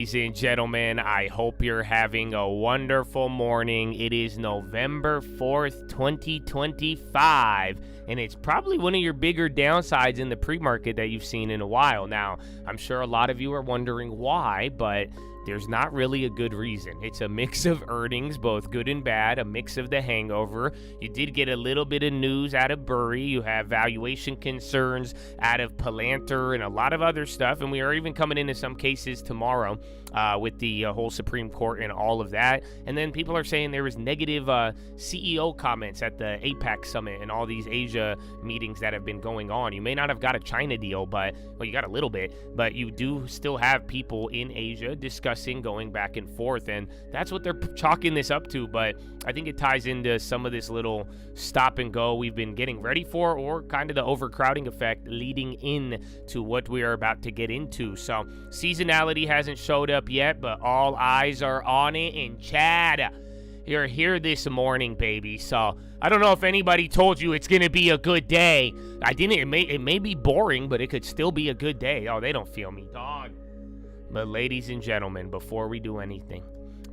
Ladies and gentlemen, I hope you're having a wonderful morning. It is November 4th, 2025, and it's probably one of your bigger downsides in the pre-market that you've seen in a while. Now, I'm sure a lot of you are wondering why, but there's not really a good reason. It's a mix of earnings, both good and bad, a mix of the hangover. You did get a little bit of news out of Burry. You have valuation concerns out of Palantir and a lot of other stuff. And we are even coming into some cases tomorrow with the whole Supreme Court and all of that. And then people are saying there was negative CEO comments at the APEC summit and all these Asia meetings that have been going on. You may not have got a China deal, but, well, you got a little bit, but you do still have people in Asia discussing going back and forth, and that's what they're chalking this up to. But I think it ties into some of this little stop and go we've been getting ready for, or kind of the overcrowding effect leading in to what we are about to get into. So seasonality hasn't showed up yet, but all eyes are on it. And Chad, you're here this morning, baby. So I don't know if anybody told you it's gonna be a good day. I didn't. It may be boring, but it could still be a good day. Oh, they don't feel me, dog. But ladies and gentlemen, before we do anything,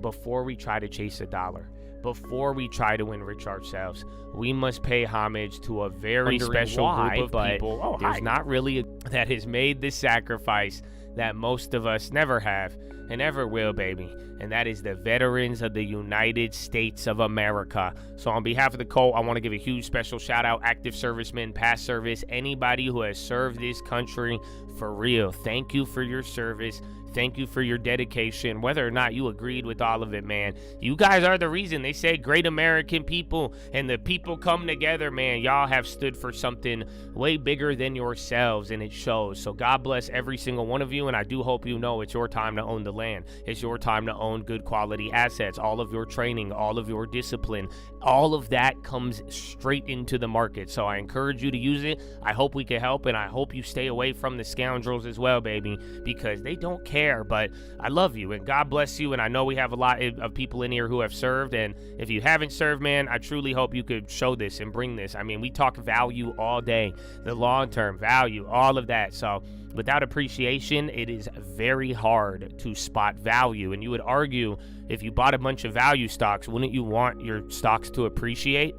before we try to chase a dollar, before we try to enrich ourselves, we must pay homage to a very special group of people. There's not really that has made this sacrifice that most of us never have and never will, baby. And that is the veterans of the United States of America. So on behalf of the cult, I want to give a huge special shout out, active servicemen, past service, anybody who has served this country for real. Thank you for your service. Thank you for your dedication, whether or not you agreed with all of it, man. You guys are the reason. They say great American people, and the people come together, man. Y'all have stood for something way bigger than yourselves, and it shows. So God bless every single one of you, and I do hope you know it's your time to own the land. It's your time to own good quality assets. All of your training, all of your discipline, all of that comes straight into the market. So I encourage you to use it. I hope we can help, and I hope you stay away from the scoundrels as well, baby, because they don't care. But I love you, and God bless you. And I know we have a lot of people in here who have served, and if you haven't served, man, I truly hope you could show this and bring this. I mean, we talk value all day, the long-term value, all of that. So without appreciation, it is very hard to spot value. And you would argue, if you bought a bunch of value stocks, wouldn't you want your stocks to appreciate?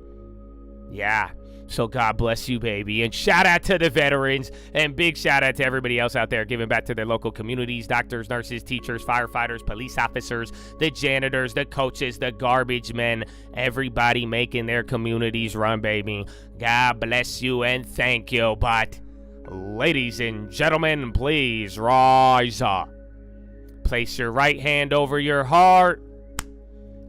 Yeah. So God bless you, baby. And shout out to the veterans, and big shout out to everybody else out there giving back to their local communities, doctors, nurses, teachers, firefighters, police officers, the janitors, the coaches, the garbage men, everybody making their communities run, baby. God bless you and thank you. But ladies and gentlemen, please rise up. Place your right hand over your heart.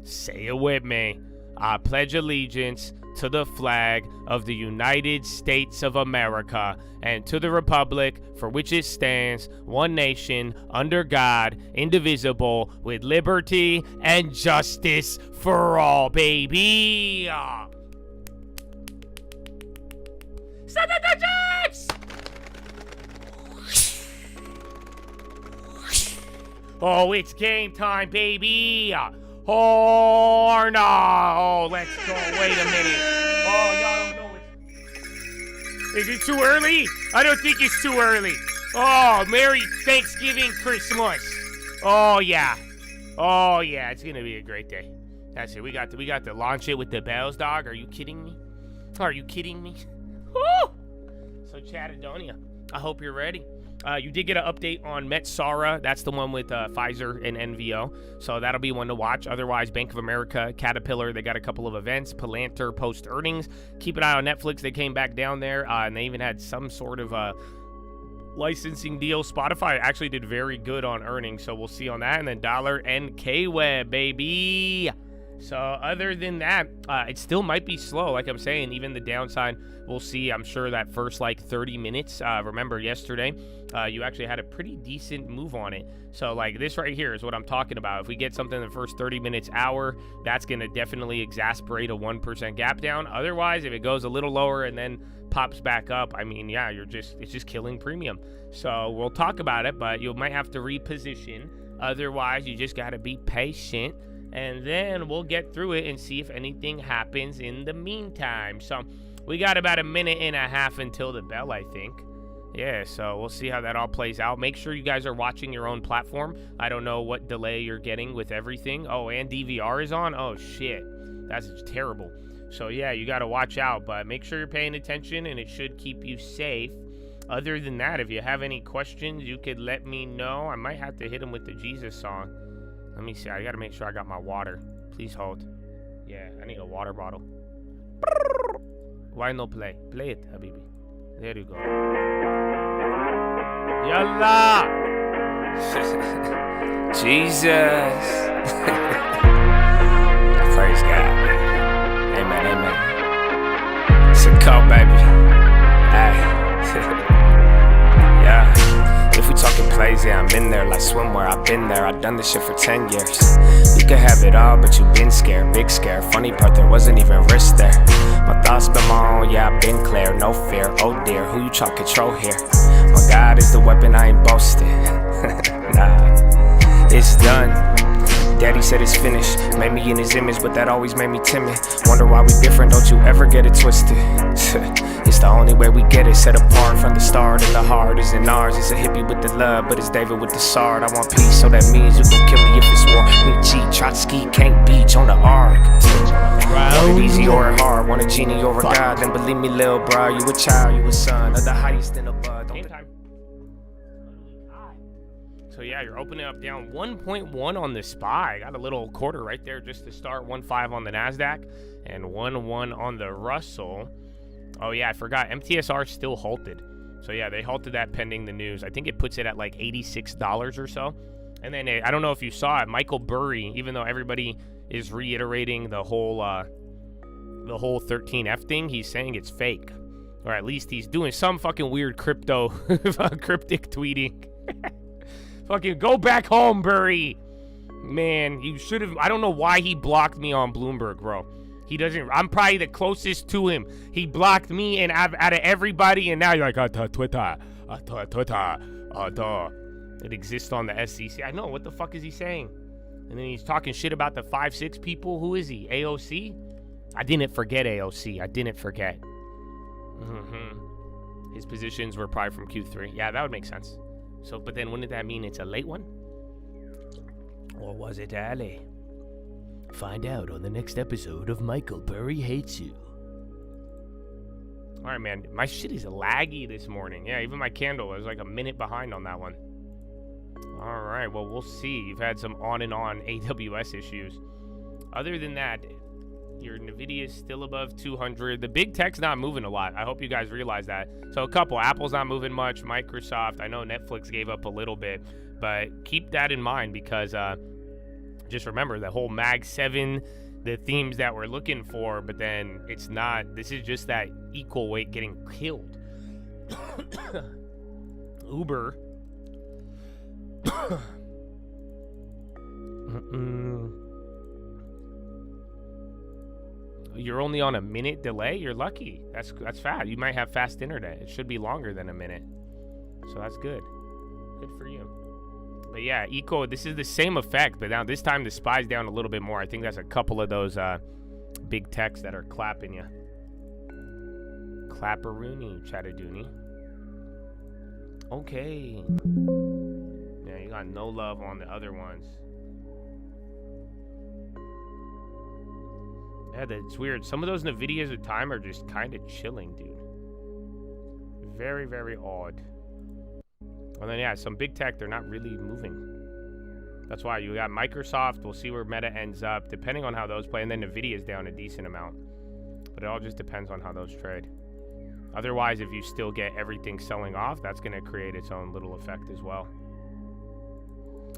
Say it with me. I pledge allegiance to the flag of the United States of America and to the republic for which it stands, one nation, under God, indivisible, with liberty and justice for all, baby. Set the digits! Oh, it's game time, baby. Or no. Oh, let's go. Wait a minute. Oh, y'all don't know it. Is it too early? I don't think it's too early. Oh, Merry Thanksgiving, Christmas. Oh, yeah. Oh, yeah. It's going to be a great day. That's it. We got to launch it with the bells, dog. Are you kidding me? Are you kidding me? Woo! So, Chattadonia, I hope you're ready. You did get an update on Metsara. That's the one with Pfizer and NVO. So that'll be one to watch. Otherwise, Bank of America, Caterpillar, they got a couple of events. Palantir post earnings. Keep an eye on Netflix. They came back down there, and they even had some sort of licensing deal. Spotify actually did very good on earnings, so we'll see on that. And then Dollar and K-Web, baby. So other than that, it still might be slow. Like I'm saying, even the downside, we'll see. I'm sure that first like 30 minutes, remember yesterday, you actually had a pretty decent move on it. So like this right here is what I'm talking about. If we get something in the first 30 minutes, hour, that's going to definitely exasperate a 1% gap down. Otherwise, if it goes a little lower and then pops back up, I mean, yeah, it's just killing premium. So we'll talk about it, but you might have to reposition. Otherwise, you just got to be patient. And then we'll get through it and see if anything happens in the meantime. So we got about a minute and a half until the bell, I think. Yeah, so we'll see how that all plays out. Make sure you guys are watching your own platform. I don't know what delay you're getting with everything. Oh, and DVR is on? Oh, shit. That's terrible. So, yeah, you got to watch out, but make sure you're paying attention, and it should keep you safe. Other than that, if you have any questions, you could let me know. I might have to hit him with the Jesus song. Let me see. I got to make sure I got my water. Please hold. Yeah, I need a water bottle. Why no play? Play it, Habibi. There you go. Yalla! Jesus! Praise God. Amen, amen. It's a call, baby. Hey. Yeah. If we talking plays, yeah, I'm in there like swimwear. I've been there, I've done this shit for 10 years. You could have it all, but you been scared, big scare. Funny part, there wasn't even risk there. My thoughts been my own, yeah, I've been clear, no fear. Oh dear, who you try to control here? My God is the weapon, I ain't boasting. Nah, it's done. Daddy said it's finished, made me in his image, but that always made me timid. Wonder why we different, don't you ever get it twisted. It's the only way we get it, set apart from the start. And the heart isn't ours, it's a hippie with the love, but it's David with the sword. I want peace, so that means you gon' kill me if it's war. Me cheat, Trotsky can't beach on the ark. Want it easy or hard, want a genie or a god, then believe me, lil' bro, you a child, you a son of the highest in the bud. Game time. So yeah, you're opening up down 1.1 on the SPY. Got a little quarter right there just to start. 1.5 on the NASDAQ and 1.1 on the Russell. Oh yeah, I forgot. MTSR still halted. So yeah, they halted that pending the news. I think it puts it at like $86 or so. And then I don't know if you saw it, Michael Burry, even though everybody is reiterating the whole 13F thing, he's saying it's fake. Or at least he's doing some fucking weird cryptic tweeting. Fucking go back home, Burry. Man, you should have. I don't know why he blocked me on Bloomberg, bro. He doesn't. I'm probably the closest to him. He blocked me and out of everybody, and now you're like, Twitter. It exists on the SEC. I know. What the fuck is he saying? And then he's talking shit about the 5-6 people. Who is he? AOC? I didn't forget AOC. I didn't forget. His positions were probably from Q3. Yeah, that would make sense. So, but then wouldn't that mean it's a late one? Or was it early? Find out on the next episode of Michael Burry Hates You. All right, man. My shit is laggy this morning. Yeah, even my candle was like a minute behind on that one. All right, well, we'll see. You've had some on and on AWS issues. Other than that, your NVIDIA is still above 200. The big tech's not moving a lot. I hope you guys realize that. So a couple. Apple's not moving much. Microsoft, I know Netflix gave up a little bit. But keep that in mind because just remember the whole Mag 7, the themes that we're looking for, but then it's not. This is just that equal weight getting killed. Uber. You're only on a minute delay? You're lucky. That's fast. You might have fast internet. It should be longer than a minute. So that's good. Good for you. But yeah, Eco, this is the same effect, but now this time the SPY's down a little bit more. I think that's a couple of those big techs that are clapping you. Clapperoony, Chattadoony. Okay. Yeah, you got no love on the other ones. Yeah, that's weird. Some of those NVIDIAs with time are just kind of chilling, dude. Very, very odd. And then, yeah, some big tech, they're not really moving. That's why you got Microsoft. We'll see where Meta ends up, depending on how those play. And then NVIDIA's down a decent amount. But it all just depends on how those trade. Otherwise, if you still get everything selling off, that's going to create its own little effect as well.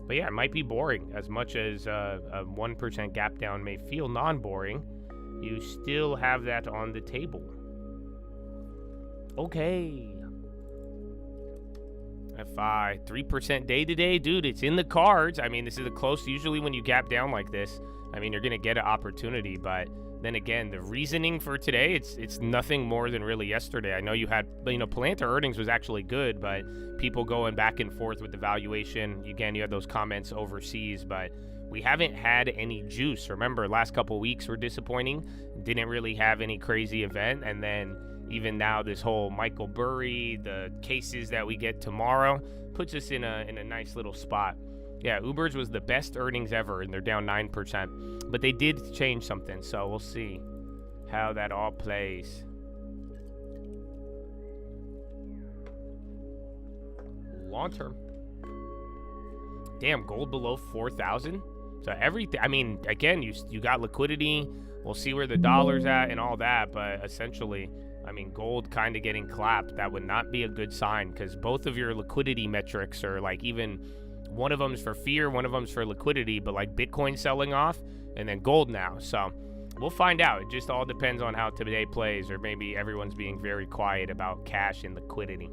But yeah, it might be boring. As much as a 1% gap down may feel non-boring, you still have that on the table. Okay. FI, 3% day to day, dude, it's in the cards. I mean, this is a close, usually when you gap down like this, I mean, you're going to get an opportunity, but then again, the reasoning for today, it's nothing more than really yesterday. I know you had, Palantir earnings was actually good, but people going back and forth with the valuation. Again, you had those comments overseas, but we haven't had any juice. Remember, last couple weeks were disappointing. Didn't really have any crazy event, and then even now this whole Michael Burry, the cases that we get tomorrow, puts us in a nice little spot. Yeah, Uber's was the best earnings ever, and they're down 9%. But they did change something, so we'll see how that all plays. Long term. Damn, gold below 4,000. So everything, I mean, again, you got liquidity. We'll see where the dollar's at and all that, but essentially, I mean, gold kind of getting clapped. That would not be a good sign, because both of your liquidity metrics are like, even one of them's for fear, one of them's for liquidity, but like Bitcoin selling off and then gold now. So we'll find out. It just all depends on how today plays, or maybe everyone's being very quiet about cash and liquidity.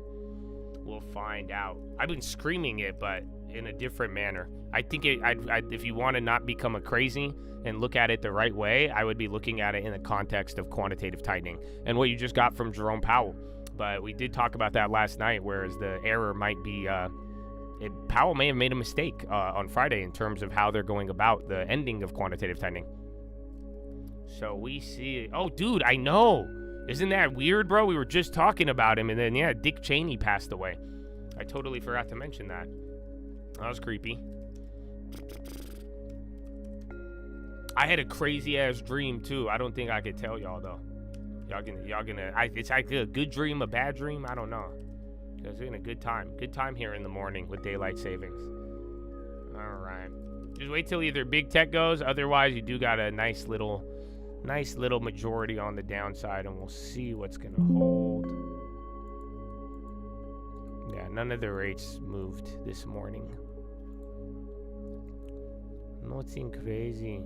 We'll find out. I've been screaming it, but in a different manner. I think if you want to not become a crazy and look at it the right way, I would be looking at it in the context of quantitative tightening and what you just got from Jerome Powell. But we did talk about that last night, whereas the error might be Powell may have made a mistake on Friday in terms of how they're going about the ending of quantitative tightening. So we see. Oh, dude, I know. Isn't that weird, bro? We were just talking about him, and then, yeah, Dick Cheney passed away. I totally forgot to mention that. That was creepy. I had a crazy-ass dream, too. I don't think I could tell y'all, though. It's like a good dream, a bad dream. I don't know. It's in a good time. Good time here in the morning with daylight savings. All right. Just wait till either big tech goes. Otherwise, you do got a nice little majority on the downside, and we'll see what's going to hold. Yeah, none of the rates moved this morning. Nothing crazy.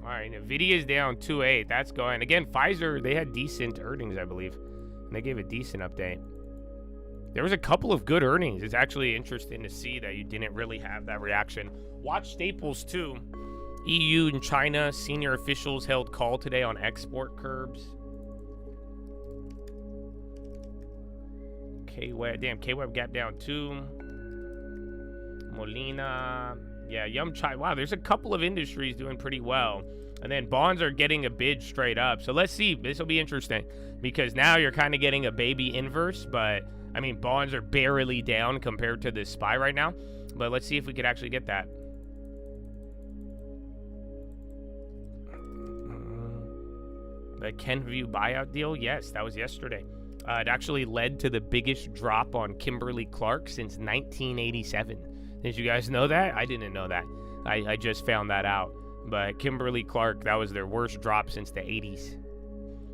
All right, Nvidia's down 2.8. That's going. Again, Pfizer, they had decent earnings, I believe. And they gave a decent update. There was a couple of good earnings. It's actually interesting to see that you didn't really have that reaction. Watch Staples, too. EU and China senior officials held call today on export curbs. K-Web, damn, K-Web gap down 2. Molina. Yeah, Yum Chai. Wow, there's a couple of industries doing pretty well. And then bonds are getting a bid straight up. So let's see. This will be interesting because now you're kind of getting a baby inverse. But, I mean, bonds are barely down compared to the SPY right now. But let's see if we could actually get that. The Kenview buyout deal? Yes, that was yesterday. It actually led to the biggest drop on Kimberly-Clark since 1987. Did you guys know that? I didn't know that. I just found that out. But Kimberly-Clark, that was their worst drop since the 80s.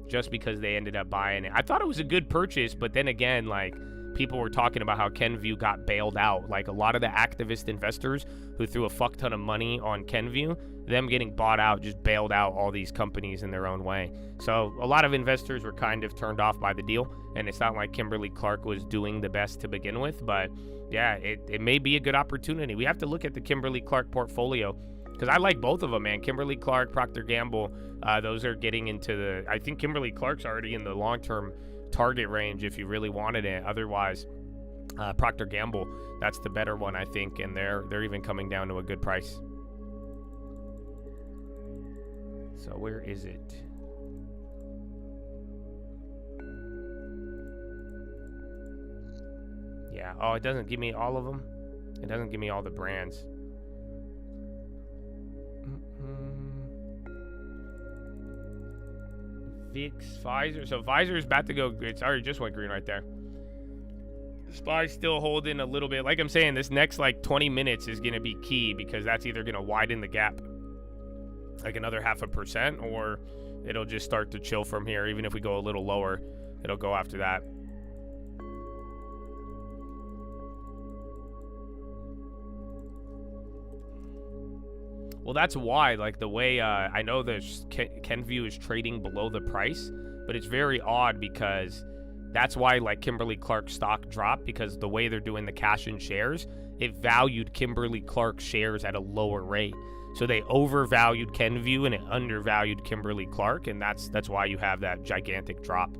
Just because they ended up buying it. I thought it was a good purchase, but then again, like, people were talking about how Kenview got bailed out. Like, a lot of the activist investors who threw a fuck ton of money on Kenview, them getting bought out just bailed out all these companies in their own way. So a lot of investors were kind of turned off by the deal, and it's not like Kimberly-Clark was doing the best to begin with, but yeah, it may be a good opportunity. We have to look at the Kimberly-Clark portfolio because I like both of them, man. Kimberly-Clark, Procter & Gamble, those are getting into the, I think Kimberly-Clark's already in the long-term target range if you really wanted it. Otherwise, Procter & Gamble, that's the better one, I think, and they're even coming down to a good price. So where is it? Yeah. Oh, it doesn't give me all of them. It doesn't give me all the brands. VIX, Pfizer. So Pfizer's about to go. It's already just went green right there. SPY's still holding a little bit. Like I'm saying, this next like 20 minutes is going to be key because that's either going to widen the gap like another 0.5%, or it'll just start to chill from here. Even if we go a little lower, it'll go after that. Well, that's why, like, the way I know the Kenview is trading below the price, but it's very odd because that's why, like, Kimberly-Clark stock dropped, because the way they're doing the cash in shares, it valued Kimberly-Clark shares at a lower rate. So they overvalued Kenvue and it undervalued Kimberly-Clark, and that's why you have that gigantic drop.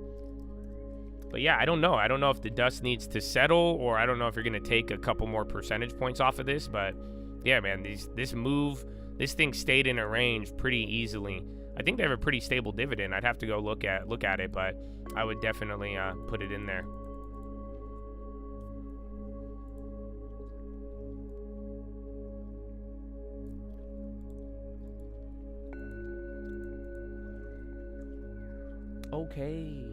But yeah, I don't know. I don't know if the dust needs to settle, or I don't know if you're going to take a couple more percentage points off of this. But yeah, man, this thing stayed in a range pretty easily. I think they have a pretty stable dividend. I'd have to go look at it, but I would definitely put it in there. Okay.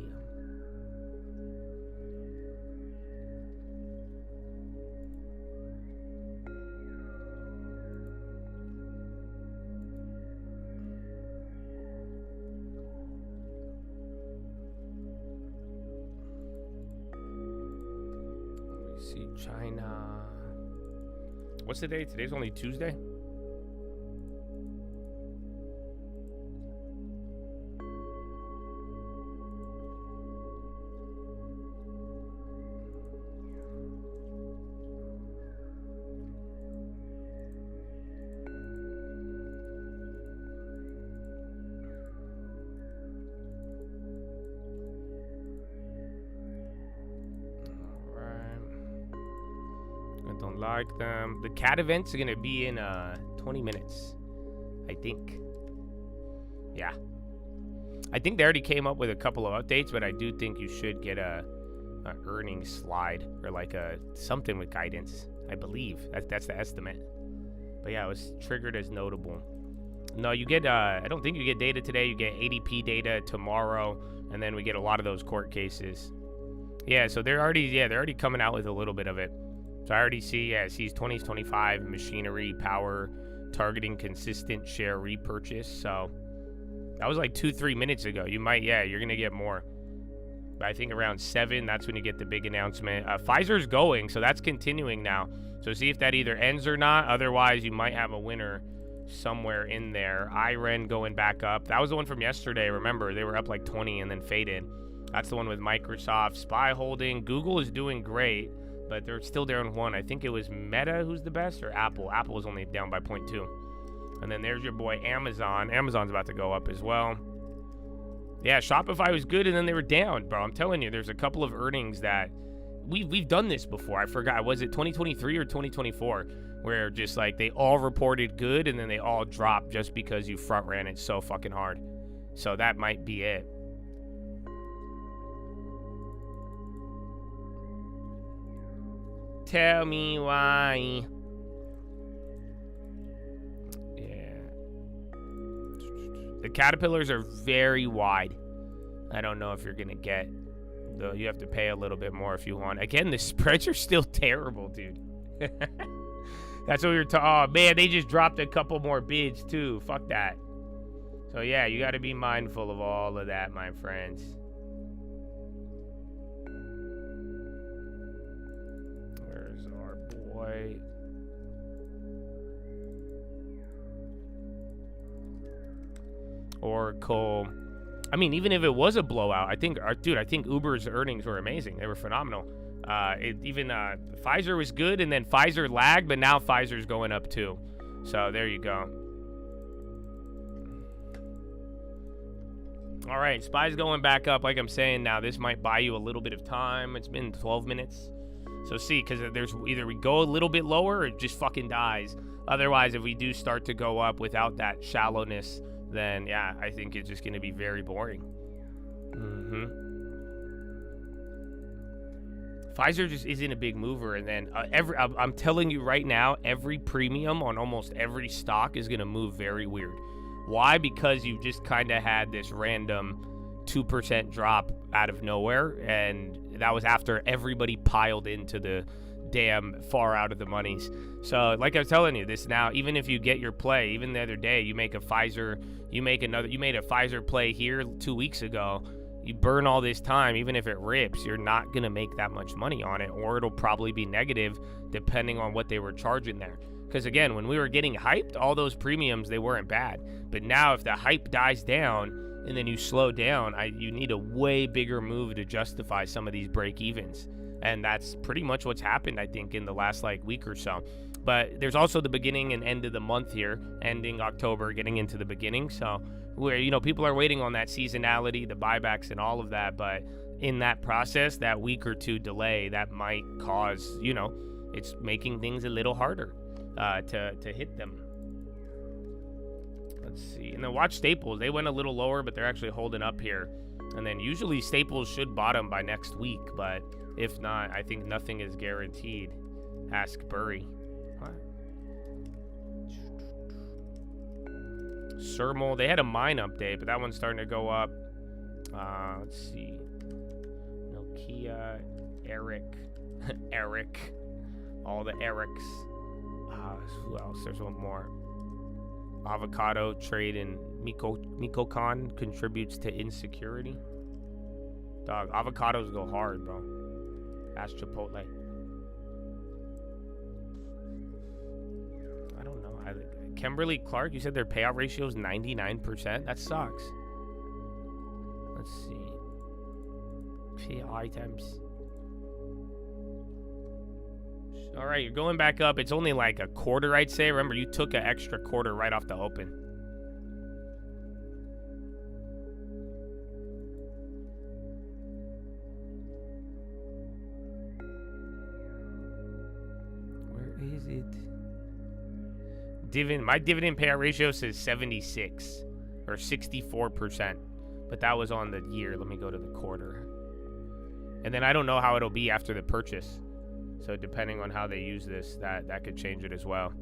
Let me see, China. What's the day? Today's only Tuesday. Don't like them. The cat events are gonna be in 20 minutes, I think. Yeah, I think they already came up with a couple of updates, but I do think you should get a earnings slide or like something with guidance. I believe that's the estimate. But yeah, it was triggered as notable. No, you get I don't think you get data today. You get ADP data tomorrow, and then we get a lot of those court cases. Yeah, so they're already coming out with a little bit of it. So I already see, yeah, it sees 2025 machinery, power, targeting consistent share repurchase. So that was like 2-3 minutes ago. You might, yeah, you're going to get more. But I think around 7, that's when you get the big announcement. Pfizer's going, so that's continuing now. So see if that either ends or not. Otherwise, you might have a winner somewhere in there. IREN going back up. That was the one from yesterday. Remember, they were up like 20 and then faded. That's the one with Microsoft. SPY holding. Google is doing great, but they're still down 1. I think it was Meta who's the best, or Apple. Apple was only down by 0.2. And then there's your boy Amazon. Amazon's about to go up as well. Yeah, Shopify was good, and then they were down, bro. I'm telling you, there's a couple of earnings that we've done this before. I forgot. Was it 2023 or 2024? Where just like they all reported good, and then they all dropped just because you front ran it so fucking hard. So that might be it. Tell me why. Yeah. The Caterpillars are very wide. I don't know if you're going to get, though. You have to pay a little bit more if you want. Again, the spreads are still terrible, dude. That's what we were talking. Oh, man, they just dropped a couple more bids, too. Fuck that. So, yeah, you got to be mindful of all of that, my friends. Where's our boy? Oracle. I mean, even if it was a blowout, I think Uber's earnings were amazing. They were phenomenal. Pfizer was good, and then Pfizer lagged, but now Pfizer's going up too. So there you go. All right, SPY's going back up. Like I'm saying now, this might buy you a little bit of time. It's been 12 minutes. So see, because there's either we go a little bit lower or it just fucking dies. Otherwise, if we do start to go up without that shallowness, then yeah, I think it's just going to be very boring. Pfizer just isn't a big mover, and then I'm telling you right now, every premium on almost every stock is going to move very weird. Why? Because you just kind of had this random 2% drop out of nowhere, and that was after everybody piled into the damn far out of the monies. So like I was telling you, this now, even if you get your play, even the other day, you make a Pfizer, you made a Pfizer play here 2 weeks ago, you burn all this time, even if it rips, you're not going to make that much money on it, or it'll probably be negative depending on what they were charging there. Because again, when we were getting hyped, all those premiums, they weren't bad. But now if the hype dies down and then you slow down, you need a way bigger move to justify some of these break evens. And that's pretty much what's happened, I think, in the last like week or so. But there's also the beginning and end of the month here, ending October, getting into the beginning. So where, you know, people are waiting on that seasonality, the buybacks and all of that. But in that process, that week or two delay, that might cause, you know, it's making things a little harder to hit them. Let's see. And then watch staples. They went a little lower, but they're actually holding up here. And then usually staples should bottom by next week, but if not, I think nothing is guaranteed. Ask Burry. What? Sermal, they had a mine update, but that one's starting to go up. Let's see. Nokia, Eric, Eric, all the Erics. Who else? There's one more. Avocado trade in Mikokan contributes to insecurity. Dog, avocados go hard, bro. Ask Chipotle. I don't know. Kimberly Clark, you said their payout ratio is 99%? That sucks. Let's see. Pay items. All right, you're going back up. It's only like a quarter, I'd say. Remember, you took an extra quarter right off the open. Where is it? My dividend payout ratio says 76 or 64%, but that was on the year. Let me go to the quarter. And then I don't know how it'll be after the purchase. So depending on how they use this, that could change it as well.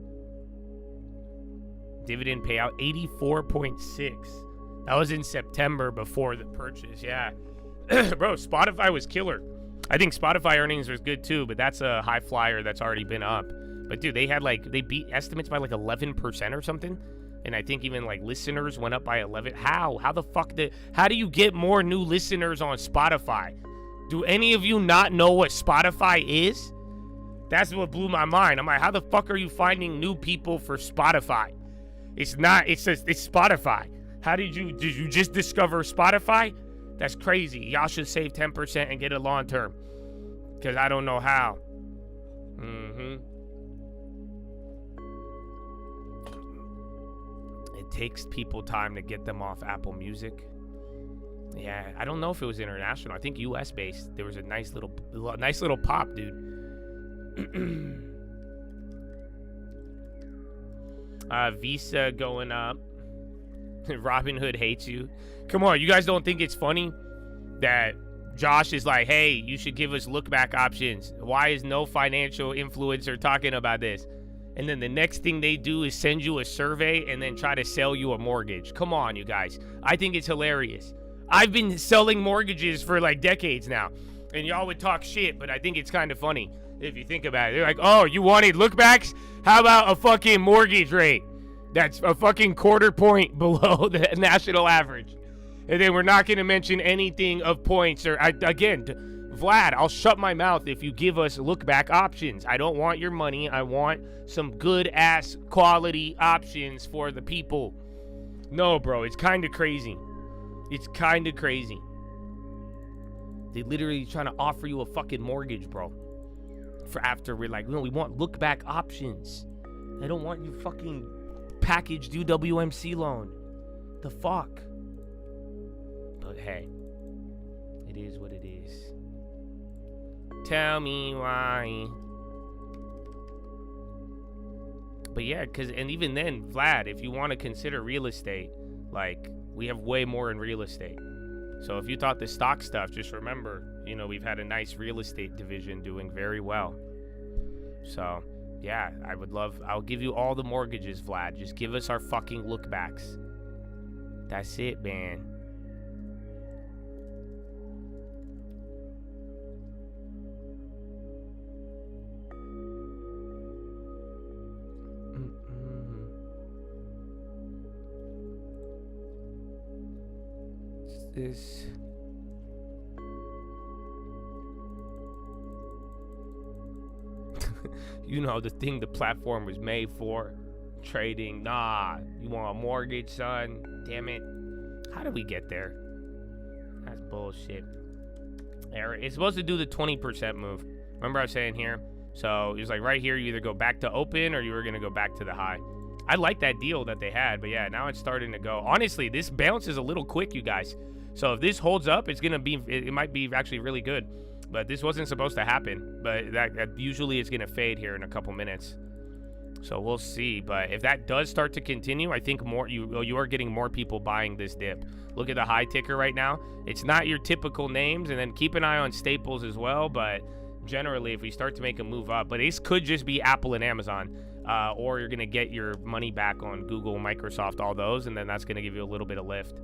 Dividend payout 84.6. That was in September before the purchase. Yeah. Bro, Spotify was killer. I think Spotify earnings was good too, but that's a high flyer that's already been up. But dude, they beat estimates by like 11% or something. And I think even like listeners went up by 11. How the fuck how do you get more new listeners on Spotify? Do any of you not know what Spotify is? That's what blew my mind. I'm like, how the fuck are you finding new people for Spotify? It's Spotify. How did you just discover Spotify? That's crazy. Y'all should save 10% and get it long term. Because I don't know how. It takes people time to get them off Apple Music. Yeah, I don't know if it was international. I think US based. There was a nice little pop, dude. Visa going up. Robinhood hates you. Come on, you guys don't think it's funny that Josh is like, hey, you should give us look back options. Why is no financial influencer talking about this? And then the next thing they do is send you a survey and then try to sell you a mortgage. Come on, you guys. I think it's hilarious. I've been selling mortgages for like decades now, and y'all would talk shit, but I think it's kind of funny if you think about it. They're like, oh, you wanted look backs? How about a fucking mortgage rate that's a fucking quarter point below the national average? And then we're not going to mention anything of points or, again, Vlad, I'll shut my mouth if you give us look back options. I don't want your money. I want some good ass quality options for the people. No, bro, it's kind of crazy. It's kind of crazy. They literally trying to offer you a fucking mortgage, bro. For after we're like, no, we want look back options. I don't want you fucking packaged UWMC loan. The fuck? But hey, it is what it is. Tell me why. But yeah, and even then, Vlad, if you want to consider real estate, like, we have way more in real estate. So if you thought the stock stuff, just remember, you know, we've had a nice real estate division doing very well. So, yeah, I'll give you all the mortgages, Vlad. Just give us our fucking look backs. That's it, man. This you know, the thing the platform was made for, trading. Nah, you want a mortgage, son? Damn it. How did we get there? That's bullshit. It's supposed to do the 20% move. Remember I was saying here? So it was like right here, you either go back to open or you were going to go back to the high. I like that deal that they had, but yeah, now it's starting to go. Honestly, this bounce is a little quick, you guys. So if this holds up, it's going to be, it might be actually really good. But this wasn't supposed to happen. But that usually is going to fade here in a couple minutes. So we'll see. But if that does start to continue, I think more you are getting more people buying this dip. Look at the high ticker right now. It's not your typical names. And then keep an eye on staples as well. But generally, if we start to make a move up, but this could just be Apple and Amazon. Or you're going to get your money back on Google, Microsoft, all those. And then that's going to give you a little bit of lift.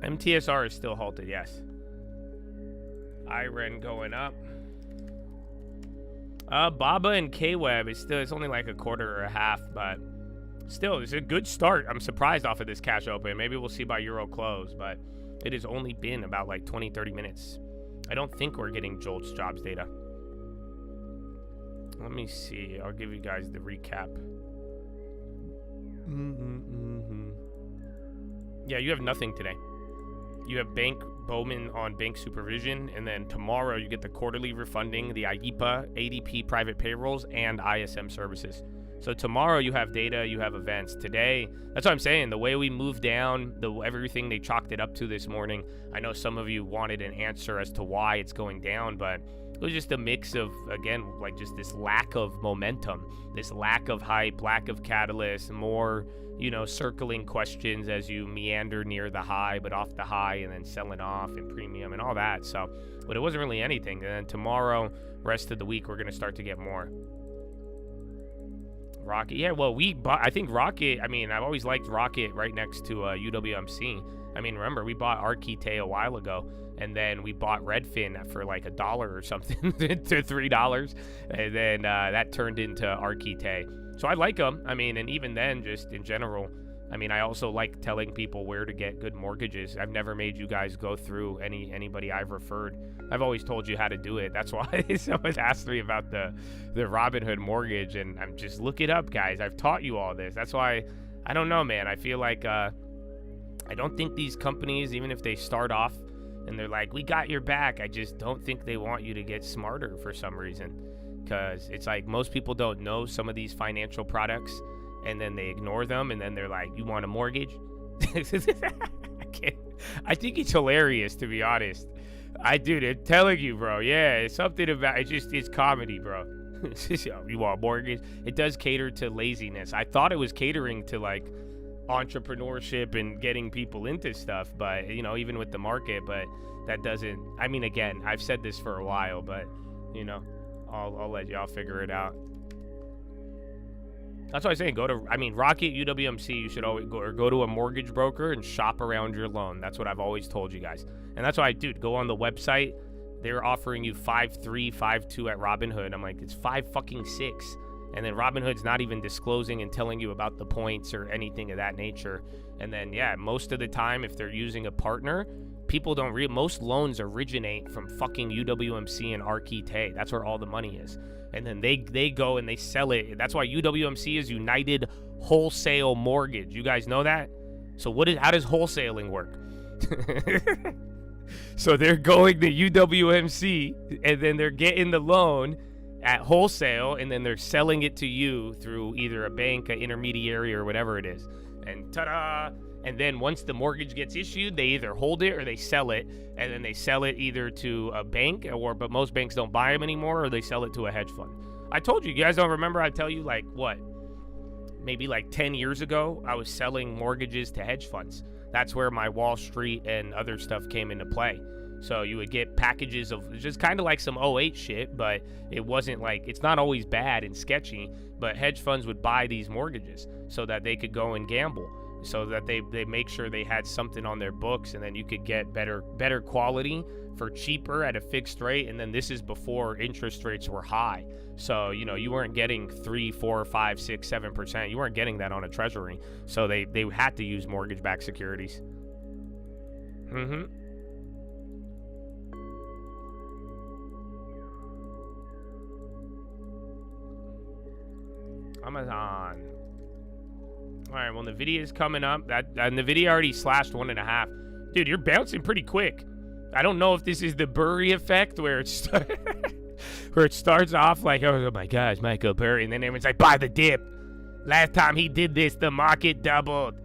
MTSR is still halted, yes. IREN going up. Baba and KWeb is still, it's only like a quarter or a half, but still, it's a good start. I'm surprised off of this cash open. Maybe we'll see by Euro close, but it has only been about like 20, 30 minutes. I don't think we're getting JOLTS jobs data. Let me see. I'll give you guys the recap. Yeah, you have nothing today. You have Bank Bowman on bank supervision, and then tomorrow you get the quarterly refunding, the IEPA, ADP private payrolls, and ISM services. So tomorrow you have data, you have events. Today, that's what I'm saying, the way we moved down, everything they chalked it up to this morning, I know some of you wanted an answer as to why it's going down, but it was just a mix of, again, like just this lack of momentum, this lack of hype, lack of catalyst, more, you know, circling questions as you meander near the high, but off the high, and then selling off and premium and all that. So, but it wasn't really anything. And then tomorrow, rest of the week, we're going to start to get more. Rocket, yeah, well, I think Rocket, I mean, I've always liked Rocket right next to UWMC. I mean, remember, we bought Arquite a while ago, and then we bought Redfin for like $1 or something to $3, and then that turned into Arquite. So I like them. I mean, and even then, just in general, I mean, I also like telling people where to get good mortgages. I've never made you guys go through anybody I've referred. I've always told you how to do it. That's why someone asked me about the Robinhood mortgage, and I'm just, look it up, guys. I've taught you all this. That's why, I don't know, man. I feel like I don't think these companies, even if they start off and they're like, we got your back, I just don't think they want you to get smarter for some reason. Because it's like most people don't know some of these financial products, and then they ignore them, and then they're like, you want a mortgage? I think it's hilarious, to be honest. Dude, I'm telling you, bro. Yeah, it's something about it's comedy, bro. You want a mortgage? It does cater to laziness. I thought it was catering to like entrepreneurship and getting people into stuff, but you know, even with the market, but that doesn't, I mean, again, I've said this for a while, but you know, I'll let y'all figure it out. That's why I'm saying Rocket, UWMC, you should always go to a mortgage broker and shop around your loan. That's what I've always told you guys. And that's why, dude, go on the website. They're offering you 5.3, 5.2 at Robinhood. I'm like, it's 5.6. And then Robinhood's not even disclosing and telling you about the points or anything of that nature. And then, yeah, most of the time, if they're using a partner, people don't most loans originate from fucking UWMC and Arquite. That's where all the money is. And then they go and they sell it. That's why UWMC is United Wholesale Mortgage. You guys know that? So how does wholesaling work? So they're going to UWMC, and then they're getting the loan at wholesale, and then they're selling it to you through either a bank, an intermediary, or whatever it is. And ta-da! And then once the mortgage gets issued, they either hold it or they sell it, and then they sell it either to a bank, but most banks don't buy them anymore, or they sell it to a hedge fund. I told you guys don't remember. I tell you, like, what? Maybe like 10 years ago, I was selling mortgages to hedge funds. That's where my Wall Street and other stuff came into play. So you would get packages of just kind of like some '08 shit, but it wasn't like, it's not always bad and sketchy, but hedge funds would buy these mortgages so that they could go and gamble, so that they make sure they had something on their books, and then you could get better quality for cheaper at a fixed rate. And then this is before interest rates were high. So, you know, you weren't getting 3, 4, 5, 6, 7%. You weren't getting that on a treasury. So they had to use mortgage-backed securities. Amazon. All right, well, NVIDIA's coming up. That NVIDIA already slashed 1.5. Dude, you're bouncing pretty quick. I don't know if this is the Burry effect where it's where it starts off like, oh my gosh, Michael Burry, and then everyone's like, buy the dip. Last time he did this, the market doubled.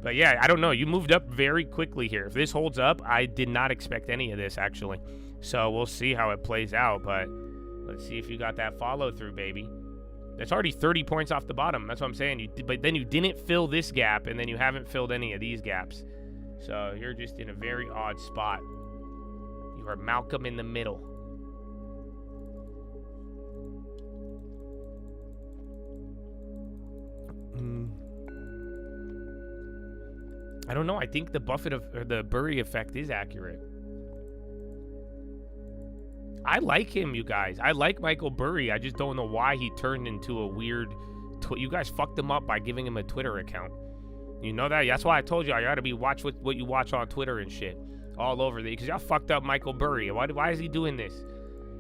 But yeah, I don't know. You moved up very quickly here. If this holds up, I did not expect any of this, actually. So we'll see how it plays out, but let's see if you got that follow through, baby. That's already 30 points off the bottom. That's what I'm saying. But then you didn't fill this gap, and then you haven't filled any of these gaps. So you're just in a very odd spot. You are Malcolm in the middle. I don't know. I think the the Burry effect is accurate. I like him, you guys. I like Michael Burry. I just don't know why he turned into a weird... You guys fucked him up by giving him a Twitter account. You know that? That's why I told you I gotta be watch what you watch on Twitter and shit. All over there. Because y'all fucked up Michael Burry. Why is he doing this?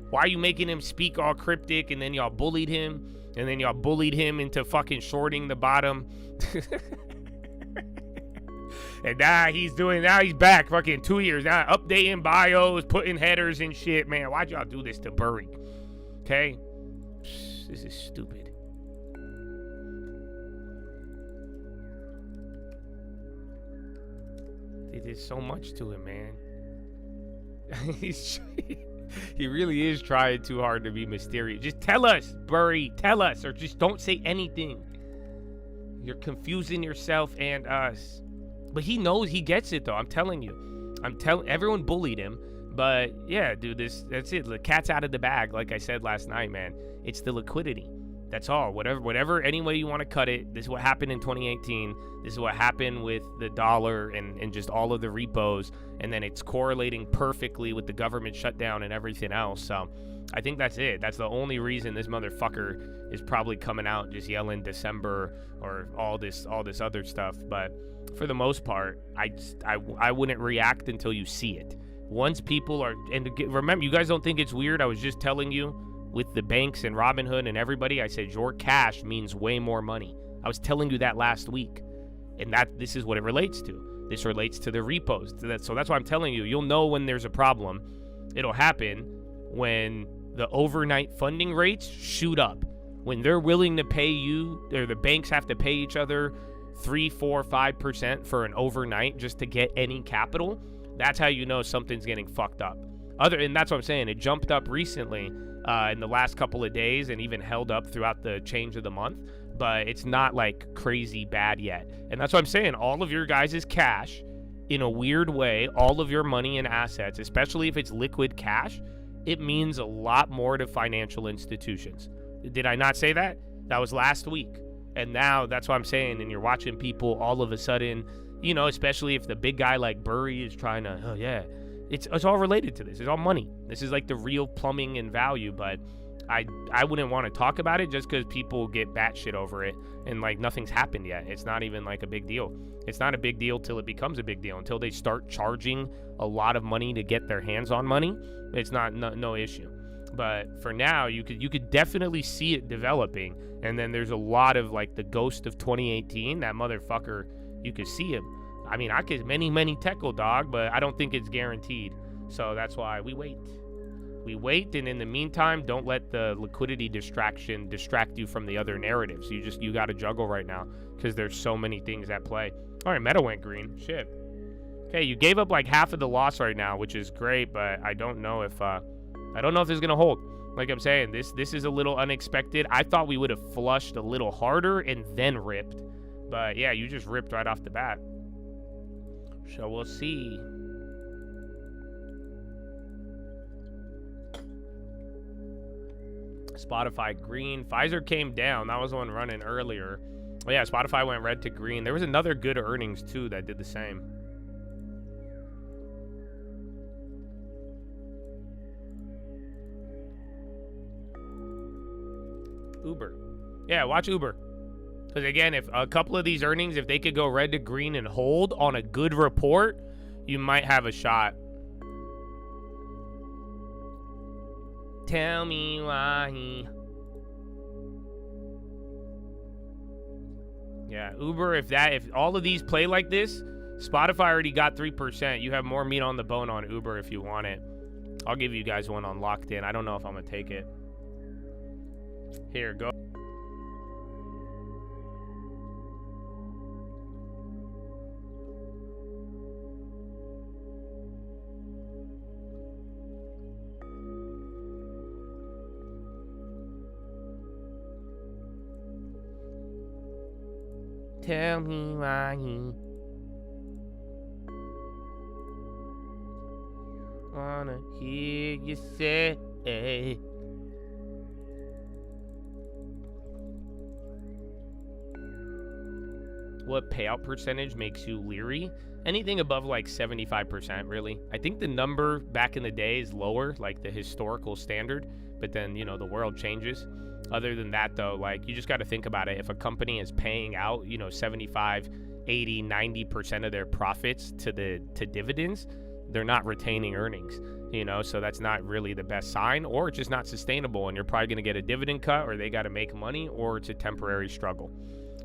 Why are you making him speak all cryptic and then y'all bullied him? And then y'all bullied him into fucking shorting the bottom. And now he's back fucking 2 years now, updating bios, putting headers and shit. Man, why'd y'all do this to Burry? Okay? This is stupid. They did so much to him, man. He really is trying too hard to be mysterious. Just tell us, Burry. Tell us, or just don't say anything. You're confusing yourself and us. But he knows, he gets it though. I'm telling you. Everyone bullied him. But yeah, dude, that's it. The cat's out of the bag, like I said last night, man. It's the liquidity. That's all. Whatever, any way you want to cut it. This is what happened in 2018. This is what happened with the dollar and just all of the repos. And then it's correlating perfectly with the government shutdown and everything else. So I think that's it. That's the only reason this motherfucker is probably coming out just yelling December or all this other stuff. But for the most part, I wouldn't react until you see it. Once people are, and remember, you guys don't think it's weird. I was just telling you with the banks and Robinhood and everybody, I said your cash means way more money. I was telling you that last week, and this is what it relates to. This relates to the repos. So that's why I'm telling you. You'll know when there's a problem. It'll happen when the overnight funding rates shoot up. When they're willing to pay you, or the banks have to pay each other 3, 4, 5% for an overnight just to get any capital. That's how you know something's getting fucked up. And that's what I'm saying. It jumped up recently in the last couple of days and even held up throughout the change of the month. But it's not like crazy bad yet. And that's what I'm saying. All of your guys' cash, in a weird way, all of your money and assets, especially if it's liquid cash, it means a lot more to financial institutions. Did I not say that? That was last week. And now that's what I'm saying. And you're watching people all of a sudden, you know, especially if the big guy like Burry is trying to, oh yeah, it's all related to this. It's all money. This is like the real plumbing and value. But I wouldn't want to talk about it just because people get batshit over it and like nothing's happened yet. It's not even like a big deal. It's not a big deal till it becomes a big deal. Until they start charging a lot of money to get their hands on money, it's not no issue. But for now, you could definitely see it developing. And then there's a lot of like the ghost of 2018. That motherfucker, you could see him. I mean, I could many tackle dog, but I don't think it's guaranteed. So that's why we wait. We wait, and in the meantime, don't let the liquidity distraction distract you from the other narratives. You got to juggle right now because there's so many things at play. All right, Meta went green. Shit. Okay, you gave up like half of the loss right now, which is great, but I don't know if this is gonna hold. Like I'm saying, this is a little unexpected. I thought we would have flushed a little harder and then ripped, but yeah, you just ripped right off the bat. So we'll see. Spotify green. Pfizer came down. That was one running earlier. Oh yeah, Spotify went red to green. There was another good earnings too that did the same. Uber. Yeah, watch Uber. Because again, if a couple of these earnings, if they could go red to green and hold on a good report, you might have a shot. Tell me why. Yeah, Uber, if all of these play like this, Spotify already got 3%. You have more meat on the bone on Uber if you want it. I'll give you guys one on locked in. I don't know if I'm going to take it. Here, go. Tell me why. Wanna hear you say. What payout percentage makes you leery? Anything above like 75%, really. I think the number back in the day is lower, like the historical standard, but then, you know, the world changes. Other than that, though, like, you just got to think about it. If a company is paying out, you know, 75, 80, 90% of their profits to dividends, they're not retaining earnings, you know, so that's not really the best sign, or it's just not sustainable, and you're probably going to get a dividend cut, or they got to make money, or it's a temporary struggle.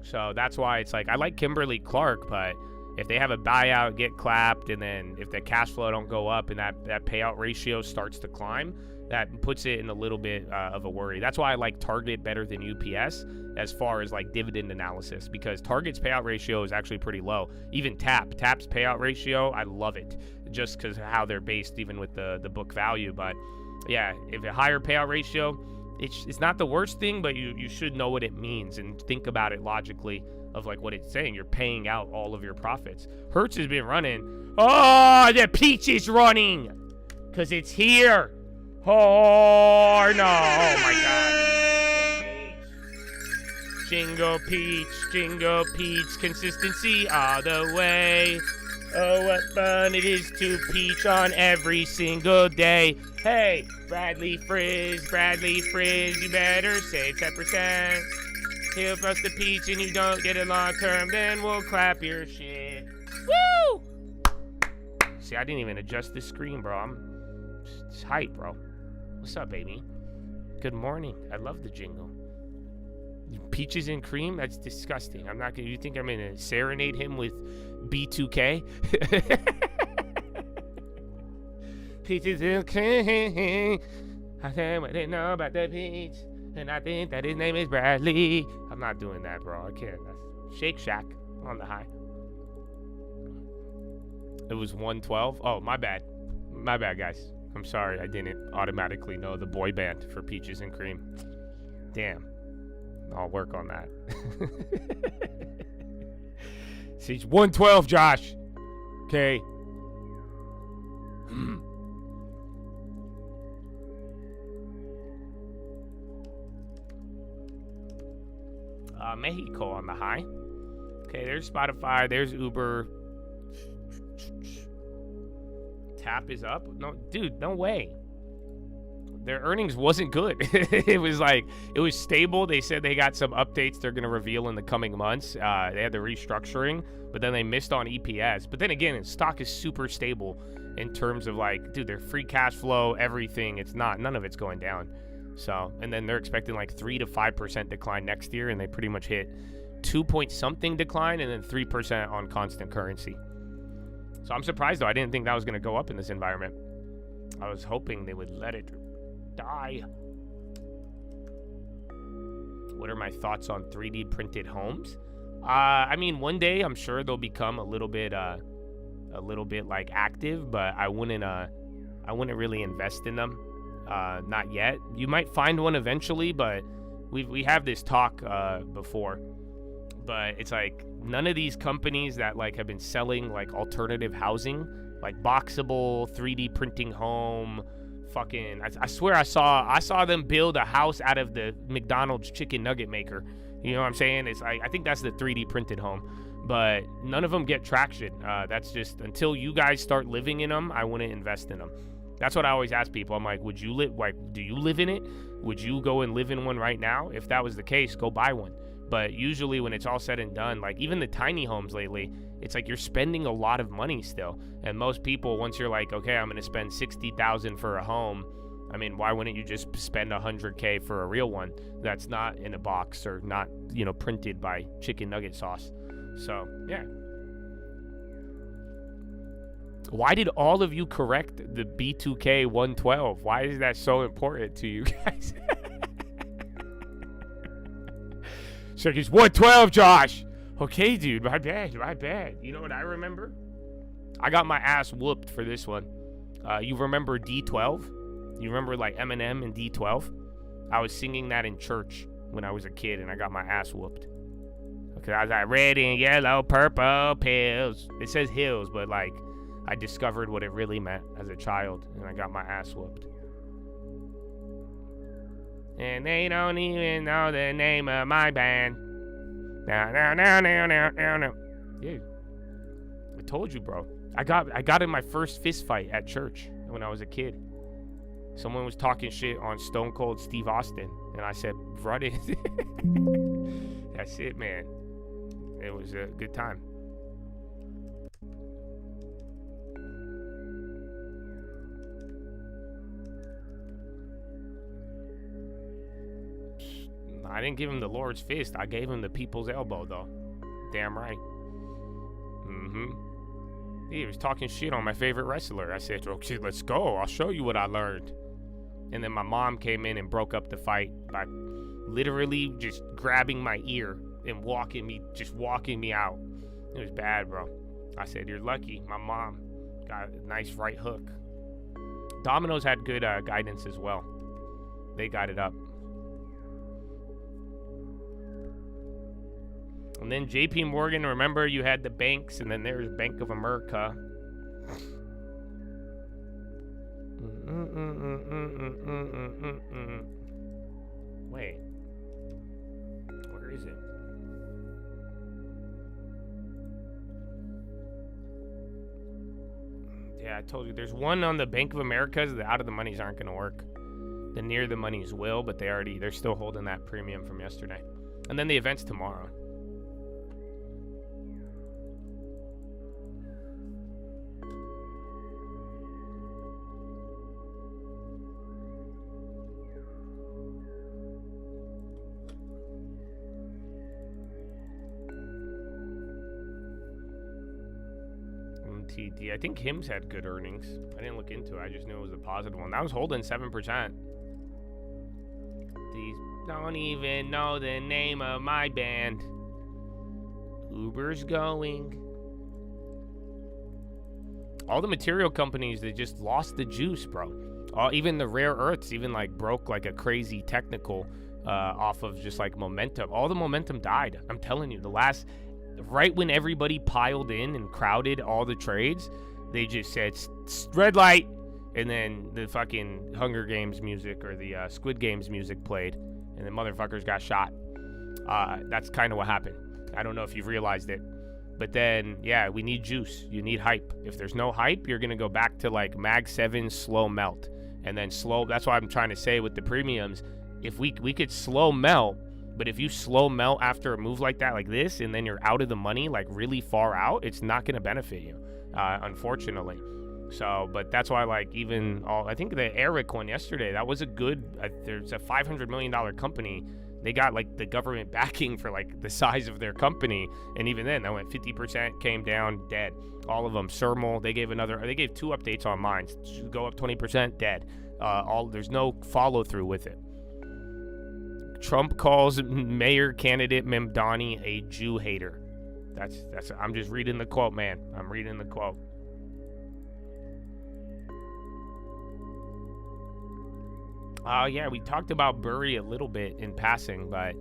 So that's why it's like, I like Kimberly-Clark, but if they have a buyout, get clapped, and then if the cash flow don't go up and that payout ratio starts to climb, that puts it in a little bit of a worry. That's why I like Target better than UPS as far as like dividend analysis, because Target's payout ratio is actually pretty low. Even Tap's payout ratio, I love it just because of how they're based, even with the book value. But yeah, if a higher payout ratio, it's not the worst thing, but you should know what it means and think about it logically of like what it's saying. You're paying out all of your profits. Hertz has been running. Oh, the peach is running because it's here. Oh, no. Oh, my God. Jingle peach, consistency all the way. Oh, what fun it is to peach on every single day. Hey, Bradley Frizz, you better save 10%. He'll bust the peach and you don't get it long term, then we'll clap your shit. Woo! See, I didn't even adjust the screen, bro. I'm just hype, bro. What's up, baby? Good morning. I love the jingle. Peaches and cream? That's disgusting. I'm not gonna. You think I'm gonna serenade him with B2K? Peaches and cream. I said what they know about the peach, and I think that his name is Bradley. I'm not doing that, bro. I can't. That's Shake Shack on the high. It was 112. Oh, my bad. My bad, guys. I'm sorry, I didn't automatically know the boy band for Peaches and Cream. Damn. I'll work on that. See, it's 112, Josh. Okay. Mexico on the high. Okay, there's Spotify. There's Uber. Tap is up. No, dude, no way. Their earnings wasn't good. It was stable. They said they got some updates they're going to reveal in the coming months. They had the restructuring, but then they missed on EPS. But then again, stock is super stable in terms of like, dude, their free cash flow, everything. None of it's going down. So, and then they're expecting like 3 to 5% decline next year, and they pretty much hit 2 point something decline and then 3% on constant currency. So I'm surprised, though. I didn't think that was going to go up in this environment. I was hoping they would let it die. What are my thoughts on 3D printed homes? I mean, one day I'm sure they'll become a little bit like active, but I wouldn't really invest in them. Not yet. You might find one eventually, but we have this talk before. But it's like none of these companies that like have been selling like alternative housing, like boxable 3D printing home, fucking I swear I saw them build a house out of the McDonald's chicken nugget maker. You know what I'm saying? It's I think that's the 3D printed home. But none of them get traction. That's just until you guys start living in them, I wouldn't invest in them. That's what I always ask people. I'm like, do you live in it? Would you go and live in one right now? If that was the case, go buy one. But usually when it's all said and done, like even the tiny homes lately, it's like you're spending a lot of money still. And most people, once you're like, okay, I'm going to spend $60,000 for a home, I mean, why wouldn't you just spend $100K for a real one that's not in a box or not, printed by chicken nugget sauce? So, yeah. Why did all of you correct the B2K 112? Why is that so important to you guys? So it's 112, Josh. Okay, dude, my bad. You know what I remember? I got my ass whooped for this one. You remember D12? You remember like Eminem and D12? I was singing that in church when I was a kid, and I got my ass whooped. Okay, I was like, red and yellow, purple pills. It says hills, but like, I discovered what it really meant as a child, and I got my ass whooped. And they don't even know the name of my band. No. Yeah, I told you, bro. I got in my first fist fight at church when I was a kid. Someone was talking shit on Stone Cold Steve Austin, and I said, run it. That's it, man. It was a good time. I didn't give him the Lord's fist. I gave him the people's elbow, though. Damn right. He was talking shit on my favorite wrestler. I said, okay, let's go. I'll show you what I learned. And then my mom came in and broke up the fight by literally just grabbing my ear and walking me out. It was bad, bro. I said, you're lucky. My mom got a nice right hook. Domino's had good guidance as well. They got it up. And then JP Morgan, remember you had the banks, and then there's Bank of America. Wait. Where is it? Yeah, I told you. There's one on the Bank of America's. The out of the monies aren't going to work. The near the monies will, but they're still holding that premium from yesterday. And then the event's tomorrow. TD. I think Hims had good earnings. I didn't look into it. I just knew it was a positive one. That was holding 7%. These don't even know the name of my band. Uber's going. All the material companies, they just lost the juice, bro. Even the rare earths even like broke like a crazy technical off of just like momentum. All the momentum died. I'm telling you, right when everybody piled in and crowded all the trades, they just said red light, and then the fucking Hunger Games music or the Squid Games music played, and the motherfuckers got shot. That's kind of what happened. I don't know if you've realized it, but then yeah, we need juice. You need hype. If there's no hype, you're gonna go back to like Mag 7 slow melt, and then slow. That's what I'm trying to say with the premiums. If we could slow melt. But if you slow melt after a move like that, like this, and then you're out of the money, like really far out, it's not going to benefit you, unfortunately. So, but that's why, like, I think the Eric one yesterday, that was a good, there's a $500 million company. They got, like, the government backing for, like, the size of their company. And even then, that went 50%, came down, dead. All of them. Sermal, they gave 2 updates on mine. Go up 20%, dead. There's no follow-through with it. Trump calls mayor candidate Mamdani a Jew hater. That's. I'm just reading the quote, man. I'm reading the quote. Yeah, we talked about Burry a little bit in passing, but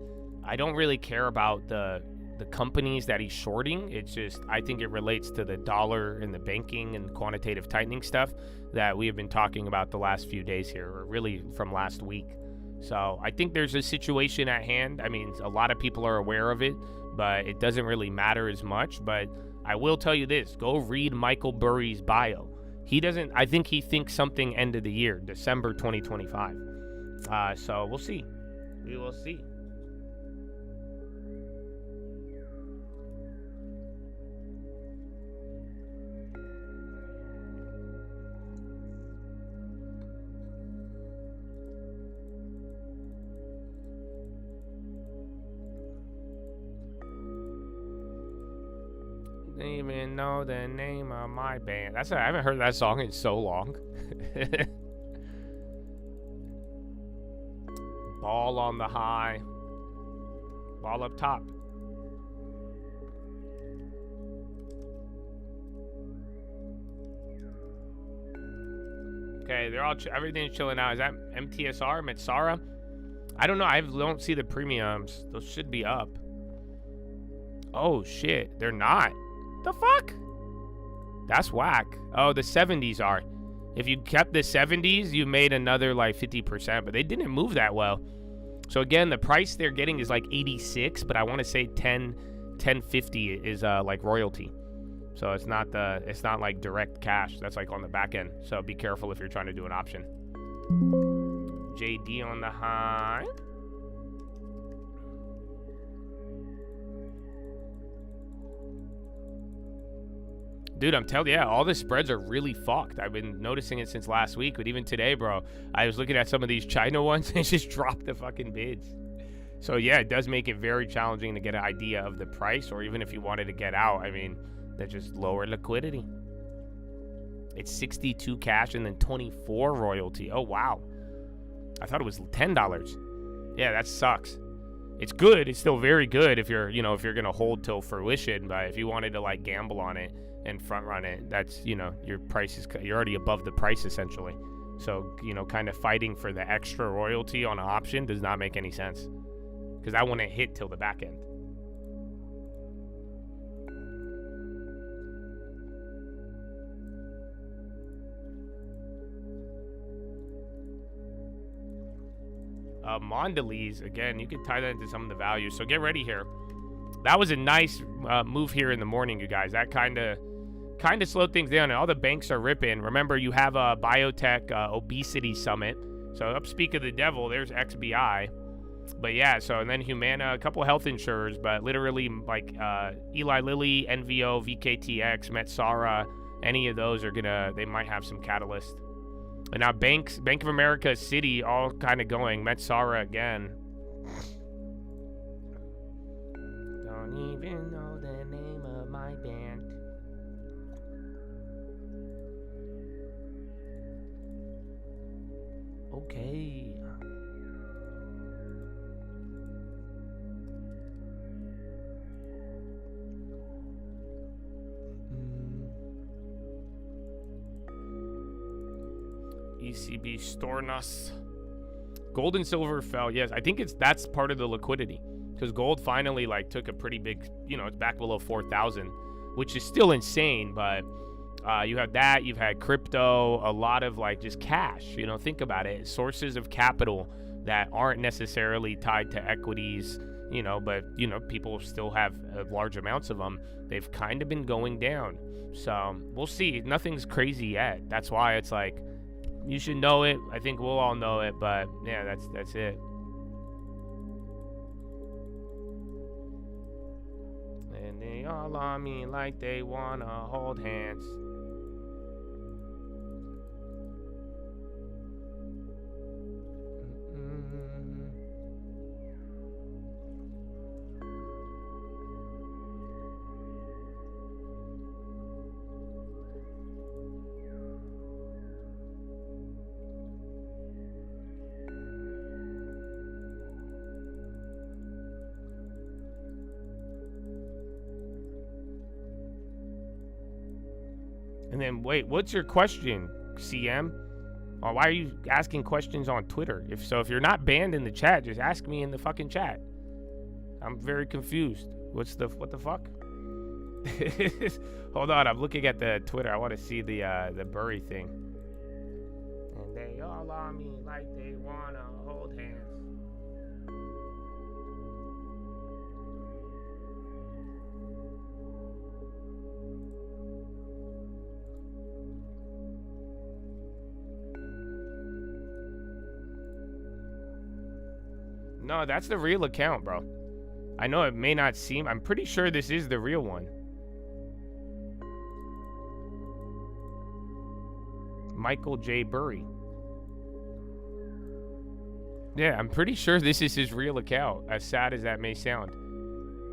I don't really care about the companies that he's shorting. It's just, I think it relates to the dollar and the banking and quantitative tightening stuff that we have been talking about the last few days here, or really from last week. So I think there's a situation at hand. I mean, a lot of people are aware of it, but it doesn't really matter as much. But I will tell you this, go read Michael Burry's bio. I think he thinks something end of the year, December 2025. 2025. So we'll see. We will see. even know the name of my band. I haven't heard that song in so long. Ball on the high. Ball up top. Okay, they're all everything's chilling out. Is that MTSR, Metsara? I don't know. I don't see the premiums. Those should be up. Oh shit, they're not. The fuck? That's whack. Oh, the 70s are. If you kept the 70s, you made another like 50%, but they didn't move that well. So again, the price they're getting is like 86, but I want to say 1050 is like royalty. So it's not like direct cash. That's like on the back end. So be careful if you're trying to do an option. JD on the high. Dude, I'm telling you, yeah, all the spreads are really fucked. I've been noticing it since last week, but even today, bro, I was looking at some of these China ones and it just dropped the fucking bids. So yeah, it does make it very challenging to get an idea of the price, or even if you wanted to get out, I mean, that's just lower liquidity. It's 62 cash and then 24 royalty. Oh, wow. I thought it was $10. Yeah, that sucks. It's good. It's still very good if you're, if you're going to hold till fruition, but if you wanted to like gamble on it and front run it, that's, your price is, you're already above the price essentially. So, kind of fighting for the extra royalty on an option does not make any sense, because I wouldn't hit till the back end. Mondelez, again, you can tie that into some of the values. So get ready here. That was a nice move here in the morning, you guys. That kind of slowed things down, and all the banks are ripping. Remember, you have a biotech obesity summit. So up speak of the devil, there's XBI. But yeah, so and then Humana, a couple of health insurers, but literally like Eli Lilly, NVO, VKTX, Metsara, any of those are they might have some catalyst. And now Bank of America, Citi, all kind of going. Metsara again. Don't even know the name of my band. Okay. ECB Stornus. Gold and silver fell. Yes, I think that's part of the liquidity, because gold finally like took a pretty big, it's back below 4,000, which is still insane. But you have that. You've had crypto, a lot of like just cash. Think about it. Sources of capital that aren't necessarily tied to equities. But people still have large amounts of them. They've kind of been going down. So we'll see. Nothing's crazy yet. That's why it's like, you should know it. I think we'll all know it, but yeah, that's it. And they all on me like they wanna hold hands. And then, wait, what's your question, CM? Or why are you asking questions on Twitter? If you're not banned in the chat, just ask me in the fucking chat. I'm very confused. What the fuck? Hold on, I'm looking at the Twitter. I want to see the Burry thing. And they all on me like they wanna hold hands. No, that's the real account, bro. I know it may not seem... I'm pretty sure this is the real one. Michael J. Burry. Yeah, I'm pretty sure this is his real account, as sad as that may sound.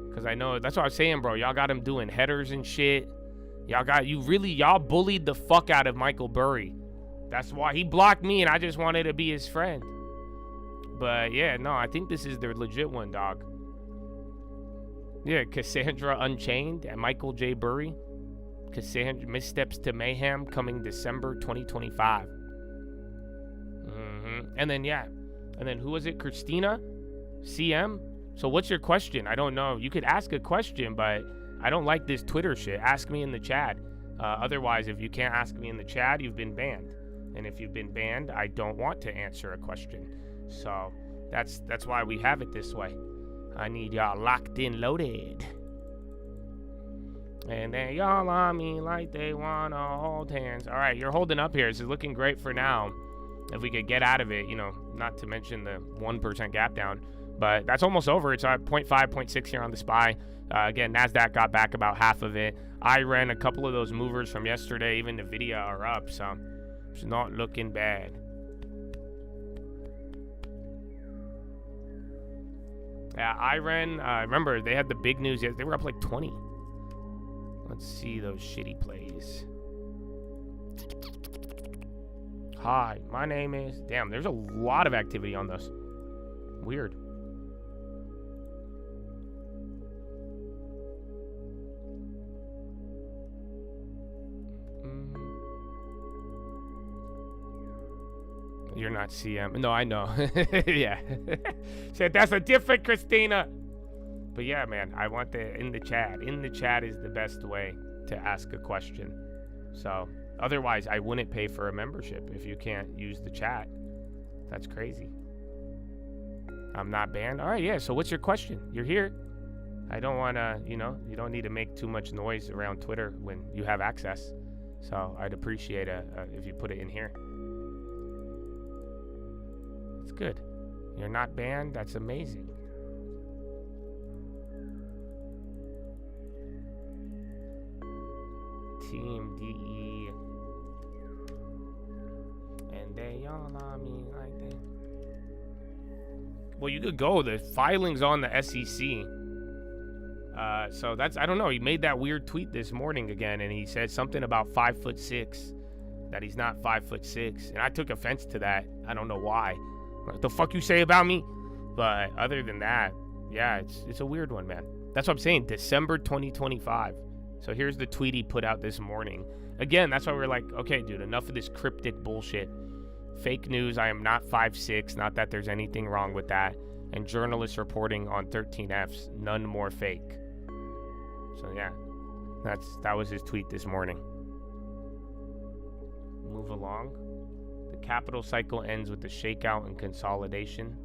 Because I know... That's what I was saying, bro. Y'all got him doing headers and shit. Y'all bullied the fuck out of Michael Burry. That's why he blocked me, and I just wanted to be his friend. But yeah, no, I think this is their legit one, dog. Yeah, Cassandra Unchained and Michael J. Burry. Cassandra Missteps to Mayhem coming December 2025. And then who was it? Christina CM. So what's your question? I don't know. You could ask a question, but I don't like this Twitter shit. Ask me in the chat. Otherwise, if you can't ask me in the chat, you've been banned. And if you've been banned, I don't want to answer a question. So that's why we have it this way. I need y'all locked in, loaded. And then y'all on me like they wanna hold hands. All right, you're holding up here. This is looking great for now. If we could get out of it, not to mention the 1% gap down. But that's almost over. It's at 0.5, 0.6 here on the SPY. Again, NASDAQ got back about half of it. I ran a couple of those movers from yesterday. Even the video are up, so it's not looking bad. Yeah, I ran. Remember, they had the big news. They were up like 20. Let's see those shitty plays. Hi, my name is... Damn, there's a lot of activity on this. Weird. You're not CM. No, I know. Yeah. Said that's a different Christina. But yeah, man, I want in the chat. In the chat is the best way to ask a question. So otherwise, I wouldn't pay for a membership if you can't use the chat. That's crazy. I'm not banned. All right, yeah. So what's your question? You're here. I don't want to, you don't need to make too much noise around Twitter when you have access. So I'd appreciate if you put it in here. It's good. You're not banned. That's amazing. Team DE. And they all on me like that. Well, you could go. The filing's on the SEC. So that's, I don't know. He made that weird tweet this morning again, and he said something about 5'6", that he's not 5'6", and I took offense to that. I don't know why. What the fuck you say about me? But other than that, yeah, it's a weird one, man. That's what I'm saying. December 2025. So here's the tweet he put out this morning. Again, that's why we're like, okay, dude, enough of this cryptic bullshit. Fake news. I am not 5'6". Not that there's anything wrong with that. And journalists reporting on 13Fs. None more fake. So yeah, that was his tweet this morning. Move along. The capital cycle ends with the shakeout and consolidation.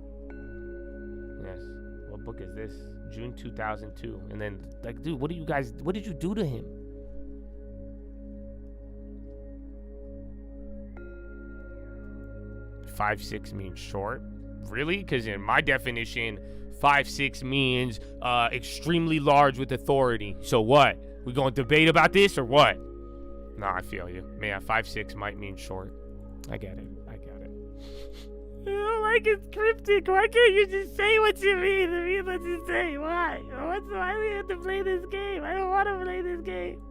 Yes. What book is this? June 2002. And then, like, dude, what did you do to him? $5.6 means short. Really? Because in my definition, 5'6" means extremely large with authority. So what? We gonna debate about this or what? No, I feel you. Man, 5'6" might mean short. I get it. I don't like it's cryptic. Why can't you just say what you mean? I mean, let's just say why. Why do we have to play this game? I don't want to play this game.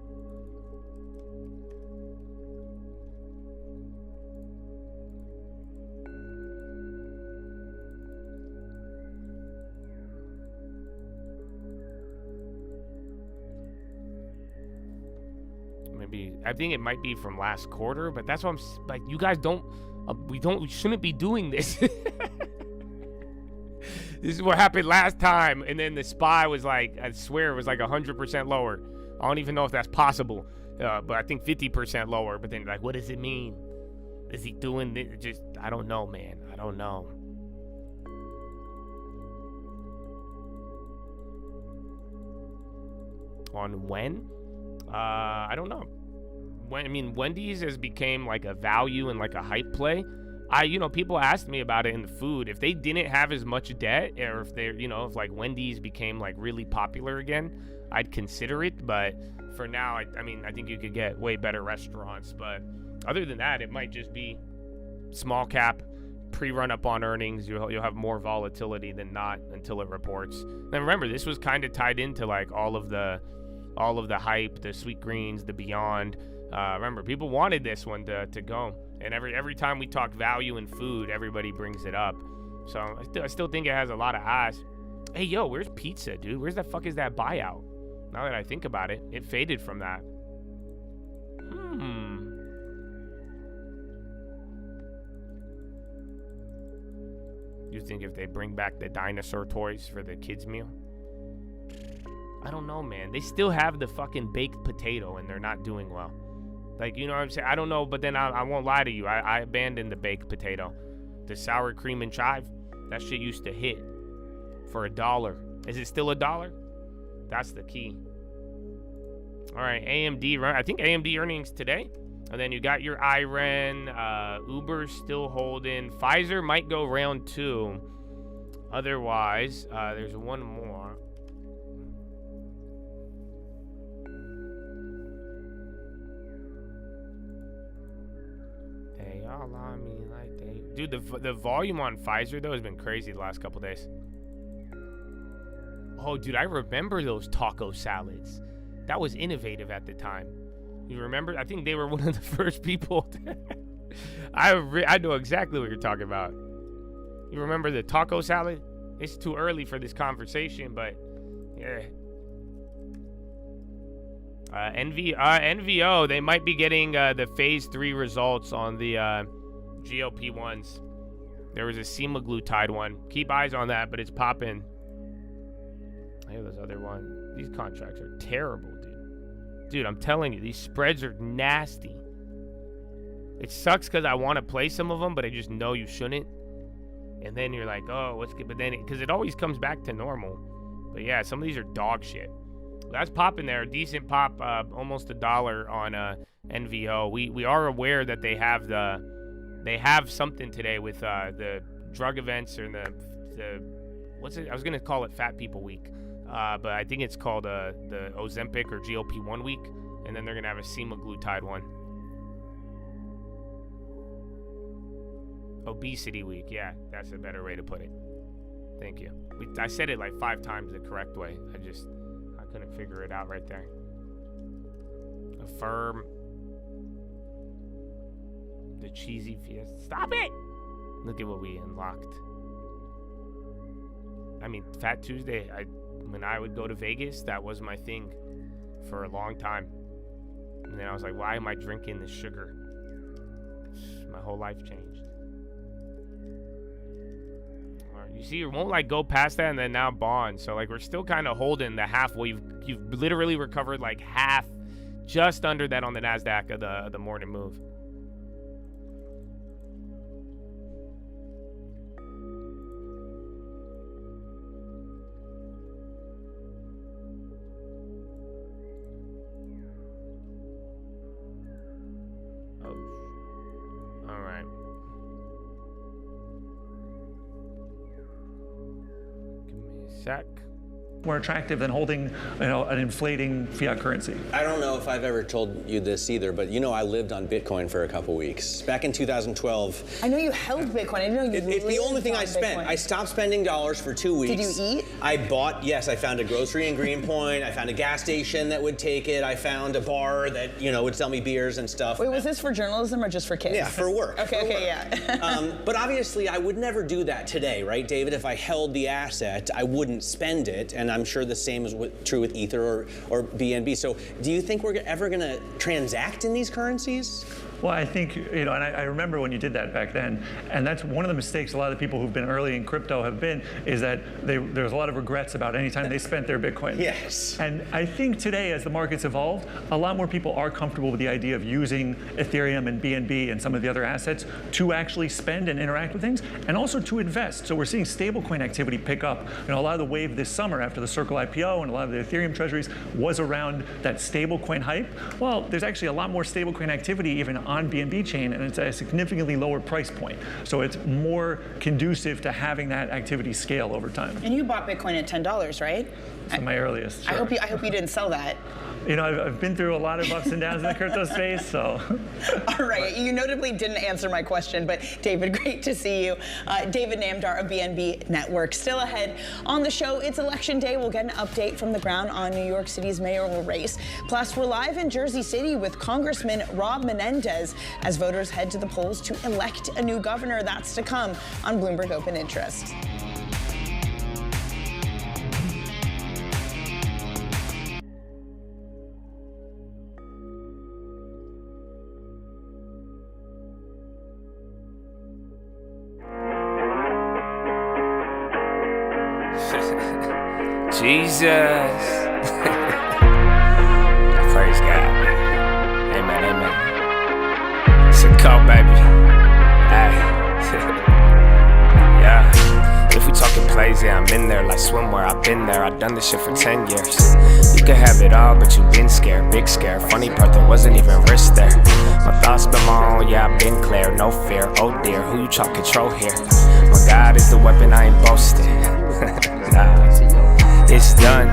Maybe I think it might be from last quarter, but that's what I'm like. You guys don't. We shouldn't be doing this. This is what happened last time, and then the SPY was like, I swear it was like 100% lower. I don't even know if that's possible, but I think 50% lower. But then, like, what does it mean? Is he doing this? Just, I don't know, man. I don't know. On when? I don't know. Wendy's has became like a value and like a hype play. People asked me about it in the food. If they didn't have as much debt, or if they're, if like Wendy's became like really popular again, I'd consider it. But for now, I think you could get way better restaurants. But other than that, it might just be small cap, pre-run up on earnings. You'll have more volatility than not until it reports. Then remember, this was kind of tied into like all of the all of the hype, the sweet greens, the beyond. Remember, people wanted this one to go. And every time we talk value and food, everybody brings it up. So I still think it has a lot of eyes. Hey, yo, where's pizza, dude? Where's the fuck is that buyout? Now that I think about it, it faded from that. You think if they bring back the dinosaur toys for the kids' meal? I don't know, man. They still have the fucking baked potato and they're not doing well. Like, you know what I'm saying? I don't know, but then I won't lie to you. I abandoned the baked potato. The sour cream and chive, that shit used to hit for $1. Is it still $1? That's the key. All right, AMD, I think AMD earnings today. And then you got your IREN, Uber's still holding. Pfizer might go round 2. Otherwise, there's one more. They all on me like they... Dude, the volume on Pfizer, though, has been crazy the last couple days. Oh, dude, I remember those taco salads. That was innovative at the time. You remember? I think they were one of the first people. I know exactly what you're talking about. You remember the taco salad? It's too early for this conversation, but yeah. NVO, they might be getting the phase 3 results on the GLP-1s. There was a semaglutide one. Keep eyes on that, but it's popping. I hear those other ones. These contracts are terrible, dude. Dude, I'm telling you, these spreads are nasty. It sucks because I want to play some of them, but I just know you shouldn't. And then you're like, oh, what's good? But then, because it always comes back to normal. But yeah, some of these are dog shit. That's popping there. Decent pop, almost $1 on NVO. We are aware that they have something today with the drug events or the what's it? I was gonna call it Fat People Week. But I think it's called the Ozempic or GLP-1 week, and then they're gonna have a semaglutide one. Obesity week, yeah, that's a better way to put it. Thank you. I said it like 5 times the correct way. I couldn't figure it out right there. Affirm. The cheesy fiesta. Stop it! Look at what we unlocked. I mean, Fat Tuesday, when I would go to Vegas, that was my thing for a long time. And then I was like, why am I drinking this sugar? My whole life changed. All right, you see, it won't like go past that and then now bond. So like we're still kind of holding the half. Well, you've literally recovered like half, just under that on the NASDAQ of the morning move. Sec. More attractive than holding, an inflating fiat currency. I don't know if I've ever told you this either, but I lived on Bitcoin for a couple weeks. Back in 2012. I know you held Bitcoin. I didn't know you It's the only thing I spent. Bitcoin. I stopped spending dollars for 2 weeks. Did you eat? I found a grocery in Greenpoint. I found a gas station that would take it. I found a bar that, would sell me beers and stuff. Wait, was this for journalism or just for kids? Yeah, for work. Okay, yeah. But obviously, I would never do that today, right, David? If I held the asset, I wouldn't spend it, and I'm sure the same is true with Ether or BNB. So do you think we're ever going to transact in these currencies? Well, I think, and I remember when you did that back then, and that's one of the mistakes a lot of the people who've been early in crypto have been, is that there's a lot of regrets about any time they spent their Bitcoin. Yes. And I think today, as the markets evolved, a lot more people are comfortable with the idea of using Ethereum and BNB and some of the other assets to actually spend and interact with things, and also to invest. So we're seeing stablecoin activity pick up. A lot of the wave this summer after the Circle IPO and a lot of the Ethereum treasuries was around that stablecoin hype. Well, there's actually a lot more stablecoin activity even on B&B chain, and it's at a significantly lower price point. So it's more conducive to having that activity scale over time. And you bought Bitcoin at $10, right? It's my earliest. Sure. I hope you didn't sell that. You know, I've been through a lot of ups and downs in the crypto space, so. All right, you notably didn't answer my question, but David, great to see you. David Namdar of BNB Network. Still ahead on the show, it's election day. We'll get an update from the ground on New York City's mayoral race. Plus, we're live in Jersey City with Congressman Rob Menendez as voters head to the polls to elect a new governor. That's to come on Bloomberg Open Interest. Jesus. Praise God. Amen, amen. It's a call, baby. Hey. Yeah. If we talking plays, yeah, I'm in there like swimwear. I've been there. I've done this shit for 10 years. You could have it all, but you've been scared. Big scare. Funny part, there wasn't even risk there. My thoughts been my own, yeah, I've been clear. No fear. Oh dear, who you try to control here? My God is the weapon, I ain't boasting. Nah. It's done.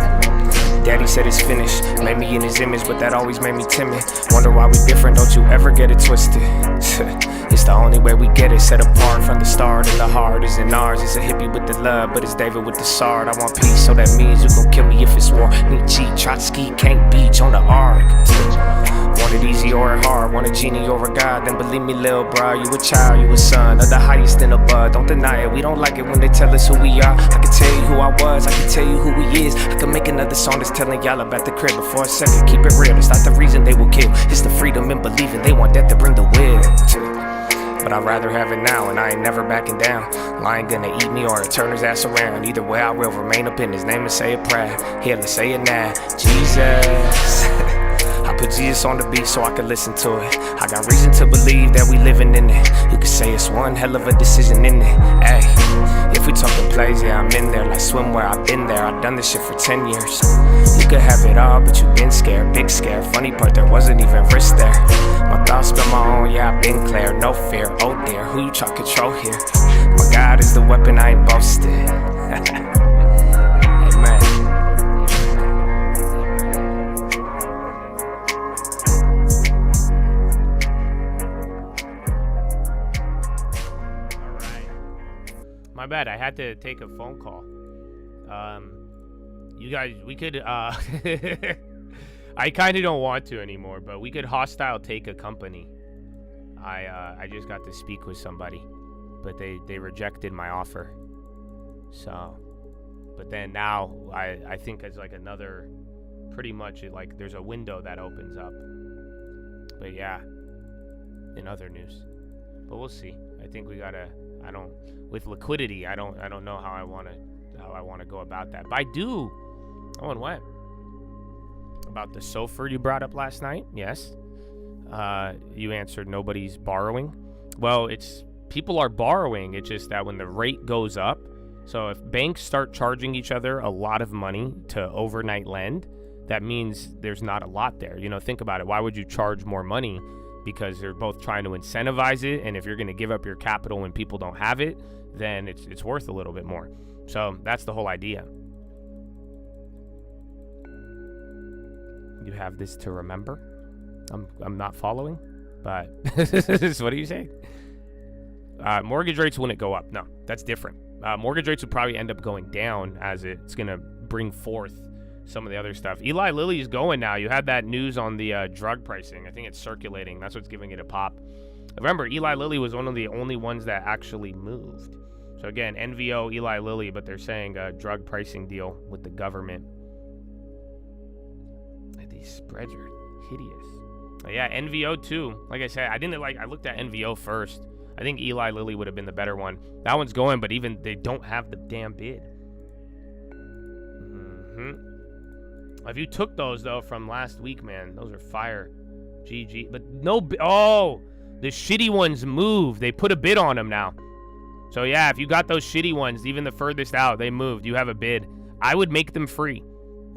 Daddy said it's finished. Made me in his image, but that always made me timid. Wonder why we different, don't you ever get it twisted. It's the only way we get it, set apart from the start. And the heart isn't ours. It's a hippie with the love, but it's David with the sword. I want peace, so that means you gon' kill me if it's war. Nietzsche, Trotsky, can't beach on the arc. Want it easy or hard, want a genie or a god. Then believe me, lil' bro, you a child, you a son of the highest in the bud. Don't deny it, we don't like it when they tell us who we are. I can tell you who I was, I can tell you who he is. I can make another song that's telling y'all about the crib. But for a second, keep it real, it's not the reason they will kill. It's the freedom in believing they want that to bring the will. But I'd rather have it now, and I ain't never backing down. Lion gonna eat me or turn his ass around. Either way, I will remain up in his name and say it proud. Here, let's say it now. Jesus. I put Jesus on the beat so I could listen to it. I got reason to believe that we living in it. You could say it's one hell of a decision in it. Ay, if we talking plays, yeah, I'm in there like swimwear. I've been there, I've done this shit for 10 years. You could have it all, but you've been scared, big scare. Funny part, there wasn't even risk there. My thoughts been my own, yeah, I've been clear. No fear, oh dear, who you try to control here? My God is the weapon, I ain't boasting. Amen. My bad, I had to take a phone call. You guys, we could, I kind of don't want to anymore, but we could hostile take a company. I just got to speak with somebody, but they rejected my offer. So, but then now, I think it's like another, pretty much, like, there's a window that opens up. But yeah, in other news. But we'll see. I think we gotta, with liquidity, I don't know how I want to go about that. But I do. Oh, and what? About the SOFR you brought up last night? Yes. You answered nobody's borrowing. Well, people are borrowing. It's just that when the rate goes up, so if banks start charging each other a lot of money to overnight lend, that means there's not a lot there. You know, think about it. Why would you charge more money? Because they're both trying to incentivize it, and if you're going to give up your capital when people don't have it, then it's worth a little bit more. So that's the whole idea. You have this to remember. I'm not following, but what are you saying? Mortgage rates wouldn't go up. No, that's different. Mortgage rates would probably end up going down as it's going to bring forth some of the other stuff. Eli Lilly's going now. You had that news on the drug pricing. I think it's circulating. That's what's giving it a pop. Remember, Eli Lilly was one of the only ones that actually moved. So again, NVO, Eli Lilly, but they're saying a drug pricing deal with the government. These spreads are hideous. Yeah, NVO too. Like I said, I looked at NVO first. I think Eli Lilly would have been the better one. That one's going, but even they don't have the damn bid. If you took those though from last week, man, those are fire. GG. But no, the shitty ones moved. They put a bid on them now. So yeah, if you got those shitty ones, even the furthest out, they moved. You have a bid. I would make them free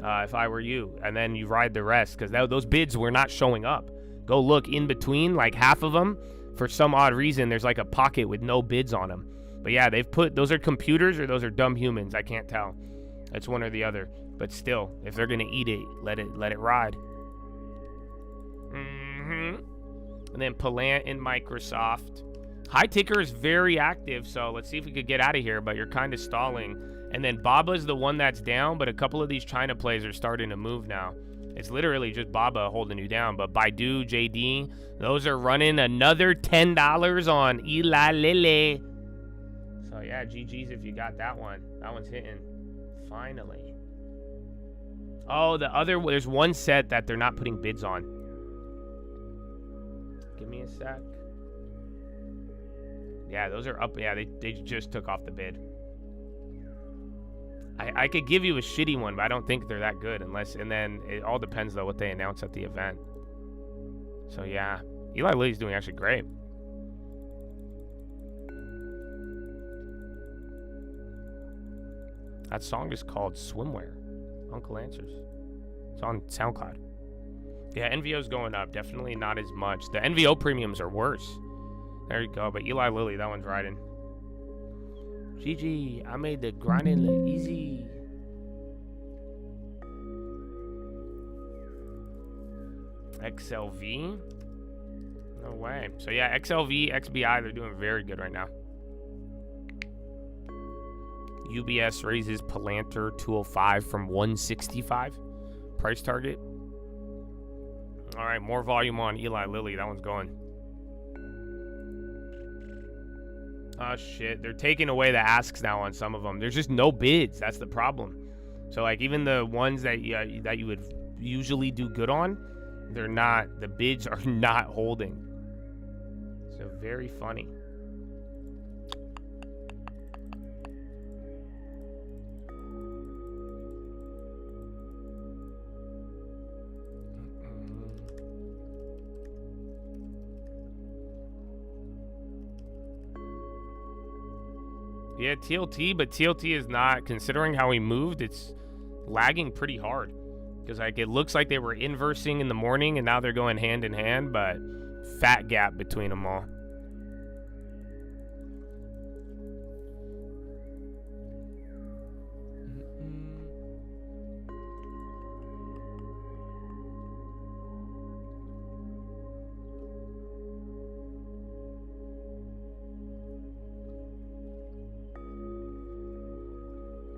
if I were you, and then you ride the rest, because those bids were not showing up. Go look in between, like half of them. For some odd reason, there's like a pocket with no bids on them. But yeah, they've put, those are computers or those are dumb humans. I can't tell. It's one or the other. But still, if they're gonna eat it, let it ride. And then Palant and Microsoft. High Ticker is very active, so let's see if we could get out of here, but you're kind of stalling. And then Baba's the one that's down, but a couple of these China plays are starting to move now. It's literally just Baba holding you down, but Baidu, JD, those are running another $10 on Eli Lilly. So yeah, GG's if you got that one. That one's hitting. Finally. Oh, there's one set that they're not putting bids on. Give me a sec. Yeah, those are up. Yeah, they just took off the bid. I could give you a shitty one, but I don't think they're that good unless, and then it all depends though what they announce at the event. So yeah, Eli Lilly's doing actually great. That song is called Swimwear. Uncle Answers. It's on SoundCloud. Yeah, NVO's going up. Definitely not as much. The NVO premiums are worse. There you go. But Eli Lilly, that one's riding. GG, I made the grinding look easy. XLV? No way. So yeah, XLV, XBI, they're doing very good right now. UBS raises Palantir 205 from 165. Price target. All right, more volume on Eli Lilly. That one's going. Oh, shit. They're taking away the asks now on some of them. There's just no bids. That's the problem. So, like, even the ones that you would usually do good on, they're not. The bids are not holding. So, very funny. Yeah, TLT, but TLT is not, considering how he moved, it's lagging pretty hard. Because like it looks like they were inversing in the morning and now they're going hand in hand, but fat gap between them all.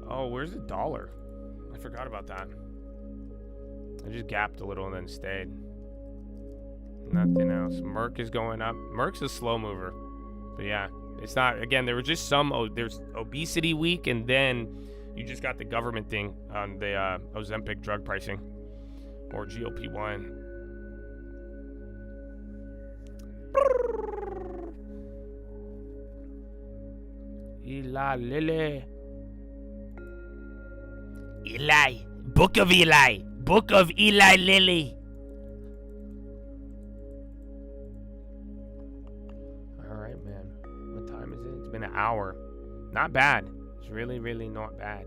Oh, where's the dollar? I forgot about that. I just gapped a little and then stayed. Nothing else. Merck is going up. Merck's a slow mover. But yeah, it's not, again, there was just some, there's obesity week, and then you just got the government thing on the Ozempic drug pricing. Or GLP-1. Eli Lilly. Eli. Book of Eli. Book of Eli Lilly. Alright, man. What time is it? It's been an hour. Not bad. It's really, really not bad.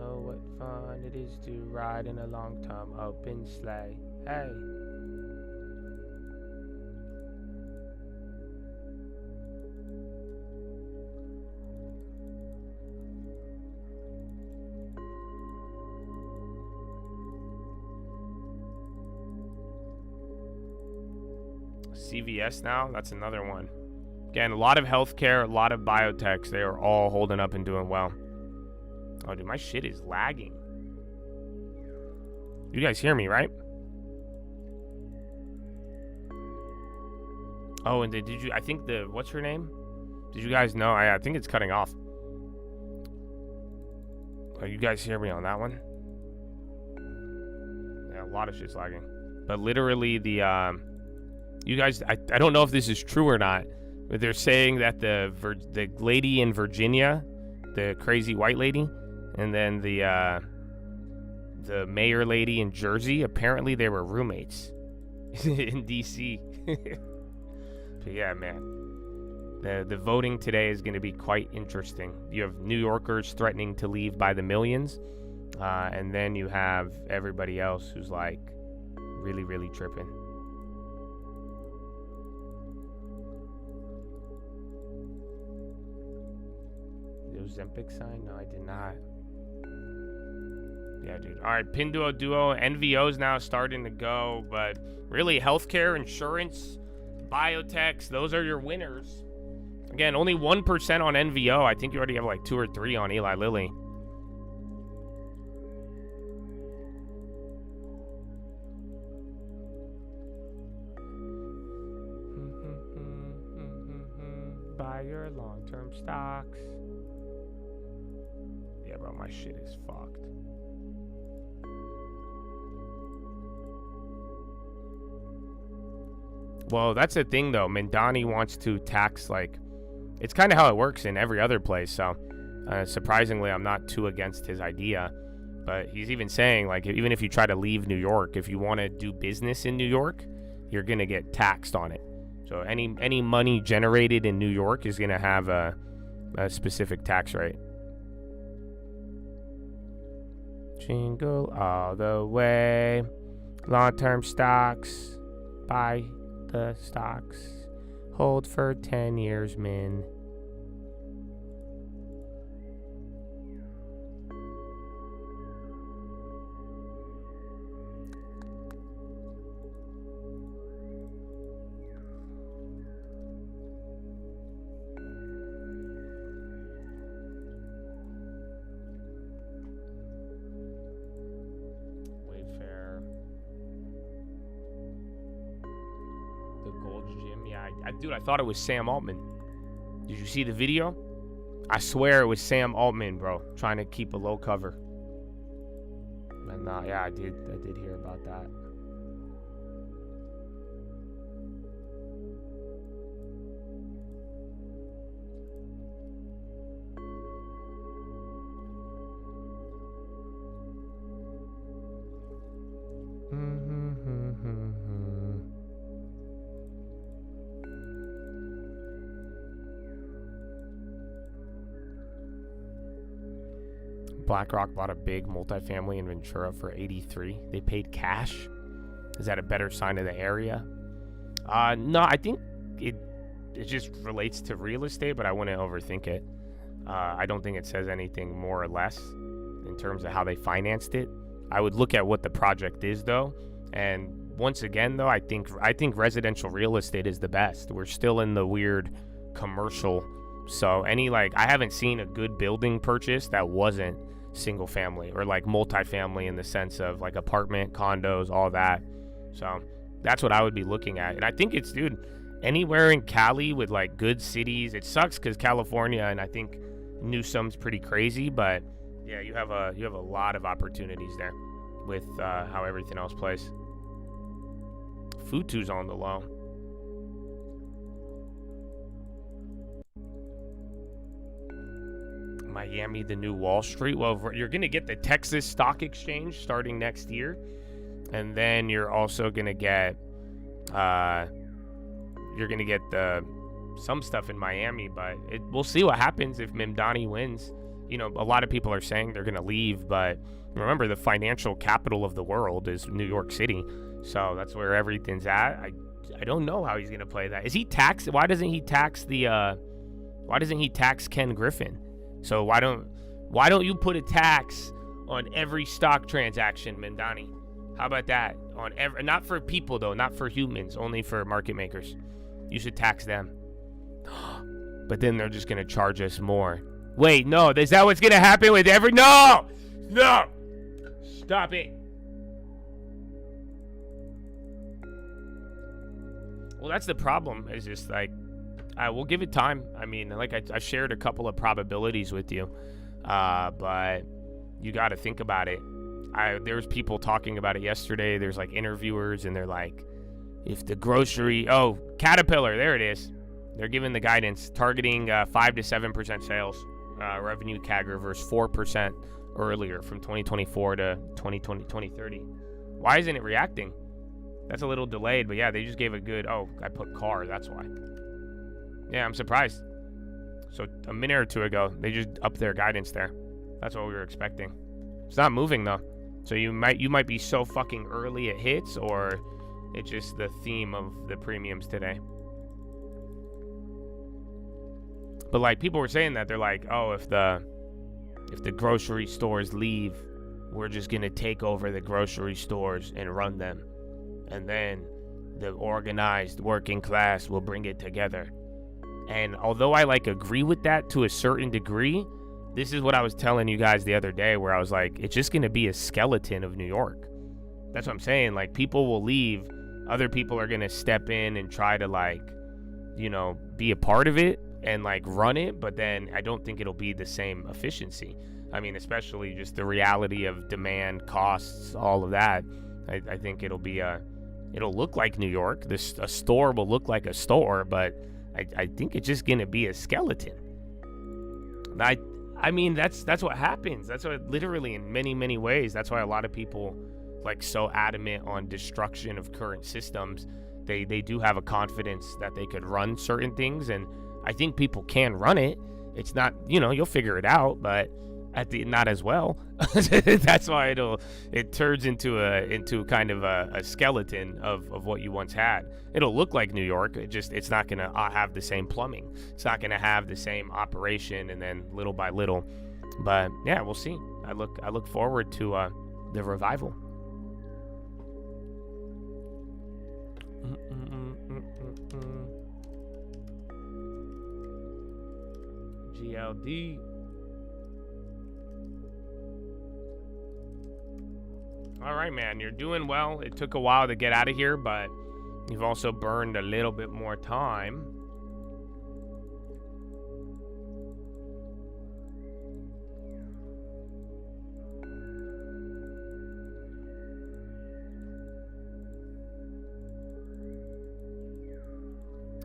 Oh, what fun it is to ride in a long-term open sleigh. Hey. CVS now, that's another one. Again, a lot of healthcare, a lot of biotechs. They are all holding up and doing well. Oh, dude, my shit is lagging. You guys hear me, right? Oh, and did you, I think what's her name? Did you guys know? I think it's cutting off. Oh, you guys hear me on that one? Yeah, a lot of shit's lagging. But literally you guys, I don't know if this is true or not, but they're saying that the lady in Virginia, the crazy white lady, and then the mayor lady in Jersey, apparently they were roommates in DC. But yeah, man, The voting today is going to be quite interesting. You have New Yorkers threatening to leave by the millions, and then you have everybody else who's like really, really tripping. The Ozempic sign? No, I did not. Yeah, dude. All right, Pinduo Duo. NVO's now starting to go, but really healthcare, insurance, biotechs, those are your winners. Again, only 1% on NVO. I think you already have like 2 or 3 on Eli Lilly. Buy your long-term stocks. Yeah, bro, my shit is fucked. Well, that's the thing, though. Mandani wants to tax, like, it's kind of how it works in every other place. So, surprisingly, I'm not too against his idea. But he's even saying, like, even if you try to leave New York, if you want to do business in New York, you're going to get taxed on it. So any money generated in New York is going to have a specific tax rate. Jingle all the way. Long-term stocks. Buy the stocks. Hold for 10 years, min. Dude, I thought it was Sam Altman. Did you see the video? I swear it was Sam Altman, bro, trying to keep a low cover. And yeah, I did hear about that. BlackRock bought a big multifamily in Ventura for 83. They paid cash. Is that a better sign of the area? No, I think it just relates to real estate, but I wouldn't overthink it. I don't think it says anything more or less in terms of how they financed it. I would look at what the project is, though. And once again, though, I think residential real estate is the best. We're still in the weird commercial. So I haven't seen a good building purchase that wasn't single family or like multifamily in the sense of like apartment, condos, all that. So that's what I would be looking at. And I think it's, dude, anywhere in Cali with like good cities. It sucks because California and I think Newsom's pretty crazy, but yeah, you have a lot of opportunities there with how everything else plays. Futu's on the low. Miami, the new Wall Street. Well, you're going to get the Texas Stock Exchange starting next year. And then you're also going to get some stuff in Miami, but we'll see what happens if Mamdani wins. You know, a lot of people are saying they're going to leave, but remember the financial capital of the world is New York City. So that's where everything's at. I don't know how he's going to play that. Is he taxed? Why doesn't he tax Ken Griffin? So why don't you put a tax on every stock transaction, Mamdani? How about that? Not for people though, not for humans, only for market makers. You should tax them. But then they're just gonna charge us more. Wait, no, is that what's gonna happen with every? No! Stop it. Well, that's the problem. Is just like, we'll give it time. I mean, like I shared a couple of probabilities with you, but you got to think about it. There's people talking about it yesterday. There's like interviewers, and they're like, if the Caterpillar, there it is. They're giving the guidance, targeting 5 to 7% sales revenue CAGR versus 4% earlier from 2024 to 2030. Why isn't it reacting? That's a little delayed, but yeah, they just gave a good, I put car, that's why. Yeah, I'm surprised. So a minute or two ago, they just upped their guidance there. That's what we were expecting. It's not moving though. So you might be so fucking early it hits, or it's just the theme of the premiums today. But like people were saying that, they're like, oh, if the grocery stores leave, we're just gonna take over the grocery stores and run them, and then the organized working class will bring it together. And although I like agree with that to a certain degree, this is what I was telling you guys the other day, where I was like, it's just gonna be a skeleton of New York. That's what I'm saying. Like, people will leave, other people are gonna step in and try to, like, you know, be a part of it and like run it, but then I don't think it'll be the same efficiency. I mean, especially just the reality of demand, costs, all of that. I think it'll look like New York. A store will look like a store, but I think it's just gonna be a skeleton. I mean, that's what happens. That's what, literally, in many ways, that's why a lot of people like so adamant on destruction of current systems. They do have a confidence that they could run certain things, and I think people can run it. It's not, you know, you'll figure it out, but not as well. That's why it turns into kind of a skeleton of what you once had. It'll look like New York. It's not gonna have the same plumbing. It's not gonna have the same operation, and then little by little. But yeah, we'll see. I look forward to the revival. GLD. All right, man, you're doing well. It took a while to get out of here, but you've also burned a little bit more time.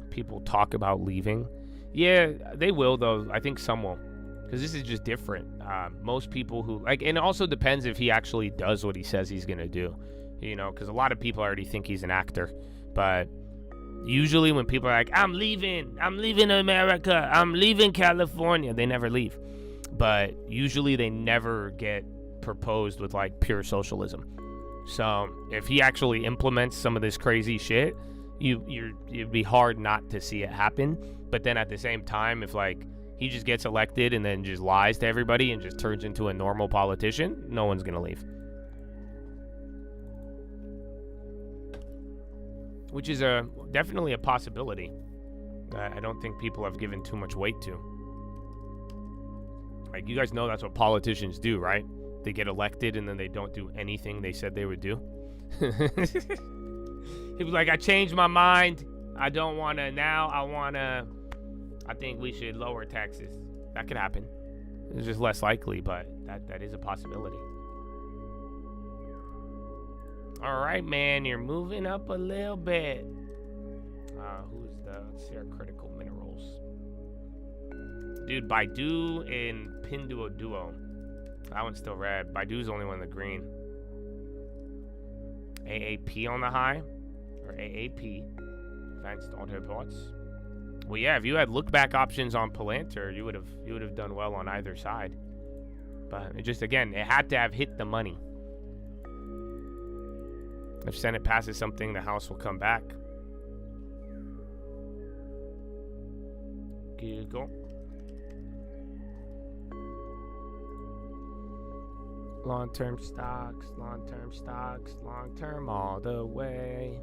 People talk about leaving. Yeah, they will, though. I think some will, because this is just different. Most people who like, and it also depends if he actually does what he says he's gonna do, you know, because a lot of people already think he's an actor. But usually when people are like, I'm leaving America, I'm leaving California, they never leave. But usually they never get proposed with like pure socialism. So if he actually implements some of this crazy shit, it'd be hard not to see it happen. But then at the same time, if like he just gets elected and then just lies to everybody and just turns into a normal politician, no one's gonna leave. Which is definitely a possibility that I don't think people have given too much weight to. Like, you guys know that's what politicians do, right? They get elected and then they don't do anything they said they would do. He was like, I changed my mind. I don't want to now. I think we should lower taxes. That could happen. It's just less likely, but that is a possibility. All right, man, you're moving up a little bit. Let's see our critical minerals. Dude, Baidu and Pinduoduo. That one's still red. Baidu's the only one in the green. AAP on the high, or AAP, Advanced Auto Parts. Well, yeah, if you had look back options on Palantir, you would have done well on either side. But it just, again, it had to have hit the money. If Senate passes something, the House will come back. Google. Long-term stocks, long-term all the way.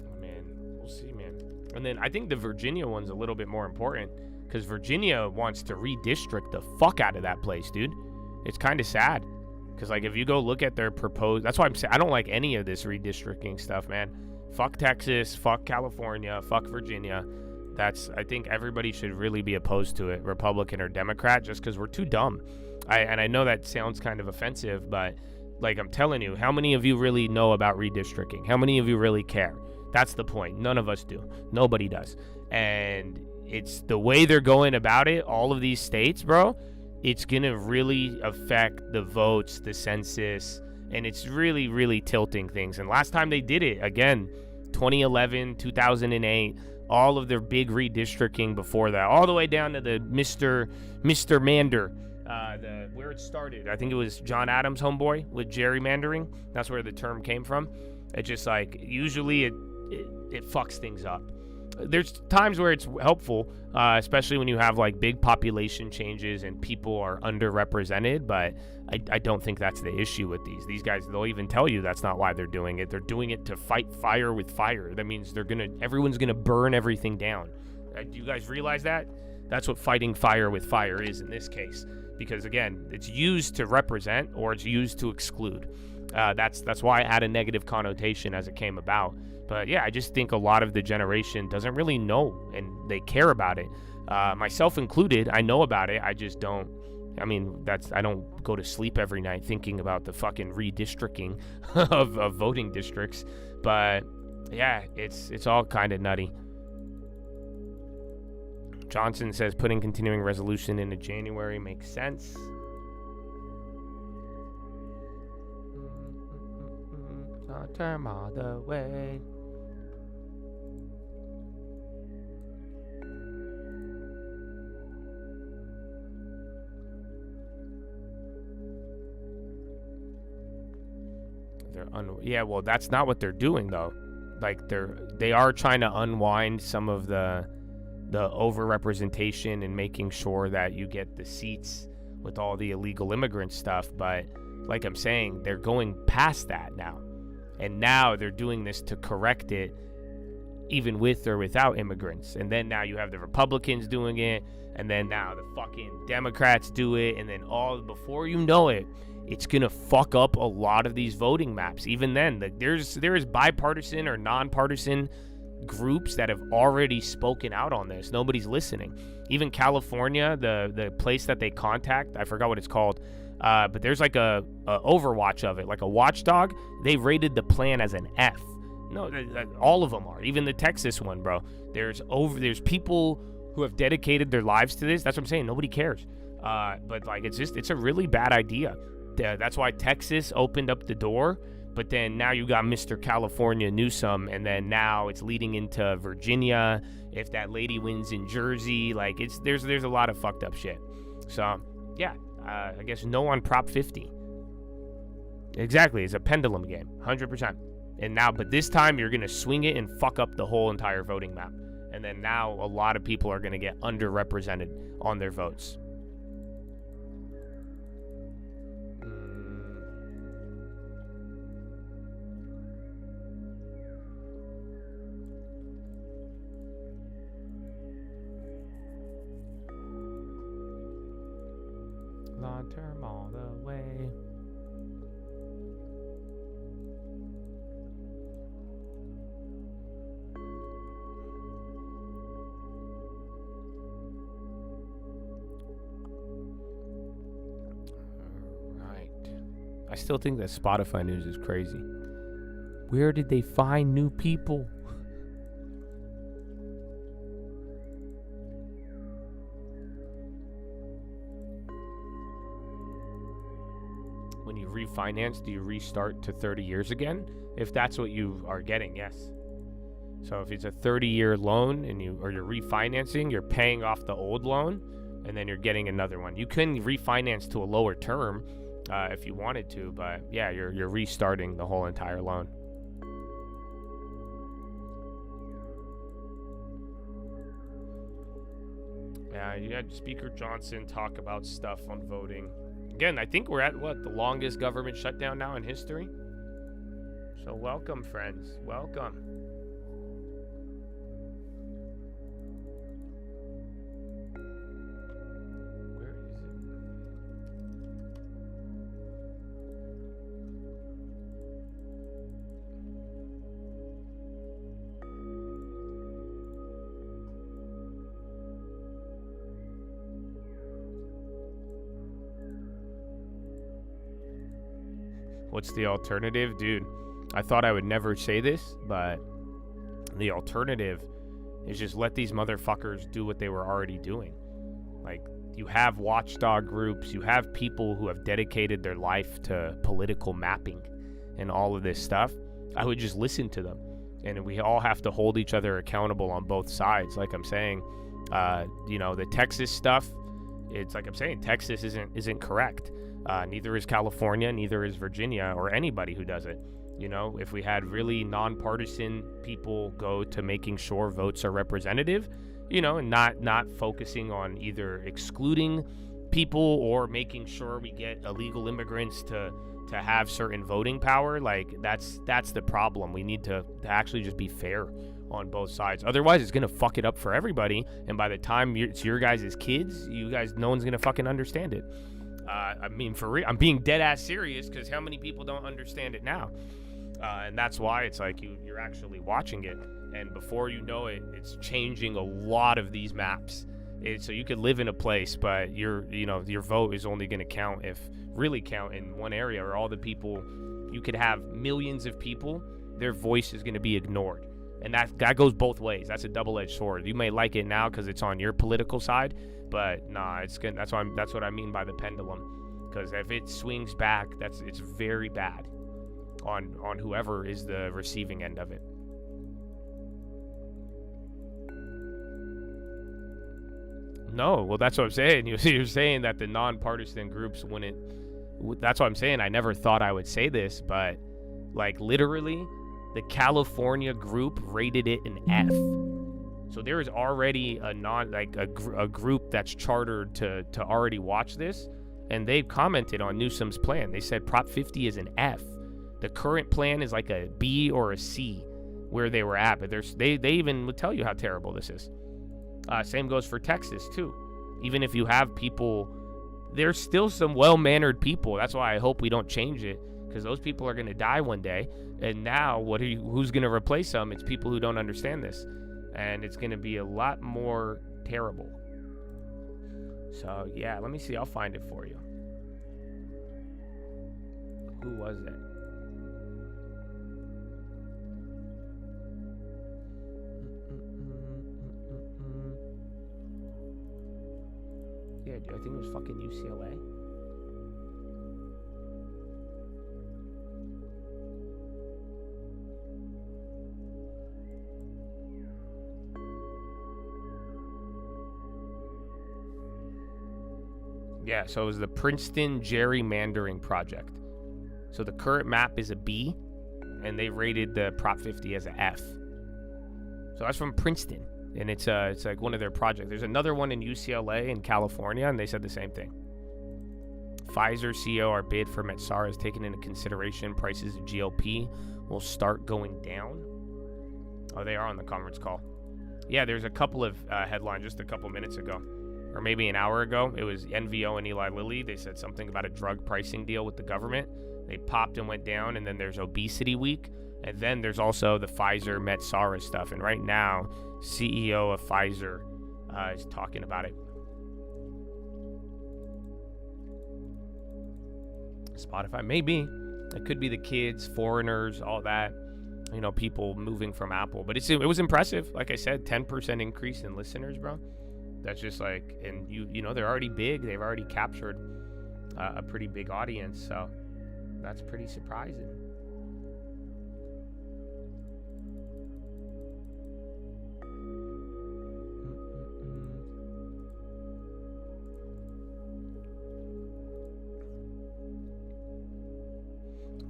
Oh, man, we'll see, man. And then I think the Virginia one's a little bit more important, because Virginia wants to redistrict the fuck out of that place, dude. It's kind of sad. Because, like, if you go look at their proposed... That's why I'm saying I don't like any of this redistricting stuff, man. Fuck Texas, fuck California, fuck Virginia. I think everybody should really be opposed to it, Republican or Democrat, just because we're too dumb. And I know that sounds kind of offensive, but, like, I'm telling you, how many of you really know about redistricting? How many of you really care? That's the point. None of us do. Nobody does. And it's the way they're going about it, all of these states, bro, it's going to really affect the votes, the census, And it's really, really tilting things. And last time they did it, again, 2011, 2008, all of their big redistricting before that, all the way down to the Mr. Mander, where it started. I think it was John Adams' homeboy with gerrymandering. That's where the term came from. It's just like, usually it fucks things up. There's times where it's helpful, especially when you have like big population changes and people are underrepresented, but I don't think that's the issue with these guys. They'll even tell you that's not why they're doing it. They're doing it to fight fire with fire. That means everyone's gonna burn everything down. Do you guys realize that? That's what fighting fire with fire is in this case, because again, it's used to represent or it's used to exclude. That's why I had a negative connotation as it came about. But yeah, I just think a lot of the generation doesn't really know and they care about it. Myself included, I know about it. I just don't. I mean, I don't go to sleep every night thinking about the fucking redistricting of voting districts. But yeah, it's all kind of nutty. Johnson says putting continuing resolution into January makes sense. I'll turn all the way. Yeah, well, that's not what they're doing though. Like they are trying to unwind some of the overrepresentation and making sure that you get the seats with all the illegal immigrant stuff. But like I'm saying, they're going past that now. And now they're doing this to correct it, even with or without immigrants. And then now you have the Republicans doing it, and then now the fucking Democrats do it, and then before you know it, it's gonna fuck up a lot of these voting maps. Even then, there is bipartisan or nonpartisan groups that have already spoken out on this. Nobody's listening. Even California, the place that they contact, I forgot what it's called, but there's like a overwatch of it, like a watchdog. They rated the plan as an F. No, all of them are. Even the Texas one, bro. There's people who have dedicated their lives to this. That's what I'm saying. Nobody cares. But like, it's a really bad idea. That's why Texas opened up the door. But then now you got Mr. California Newsom, and then now it's leading into Virginia. If that lady wins in Jersey, like there's a lot of fucked up shit. So yeah, I guess no on Prop 50. Exactly, it's a pendulum game, 100%. And now, but this time you're gonna swing it and fuck up the whole entire voting map. And then now a lot of people are gonna get underrepresented on their votes. Long term all the way. Right. I still think that Spotify news is crazy. Where did they find new people? When you refinance, do you restart to 30 years again? If that's what you are getting, yes. So if it's a 30-year loan and you're refinancing, you're paying off the old loan, and then you're getting another one. You can refinance to a lower term if you wanted to, but yeah, you're restarting the whole entire loan. Yeah, you had Speaker Johnson talk about stuff on voting. Again, I think we're at, the longest government shutdown now in history? So welcome, friends. Welcome. Where is it? What's the alternative? Dude, I thought I would never say this, but the alternative is just let these motherfuckers do what they were already doing. Like, You have watchdog groups. You have people who have dedicated their life to political mapping and all of this stuff. I would just listen to them. And we all have to hold each other accountable on both sides. Like I'm saying, the Texas stuff, it's like I'm saying, Texas isn't correct. Neither is California, neither is Virginia, or anybody who does it. If we had really nonpartisan people go to making sure votes are representative, and not focusing on either excluding people or making sure we get illegal immigrants to have certain voting power, like that's the problem. We need to actually just be fair on both sides. Otherwise, it's gonna fuck it up for everybody. And by the time it's your guys' kids, no one's gonna fucking understand it. For real, I'm being dead ass serious, because how many people don't understand it now? And that's why it's like you're actually watching it, and before you know it, it's changing a lot of these maps. So you could live in a place, but your vote is only going to really count in one area, or all the people. You could have millions of people, their voice is going to be ignored, and that goes both ways. That's a double-edged sword. You may like it now because it's on your political side, but nah, it's good. That's what I mean by the pendulum, because if it swings back, it's very bad on whoever is the receiving end of it. No, well, that's what I'm saying. You're saying that the nonpartisan groups wouldn't. That's what I'm saying. I never thought I would say this, but like literally, the California group rated it an F. So there is already a group that's chartered to already watch this, and they've commented on Newsom's plan. They said Prop 50 is an F. The current plan is like a B or a C, where they were at, but they even would tell you how terrible this is. Same goes for Texas, too. Even if you have people, there's still some well-mannered people. That's why I hope we don't change it, because those people are going to die one day. And now, who's going to replace them? It's people who don't understand this. And it's going to be a lot more terrible. So, yeah, let me see. I'll find it for you. Who was it? Yeah, I think it was fucking UCLA. Yeah, so it was the Princeton Gerrymandering Project. So the current map is a B, and they rated the Prop 50 as an F. So that's from Princeton. And it's like one of their projects. There's another one in UCLA in California, and they said the same thing. Pfizer CEO, our bid for Metsara is taken into consideration. Prices of GLP will start going down. Oh, they are on the conference call. Yeah, there's a couple of headlines just a couple minutes ago, or maybe an hour ago. It was NVO and Eli Lilly. They said something about a drug pricing deal with the government. They popped and went down, and then there's Obesity Week. And then there's also the Pfizer Metsara stuff. And right now, CEO of Pfizer is talking about it. Spotify, maybe. It could be the kids, foreigners, all that. People moving from Apple. But it was impressive. Like I said, 10% increase in listeners, bro. That's just like, and they're already big. They've already captured a pretty big audience. So that's pretty surprising.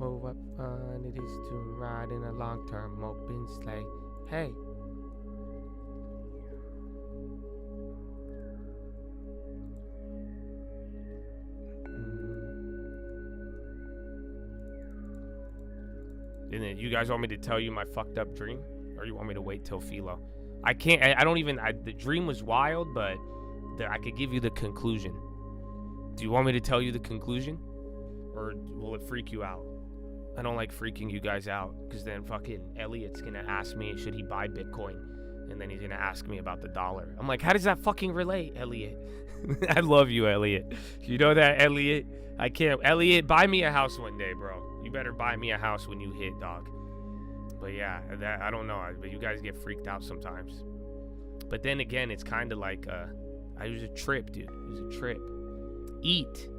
Oh, what fun it is to ride in a long-term open sleigh. Hey. And then you guys want me to tell you my fucked up dream? Or you want me to wait till Philo? I can't, the dream was wild, but I could give you the conclusion. Do you want me to tell you the conclusion? Or will it freak you out? I don't like freaking you guys out, because then fucking Elliot's gonna ask me, should he buy Bitcoin? And then he's gonna ask me about the dollar. I'm like, how does that fucking relate, Elliot? I love you, Elliot. You know that, Elliot? I can't. Elliot, buy me a house one day, bro. You better buy me a house when you hit, dog. But yeah, I don't know. But you guys get freaked out sometimes. But then again, it's kind of like, It was a trip, dude. It was a trip. Eat.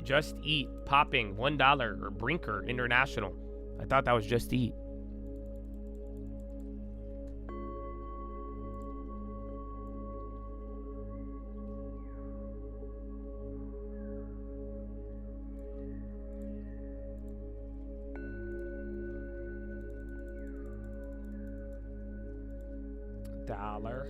Just Eat. Popping. $1. Or Brinker International. I thought that was Just Eat. $1.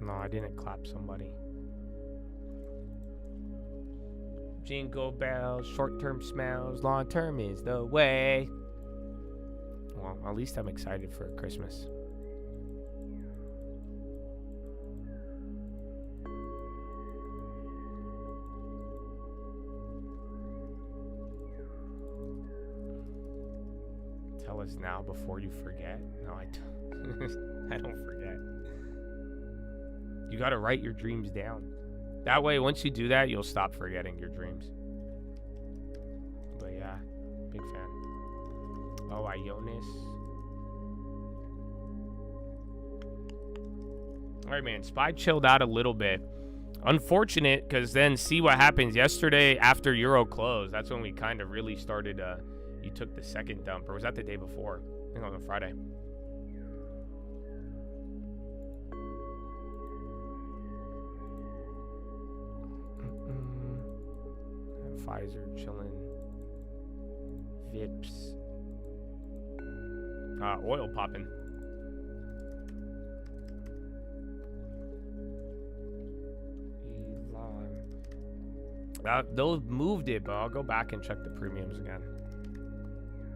No, I didn't clap somebody. Jingle bells, short-term smells, long-term is the way. Well, at least I'm excited for Christmas. Tell us now before you forget. No, I don't. I don't forget. You got to write your dreams down. That way, once you do that, you'll stop forgetting your dreams. But yeah, big fan. Oh, Ionis. All right, man. SPY chilled out a little bit. Unfortunate, because then see what happens yesterday after Euro close. That's when we kind of really started. You took the second dump, or was that the day before? I think on Friday. Pfizer chilling. Vips. Oil popping. Those moved it, but I'll go back and check the premiums again.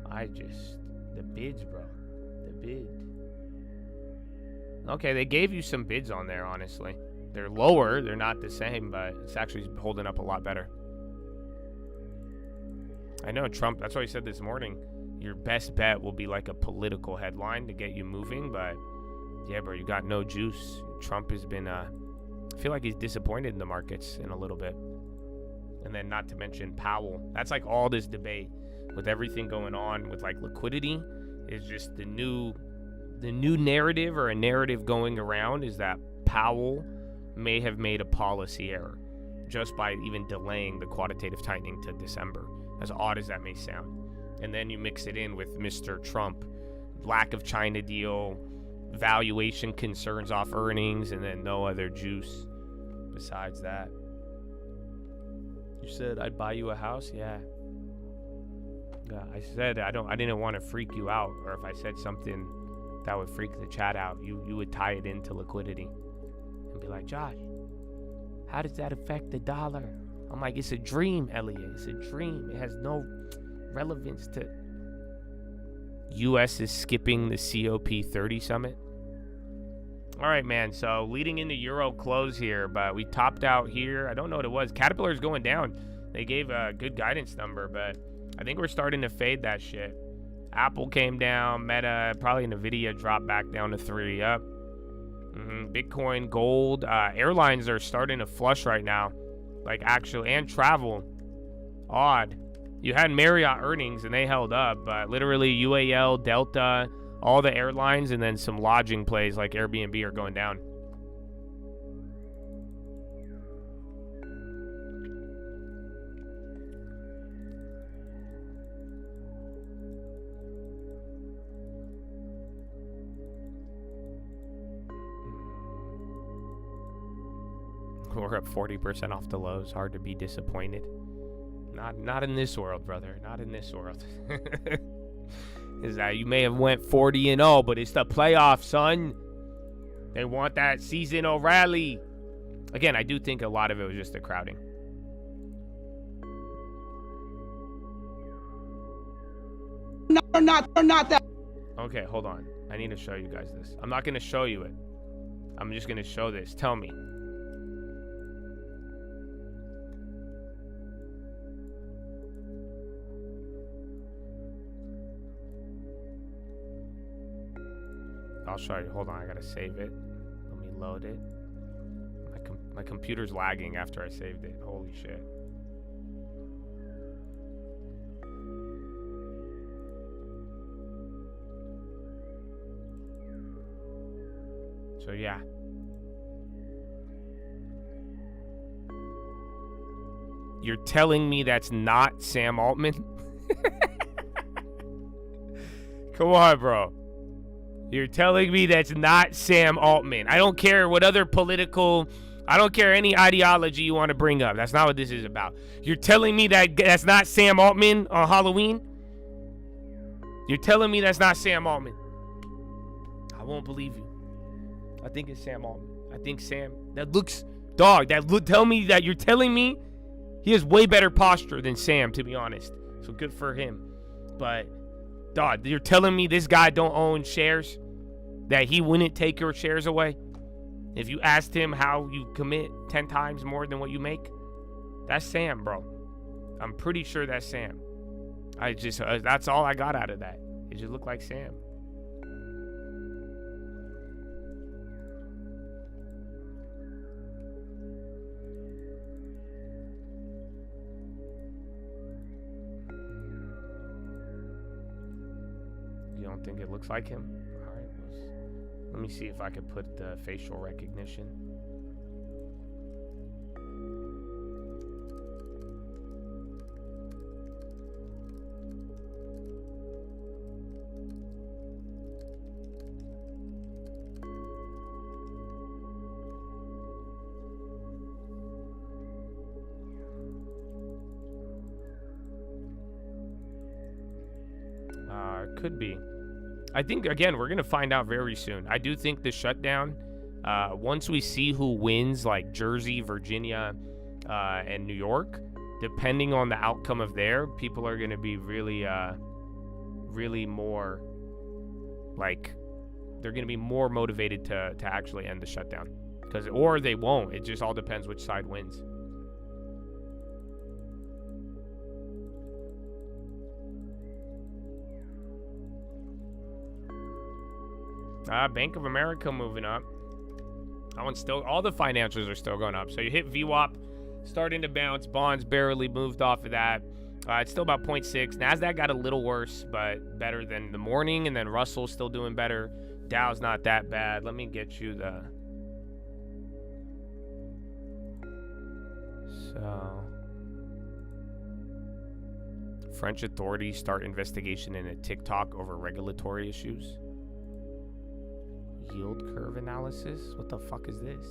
The bids, bro. The bid. Okay, they gave you some bids on there, honestly. They're lower, they're not the same, but it's actually holding up a lot better. I know Trump, that's what he said this morning. Your best bet will be like a political headline to get you moving, but yeah, bro, you got no juice. Trump has been, I feel like he's disappointed in the markets in a little bit. And then not to mention Powell. That's like all this debate with everything going on with like liquidity is just the new narrative, or a narrative going around, is that Powell may have made a policy error just by even delaying the quantitative tightening to December, as odd as that may sound. And then you mix it in with Mr. Trump, lack of China deal, valuation concerns off earnings, and then no other juice besides that. You said I'd buy you a house? Yeah. I said I didn't want to freak you out, or if I said something that would freak the chat out, you would tie it into liquidity and be like, Josh, how does that affect the dollar? I'm like, it's a dream, Elliot. It's a dream. It has no relevance to. U.S. is skipping the COP30 summit. All right, man. So leading into Euro close here, but we topped out here. I don't know what it was. Caterpillar's going down. They gave a good guidance number, but I think we're starting to fade that shit. Apple came down. Meta, probably Nvidia dropped back down to 3. Up. Bitcoin, gold, airlines are starting to flush right now. Like actually, and travel. Odd. You had Marriott earnings and they held up, but literally UAL, Delta, all the airlines, and then some lodging plays like Airbnb are going down. We're up 40% off the lows. Hard to be disappointed. Not in this world, brother. Not in this world. Is that you may have went 40-0, but it's the playoffs, son. They want that seasonal rally. Again, I do think a lot of it was just the crowding. No, they're not that. Okay, hold on. I need to show you guys this. I'm not going to show you it. I'm just going to show this. Tell me. I'll show you. Hold on, I gotta save it. Let me load it. My computer's lagging after I saved it. Holy shit. So yeah. You're telling me that's not Sam Altman? Come on, bro. You're telling me that's not Sam Altman. I don't care what other political, I don't care any ideology you want to bring up. That's not what this is about. You're telling me that that's not Sam Altman on Halloween? You're telling me that's not Sam Altman? I won't believe you. I think it's Sam Altman. I think Sam, that looks, dog, tell me that you're telling me he has way better posture than Sam, to be honest. So good for him. But, dog, you're telling me this guy don't own shares? That he wouldn't take your shares away? If you asked him how you commit 10 times more than what you make? That's Sam, bro. I'm pretty sure that's Sam. That's all I got out of that. It just looked like Sam. You don't think it looks like him? All right, let me see if I could put the facial recognition. Could be. I think, again, we're going to find out very soon. I do think the shutdown, once we see who wins, like Jersey, Virginia, and New York, depending on the outcome of there, people are going to be really, really more, like, they're going to be more motivated to actually end the shutdown. Or they won't. It just all depends which side wins. Bank of America moving up. That one's still, all the financials are still going up. So you hit VWAP, starting to bounce. Bonds barely moved off of that. It's still about 0.6. NASDAQ got a little worse, but better than the morning. And then Russell's still doing better. Dow's not that bad. Let me get you the... So... French authorities start investigation into TikTok over regulatory issues. Yield curve analysis? What the fuck is this?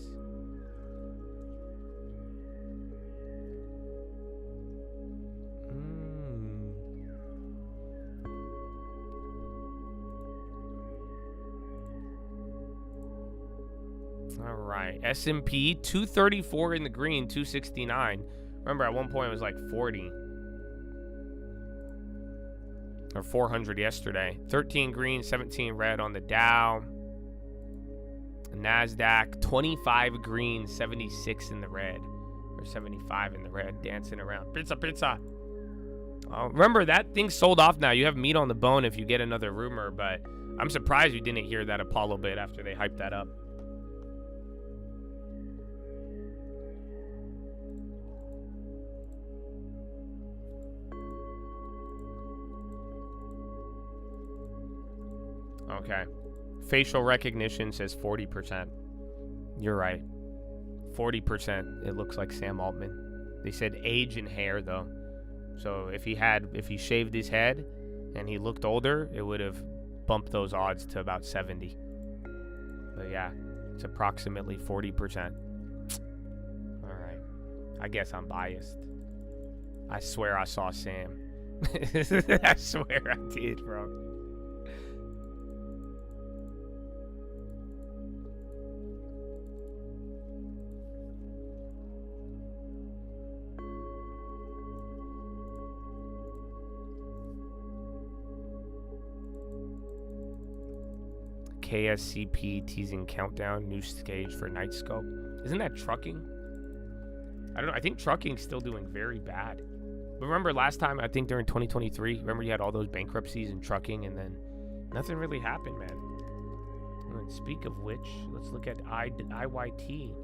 All right. S&P 234 in the green, 269. Remember, at one point it was like 40. Or 400 yesterday. 13 green, 17 red on the Dow. NASDAQ, 25 green, 76 in the red. Or 75 in the red, dancing around. Pizza. Remember, that thing sold off now. You have meat on the bone if you get another rumor, but I'm surprised you didn't hear that Apollo bid after they hyped that up. Okay. Facial recognition says 40%. You're right. 40%. It looks like Sam Altman. They said age and hair, though. So if he shaved his head and he looked older, it would have bumped those odds to about 70. But yeah, it's approximately 40%. All right. I guess I'm biased. I swear I saw Sam. I swear I did, bro. KSCP teasing countdown, new stage for Nightscope. Isn't that trucking? I don't know. I think trucking's still doing very bad. But remember last time, I think during 2023, remember you had all those bankruptcies in trucking and then nothing really happened, man. And speak of which, let's look at IYT.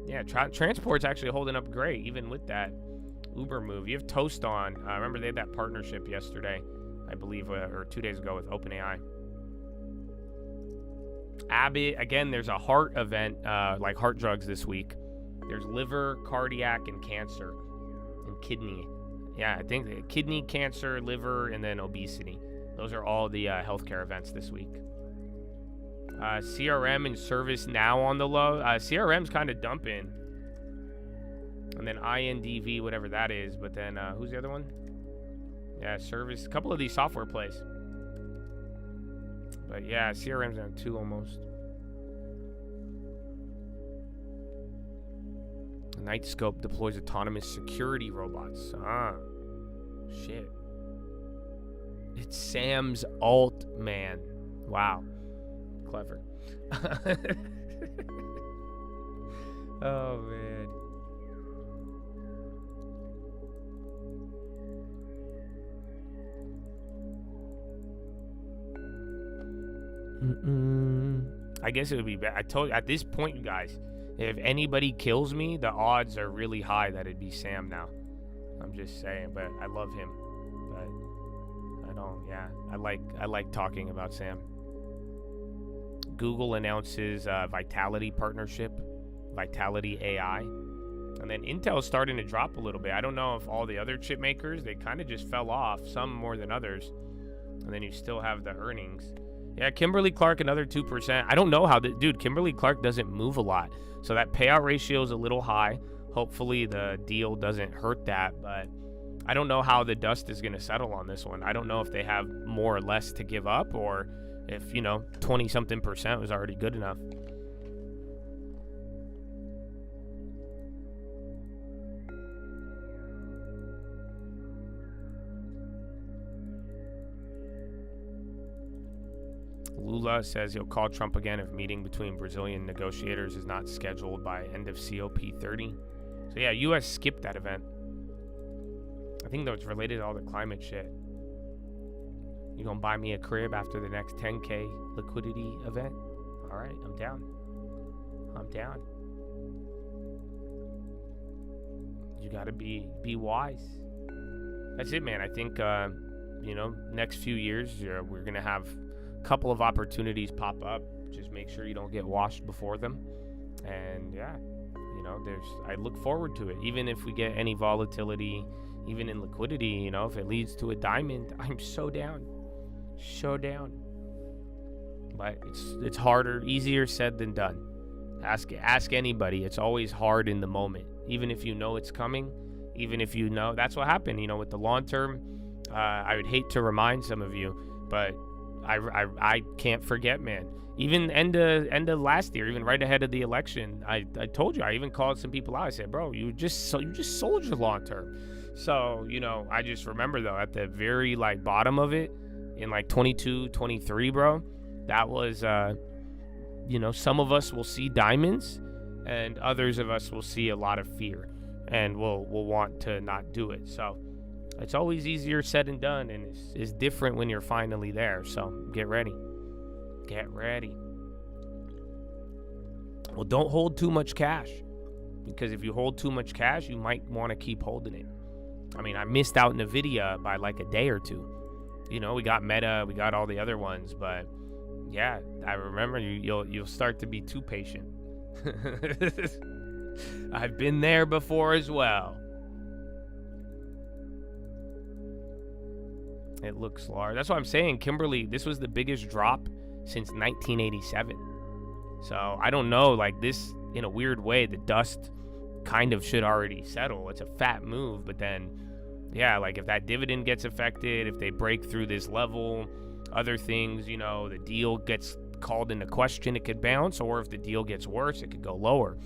Yeah, transport's actually holding up great, even with that Uber move. You have Toast on. Remember they had that partnership yesterday, I believe, or 2 days ago with OpenAI. Abbott, again, there's a heart event, like heart drugs this week. There's liver, cardiac, and cancer, and kidney. Yeah, I think kidney, cancer, liver, and then obesity. Those are all the healthcare events this week. CRM and ServiceNow on the low. CRM's kind of dumping. And then INDV, whatever that is. But then, who's the other one? Yeah, Service. A couple of these software plays. But yeah, CRM's on 2 almost. Nightscope deploys autonomous security robots. Shit. It's Sam's alt man. Wow. Clever. Oh, man. I guess it would be bad. I told you, at this point, you guys, if anybody kills me, the odds are really high that it'd be Sam now. I'm just saying, but I love him. But I don't, yeah. I like talking about Sam. Google announces Vitality partnership, Vitality AI. And then Intel's starting to drop a little bit. I don't know if all the other chip makers, they kind of just fell off, some more than others. And then you still have the earnings. Yeah, Kimberly-Clark, another 2%. I don't know how, dude, Kimberly-Clark doesn't move a lot. So that payout ratio is a little high. Hopefully the deal doesn't hurt that, but I don't know how the dust is going to settle on this one. I don't know if they have more or less to give up, or if, 20-something% was already good enough. Lula says he'll call Trump again if meeting between Brazilian negotiators is not scheduled by end of COP30. So yeah, U.S. skipped that event. I think though it's related to all the climate shit. You gonna buy me a crib after the next 10K liquidity event? All right, I'm down. I'm down. You gotta be wise. That's it, man. I think next few years we're gonna have couple of opportunities pop up. Just make sure you don't get washed before them. And yeah, I look forward to it. Even if we get any volatility, even in liquidity, if it leads to a diamond, I'm so down. So down. But it's harder, easier said than done. Ask anybody. It's always hard in the moment. Even if you know it's coming, even if you know that's what happened, with the long term. I would hate to remind some of you, but I can't forget, man. Even end of last year, even right ahead of the election, I told you, I even called some people out. I said, bro, you just sold your long term. So, I just remember though, at the very bottom of it in 22, 23, bro, that was, some of us will see diamonds and others of us will see a lot of fear and will want to not do it. So it's always easier said than done, and it's different when you're finally there. So get ready. Get ready. Well, don't hold too much cash, because if you hold too much cash, you might want to keep holding it. I mean, I missed out NVIDIA by a day or two. We got Meta, we got all the other ones, but yeah, I remember you'll start to be too patient. I've been there before as well. It looks large. That's what I'm saying, Kimberly. This was the biggest drop since 1987. So I don't know, this, in a weird way, the dust kind of should already settle. It's a fat move, but then, yeah, if that dividend gets affected, if they break through this level, other things, the deal gets called into question, it could bounce, or if the deal gets worse, it could go lower.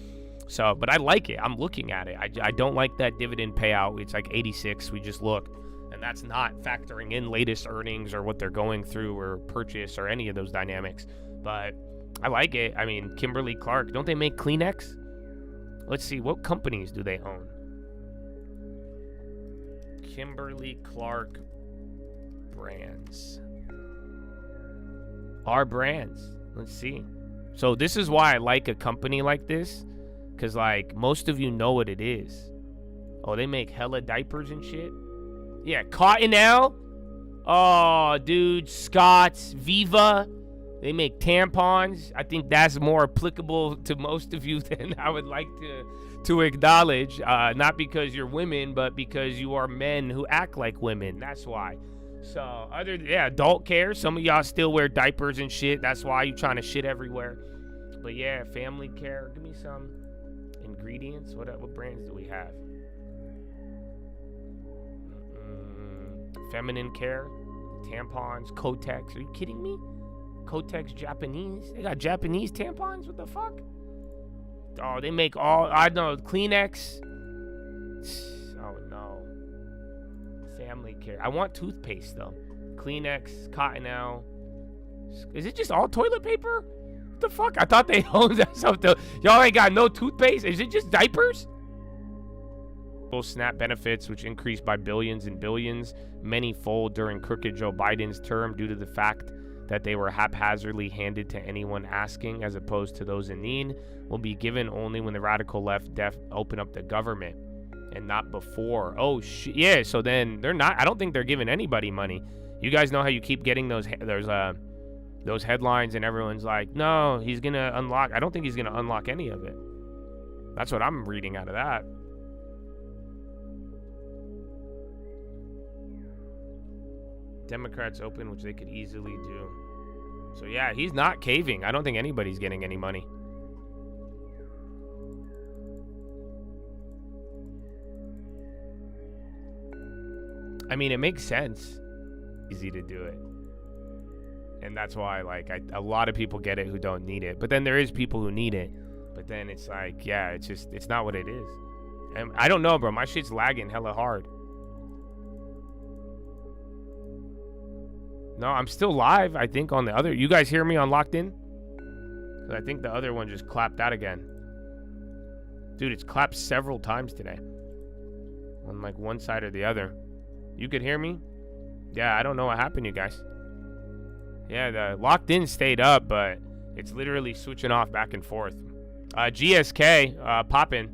So, but I like it. I'm looking at it. I don't like that dividend payout. It's 86. We just looked. And that's not factoring in latest earnings or what they're going through or purchase or any of those dynamics. But I like it. I mean, Kimberly-Clark, don't they make Kleenex? Let's see, what companies do they own? Kimberly-Clark brands. Our brands. Let's see. So this is why I like a company like this, because most of you know what it is. Oh, they make hella diapers and shit. Yeah, Cottonelle. Oh, dude, Scott's, Viva. They make tampons. I think that's more applicable to most of you than I would like to acknowledge. Not because you're women, but because you are men who act like women. That's why. So, adult care. Some of y'all still wear diapers and shit. That's why you trying to shit everywhere. But yeah, family care. Give me some ingredients. What brands do we have? Feminine care, tampons, Kotex. Are you kidding me? Kotex Japanese? They got Japanese tampons? What the fuck? Oh, they make I know, Kleenex. Oh, no. Family care. I want toothpaste, though. Kleenex, Cottonelle. Is it just all toilet paper? What the fuck? I thought they owned that stuff, though. Y'all ain't got no toothpaste? Is it just diapers? SNAP benefits, which increased by billions and billions, many fold during crooked Joe Biden's term due to the fact that they were haphazardly handed to anyone asking as opposed to those in need, will be given only when the radical left open up the government and not before. Oh, yeah, so then they're not, I don't think they're giving anybody money. You guys know how you keep getting those headlines and everyone's like, no, he's going to unlock. I don't think he's going to unlock any of it. That's what I'm reading out of that. Democrats open, which they could easily do. So yeah, he's not caving. I don't think anybody's getting any money. I mean, it makes sense. Easy to do it. And that's why, like, a lot of people get it who don't need it. But then there is people who need it. But then it's like, yeah, it's not what it is. And I don't know, bro. My shit's lagging hella hard. No, I'm still live, I think, on the other. You guys hear me on Locked In? I think the other one just clapped out again. Dude, it's clapped several times today. On, like, one side or the other. You could hear me? Yeah, I don't know what happened, you guys. Yeah, the Locked In stayed up, but it's literally switching off back and forth. GSK, poppin'.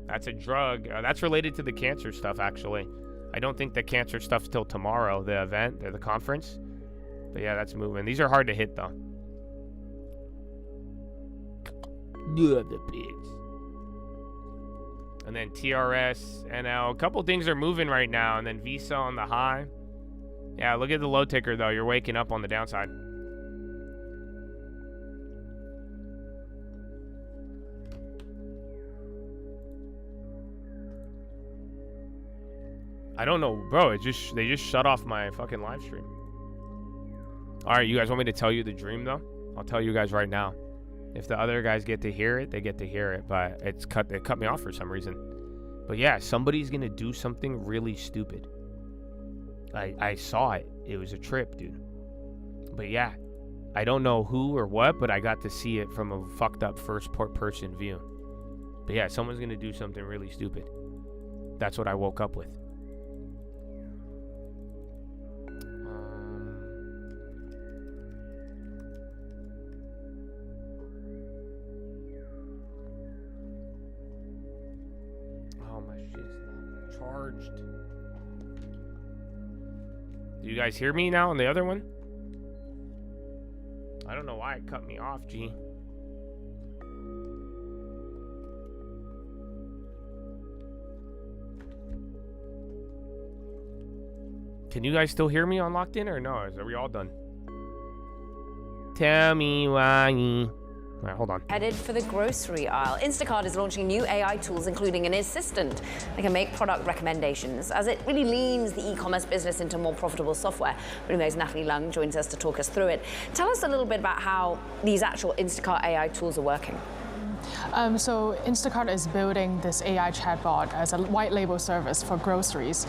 That's a drug. That's related to the cancer stuff, actually. I don't think the cancer stuff's till tomorrow, the event, or the conference. But yeah, that's moving. These are hard to hit, though. The pigs. And then TRS, NL. A couple things are moving right now. And then Visa on the high. Yeah, look at the low ticker, though. You're waking up on the downside. I don't know, bro. They just shut off my fucking live stream. All right, you guys want me to tell you the dream, though? I'll tell you guys right now. If the other guys get to hear it, they get to hear it. But it cut me off for some reason. But yeah, somebody's gonna do something really stupid. I saw it. It was a trip, dude. But yeah, I don't know who or what, but I got to see it from a fucked up first-person view. But yeah, someone's gonna do something really stupid. That's what I woke up with. Charged. Do you guys hear me now on the other one? I don't know why it cut me off, G. Can you guys still hear me on Locked In or no? Are we all done? Tell me why. All right, hold on. Headed for the grocery aisle. Instacart is launching new AI tools, including an assistant that can make product recommendations as it really leans the e-commerce business into more profitable software. Bloomberg's Natalie Lung joins us to talk us through it. Tell us a little bit about how these actual Instacart AI tools are working. So Instacart is building this AI chatbot as a white label service for groceries.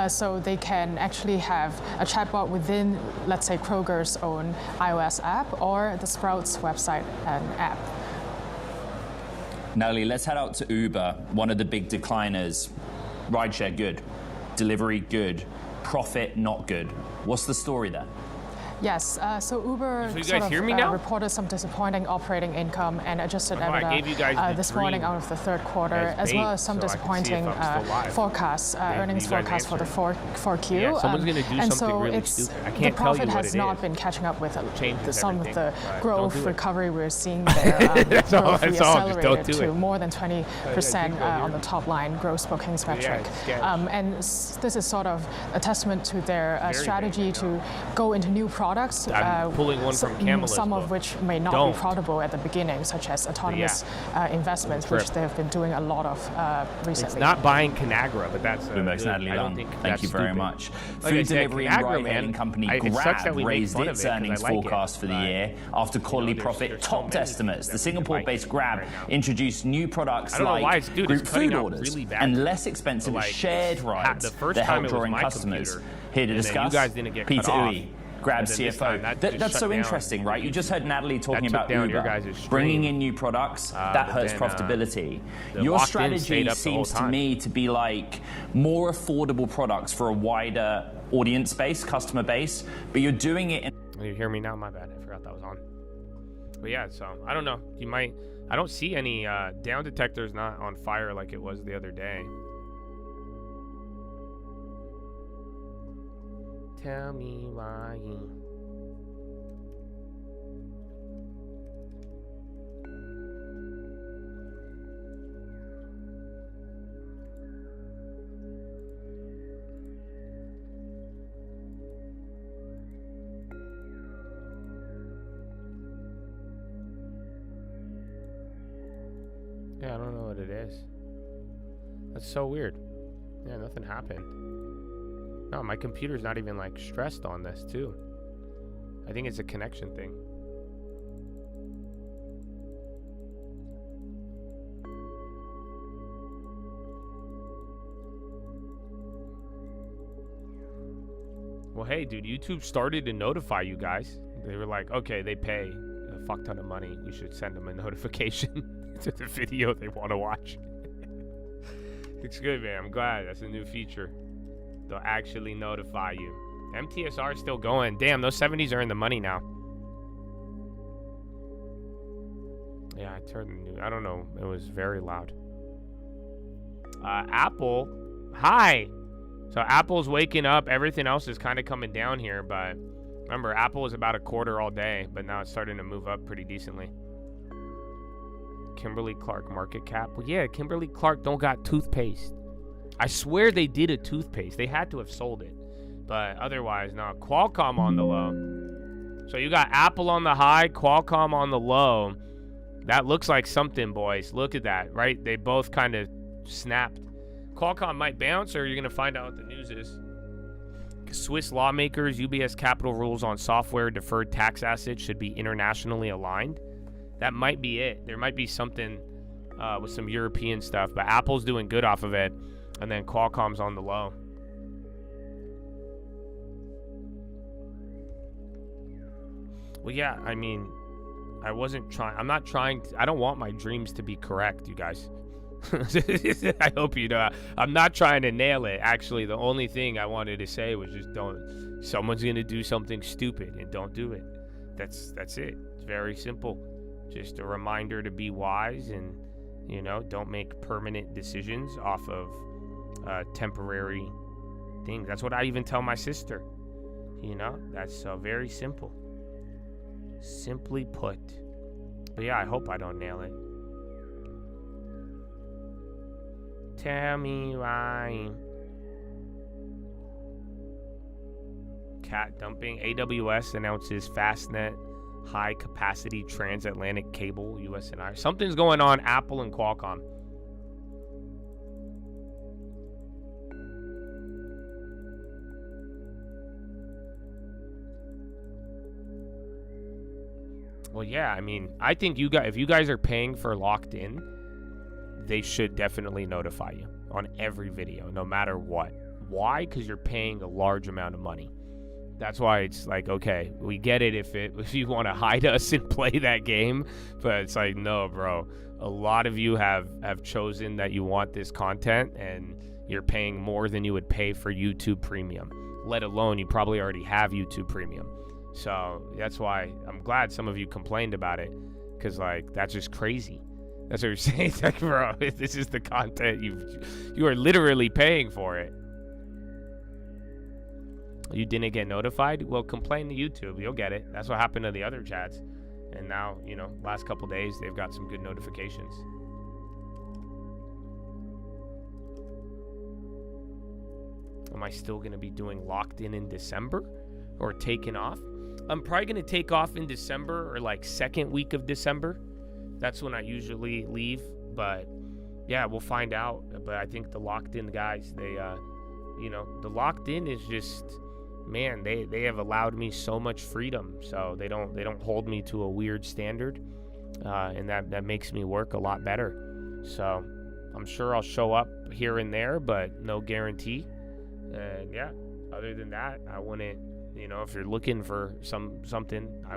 So they can actually have a chatbot within, let's say, Kroger's own iOS app or the Sprouts website and app. Natalie, let's head out to Uber, one of the big decliners. Rideshare, good. Delivery, good. Profit, not good. What's the story there? Yes, so Uber So you sort guys of, hear me now? reported some disappointing operating income and adjusted I gave you guys EBITDA the this morning dream out of the third quarter, as as well bait, as some so I can see disappointing if I'm still live. forecasts, earnings you guys forecasts for the answer. 4Q. Yeah, someone's gonna do and something so really it's, stupid. I the can't tell you profit what has it not is. been catching up with Changes some of everything, the but growth don't do it. recovery we're seeing there. That's all, Growth that's all, just don't reaccelerated do to it. more than 20% go on here. the top line gross bookings metric. it's sketch. And this is sort of a testament to their strategy to go into new products. I'm pulling one from Camelot's some book. of which may not Don't. be profitable at the beginning, such as autonomous investments, which they have been doing a lot of recently. It's not buying Conagra, but that's Bloomberg's Natalie I don't Lung. think Thank that's you very stupid. much. Like I Food said, delivery and Conagra, ride-hailing man, company it sucks that we Grab make raised fun of its it 'cause I earnings like it, forecast for the but, year after quarterly there's profit so topped many estimates. that The we Singapore-based like Grab right now. introduced new products I don't know why like it's- dude, group it's cutting food out orders really bad. and less expensive Like, shared rides the first that time help it was drawing my customers. computer, Here to and then you discuss, guys didn't get Peter cut off. Uy, Grab And then this CFO. time that just That's shut so down interesting, right? You just heard Natalie talking took about down your Uber, guys' stream. bringing in new products, that but hurts then, profitability. the Your locked-in strategy stayed up the whole seems to time. me to be like more affordable products for a wider audience base, customer base, but you're doing it in You hear me now? My bad. I forgot that was on. But yeah, so I don't know. You might. I don't see any down detectors not on fire like it was the other day. Tell me why. Yeah, I don't know what it is. That's so weird. Yeah, nothing happened. No, my computer's not even like stressed on this too. I think it's a connection thing. Well, hey, dude, YouTube started to notify you guys. They were like, okay, they pay a fuck ton of money. We should send them a notification to the video they want to watch. It's good, man. I'm glad. That's a new feature. They'll actually notify you. MTSR is still going. Damn, those 70s are in the money now. Yeah, I turned the news. I don't know. It was very loud. Apple. Hi. So Apple's waking up. Everything else is kind of coming down here. But remember, Apple was about a quarter all day. But now it's starting to move up pretty decently. Kimberly Clark market cap. Well, yeah, Kimberly Clark don't got toothpaste. I swear they did a toothpaste. They had to have sold it. But otherwise, no. Qualcomm on the low. So you got Apple on the high, Qualcomm on the low. That looks like something, boys. Look at that, right? They both kind of snapped. Qualcomm might bounce, or you're going to find out what the news is. Swiss lawmakers, UBS capital rules on software deferred tax assets should be internationally aligned. That might be it. There might be something with some European stuff, but Apple's doing good off of it, and then Qualcomm's on the low. Well, yeah, I mean, I don't want my dreams to be correct, you guys. I hope you know. I'm not trying to nail it. Actually, the only thing I wanted to say was just don't. Someone's going to do something stupid and don't do it. That's it. It's very simple. Just a reminder to be wise and, don't make permanent decisions off of temporary things. That's what I even tell my sister. That's very simple. Simply put. But yeah, I hope I don't nail it. Tell me why. Cat dumping. AWS announces Fastnet high capacity transatlantic cable US and I. Something's going on Apple and Qualcomm. Well, yeah, I mean, I think if you guys are paying for locked in, they should definitely notify you on every video, no matter what. Why? Because you're paying a large amount of money. That's why it's like, okay, we get it if you want to hide us and play that game, but it's like, no, bro. A lot of you have chosen that you want this content, and you're paying more than you would pay for YouTube Premium. Let alone, you probably already have YouTube Premium. So that's why I'm glad some of you complained about it, because like that's just crazy. That's what you're saying. It's like, bro, this is the content you are literally paying for it. You didn't get notified? Well, complain to YouTube. You'll get it. That's what happened to the other chats. And now, you know, last couple days, they've got some good notifications. Am I still going to be doing locked in December or taking off? I'm probably going to take off in December or like second week of December. That's when I usually leave. But yeah, we'll find out. But I think the locked in guys, they, you know, the locked in is just, man, they have allowed me so much freedom. So they don't hold me to a weird standard. And that makes me work a lot better. So I'm sure I'll show up here and there, but no guarantee. And yeah, other than that, I wouldn't, you know, if you're looking for something, I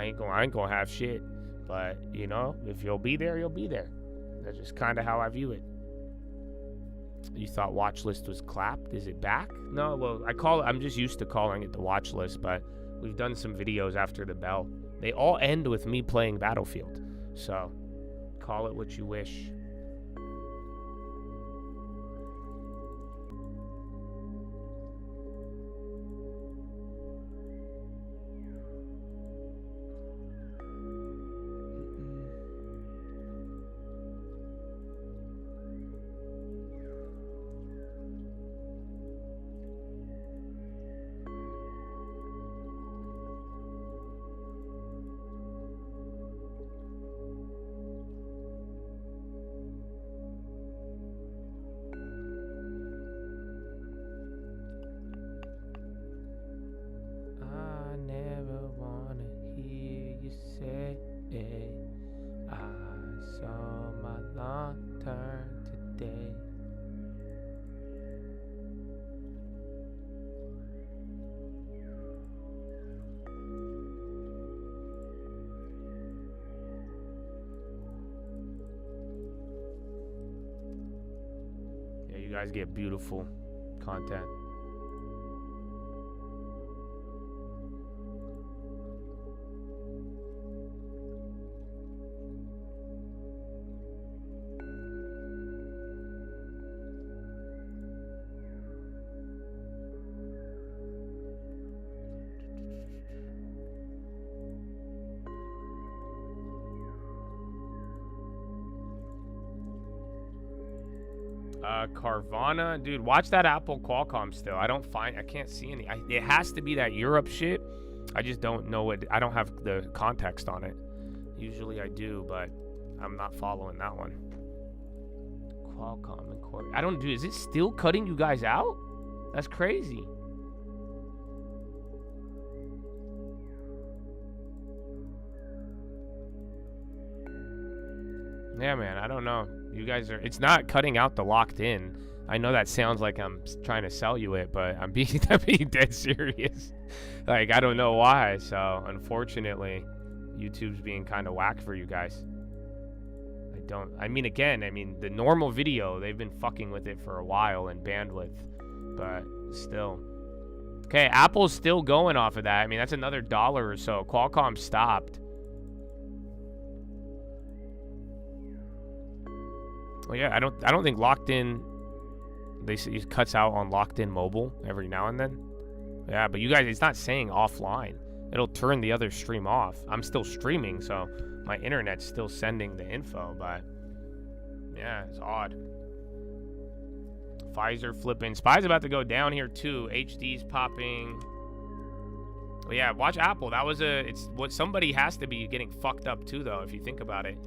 ain't gonna have shit. But, you know, if you'll be there, you'll be there. That's just kind of how I view it. You thought Watchlist was clapped? Is it back? No, well, I'm just used to calling it the Watchlist, but we've done some videos after the bell. They all end with me playing Battlefield. So, call it what you wish. You guys get beautiful content. Carvana, dude, watch that Apple Qualcomm still. I can't see any. It has to be that Europe shit. I just don't know it. I don't have the context on it. Usually I do, but I'm not following that one. Qualcomm and Corey. Is it still cutting you guys out? That's crazy. Yeah, man, I don't know. You guys it's not cutting out the locked in. I know that sounds like I'm trying to sell you it, but I'm being dead serious. Like, I don't know why. So, unfortunately, YouTube's being kind of whack for you guys. The normal video, they've been fucking with it for a while in bandwidth, but still. Okay, Apple's still going off of that. I mean, that's another $1 or so. Qualcomm stopped. Well, yeah, I don't think locked in. They say it cuts out on locked in mobile every now and then. Yeah, but you guys, it's not saying offline. It'll turn the other stream off. I'm still streaming, so my internet's still sending the info. But yeah, it's odd. Pfizer flipping. Spy's about to go down here too. HD's popping. Well, yeah, watch Apple. It's what somebody has to be getting fucked up too, though, if you think about it.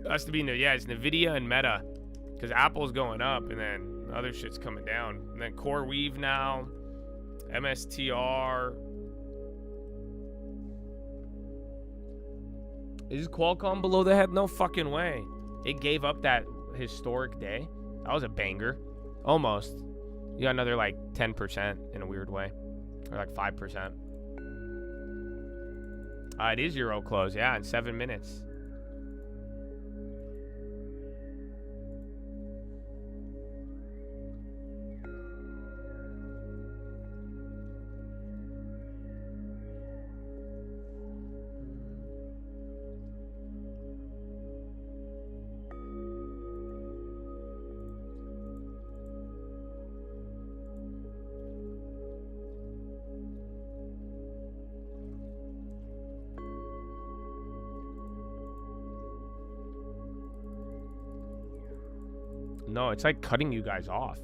It has to be, it's NVIDIA and Meta, because Apple's going up and then other shit's coming down. And then CoreWeave now, MSTR. Is Qualcomm below the head? No fucking way. It gave up that historic day. That was a banger. Almost. You got another like 10% in a weird way. Or like 5%. It is Euro close, yeah, in 7 minutes. No, it's like cutting you guys off.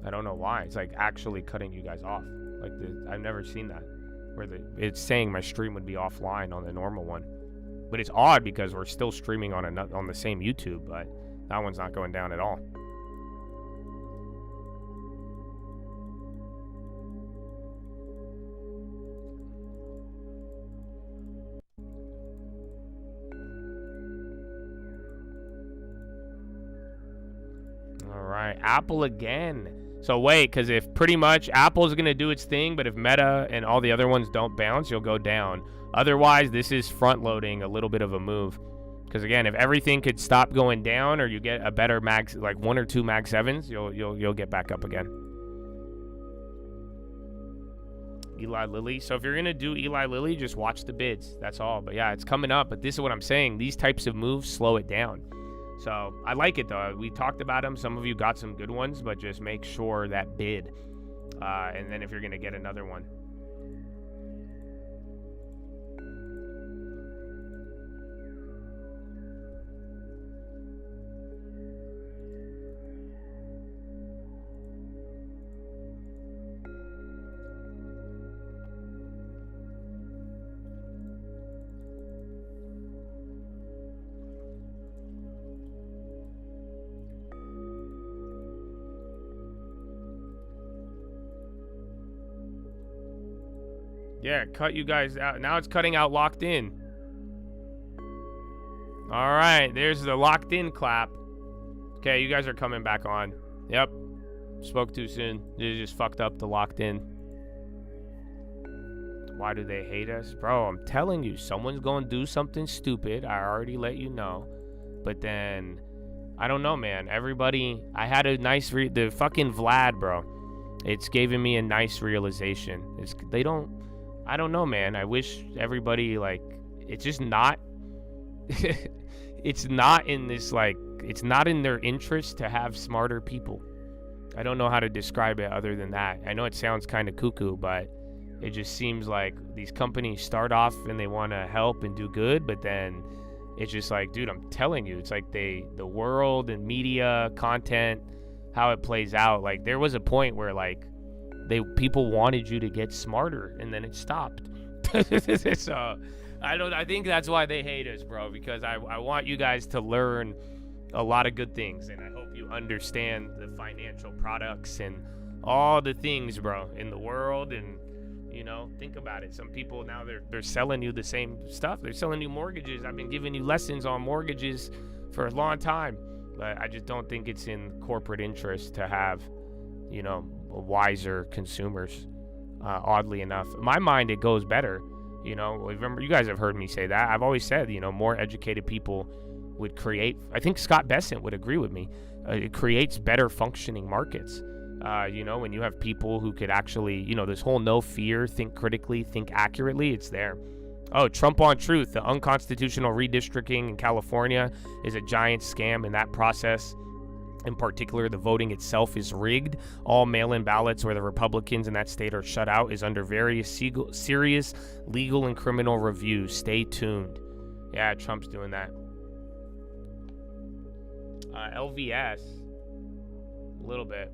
I don't know why. It's like actually cutting you guys off. Like I've never seen that. Where it's saying my stream would be offline on the normal one. But it's odd because we're still streaming on the same YouTube, but that one's not going down at all. All right, Apple again. So wait, because if pretty much Apple's going to do its thing, but if Meta and all the other ones don't bounce, you'll go down. Otherwise, this is front-loading a little bit of a move. Because again, if everything could stop going down, or you get a better mag, like 1 or 2 mag 7s, you'll get back up again. Eli Lilly. So if you're gonna do Eli Lilly, just watch the bids. That's all. But yeah, it's coming up. But this is what I'm saying. These types of moves slow it down. So I like it though. We talked about them. Some of you got some good ones, but just make sure that bid. And then if you're gonna get another one. Yeah, cut you guys out. Now it's cutting out locked in. All right, there's the locked in clap. Okay, you guys are coming back on. Yep. Spoke too soon. You just fucked up the locked in. Why do they hate us? Bro, I'm telling you, someone's going to do something stupid. I already let you know. But then, I don't know, man. Everybody, I had a nice, the fucking Vlad, bro. It's giving me a nice realization. I don't know, man. I wish everybody, like, it's just not, it's not in this, like, it's not in their interest to have smarter people. I don't know how to describe it other than that. I know it sounds kind of cuckoo, but it just seems like these companies start off and they want to help and do good, but then it's just like, dude, I'm telling you, it's like the world and media, content, how it plays out. Like, there was a point where, like, people wanted you to get smarter, and then it stopped. So I think that's why they hate us, bro, because I want you guys to learn a lot of good things, and I hope you understand the financial products and all the things, bro, in the world. And you know, think about it. Some people now they're selling you the same stuff. They're selling you mortgages. I've been giving you lessons on mortgages for a long time, but I just don't think it's in corporate interest to have, you know, wiser consumers. Oddly enough, in my mind, it goes better. You know, remember, you guys have heard me say that. I've always said, you know, more educated people would create, I think Scott Bessent would agree with me, it creates better functioning markets. You know, when you have people who could actually, you know, this whole no fear, think critically, think accurately, it's there. Oh, Trump on Truth, the unconstitutional redistricting in California is a giant scam, and that process, in particular, the voting itself, is rigged. All mail-in ballots where the Republicans in that state are shut out is under various serious legal and criminal review. Stay tuned. Yeah, Trump's doing that. LVS, a little bit.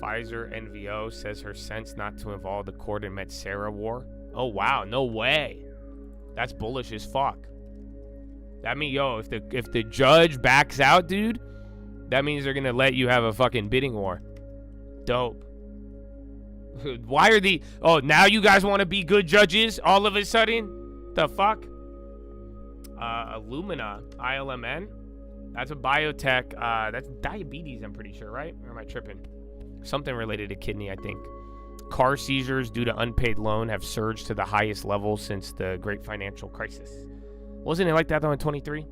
Pfizer NVO says her sense not to involve the court in Metsera war. Oh wow, no way. That's bullish as fuck. That means, yo, if the judge backs out, dude, that means they're gonna let you have a fucking bidding war. Dope. Why are now you guys want to be good judges all of a sudden? The fuck? Illumina, ILMN. That's a biotech. That's diabetes, I'm pretty sure, right? Or am I tripping? Something related to kidney, I think. Car seizures due to unpaid loan have surged to the highest level since the great financial crisis. Wasn't it like that though in 23?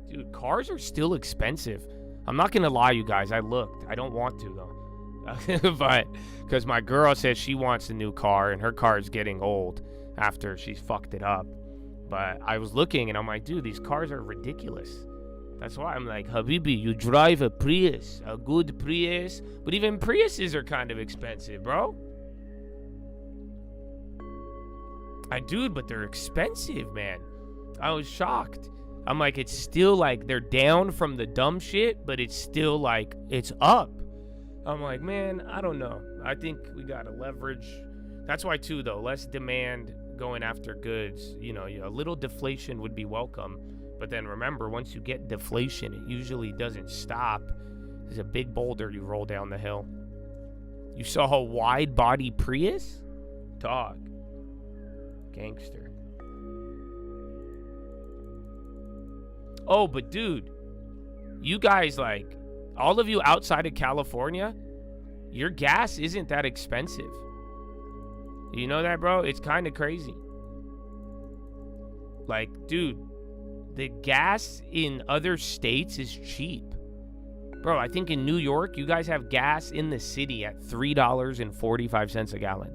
Dude, cars are still expensive. I'm not gonna lie, you guys. I looked. I don't want to though, but because my girl says she wants a new car and her car is getting old. after she's fucked it up. But I was looking and I'm like, dude, these cars are ridiculous. That's why I'm like, Habibi, you drive a Prius, a good Prius. But even Priuses are kind of expensive, bro. Dude, but they're expensive, man. I was shocked. I'm like, it's still like they're down from the dumb shit, but it's still like it's up. I'm like, man, I don't know. I think we gotta leverage. That's why too, though, less demand going after goods. You know, a little deflation would be welcome. But then remember, once you get deflation, it usually doesn't stop. There's a big boulder you roll down the hill. You saw a wide body Prius? Dog. Gangster. Oh, but dude, you guys, like, all of you outside of California, your gas isn't that expensive. You know that, bro? It's kind of crazy. Like, dude, the gas in other states is cheap. Bro, I think in New York, you guys have gas in the city at $3.45 a gallon.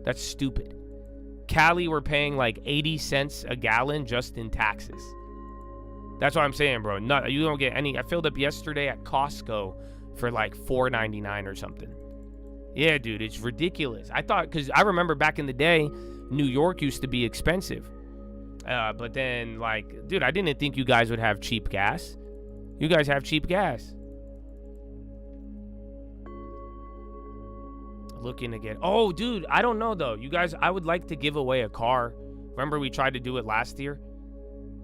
That's stupid. Cali, we're paying like 80 cents a gallon just in taxes. That's what I'm saying, bro. No, you don't get any. I filled up yesterday at Costco for like $4.99 or something. Yeah, dude, it's ridiculous. I thought, because I remember back in the day, New York used to be expensive. But then, like, dude, I didn't think you guys would have cheap gas. You guys have cheap gas. Looking to get... Oh, dude, I don't know, though. You guys, I would like to give away a car. Remember we tried to do it last year?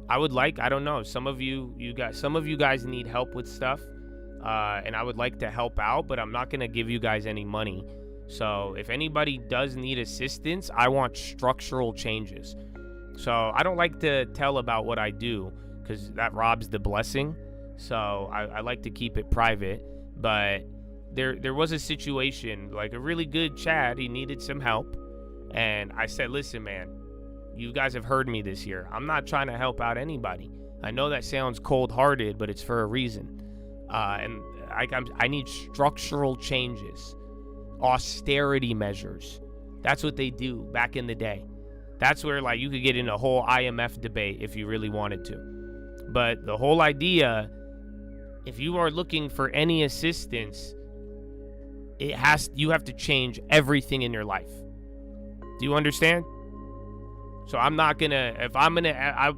I don't know. Some of you guys need help with stuff. And I would like to help out, but I'm not going to give you guys any money. So if anybody does need assistance, I want structural changes. So I don't like to tell about what I do because that robs the blessing. So I like to keep it private. But there was a situation, like a really good Chad, he needed some help. And I said, listen, man, you guys have heard me this year. I'm not trying to help out anybody. I know that sounds cold-hearted, but it's for a reason. And I need structural changes, austerity measures. That's what they do back in the day. That's where, like, you could get in a whole IMF debate if you really wanted to. But the whole idea, if you are looking for any assistance, you have to change everything in your life. Do you understand? So I'm not gonna,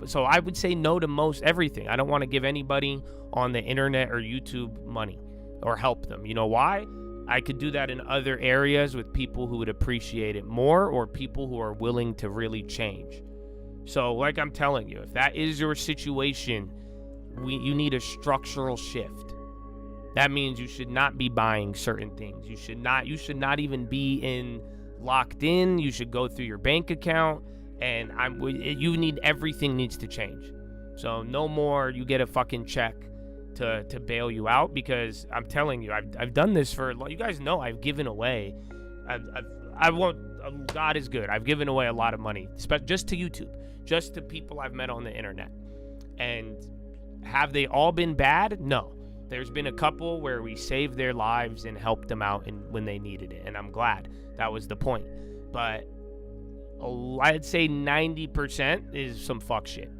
so I would say no to most everything. I don't want to give anybody on the internet or YouTube money or help them. You know why? I could do that in other areas with people who would appreciate it more or people who are willing to really change. So like I'm telling you, if that is your situation, you need a structural shift. That means you should not be buying certain things. You should not even be locked in. You should go through your bank account. And everything needs to change. So no more you get a fucking check to bail you out, because I'm telling you, I've done this for, you guys know, I've given away, God is good. I've given away a lot of money, just to YouTube, just to people I've met on the internet. And have they all been bad? No. There's been a couple where we saved their lives and helped them out when they needed it. And I'm glad. That was the point. But I'd say 90% is some fuck shit.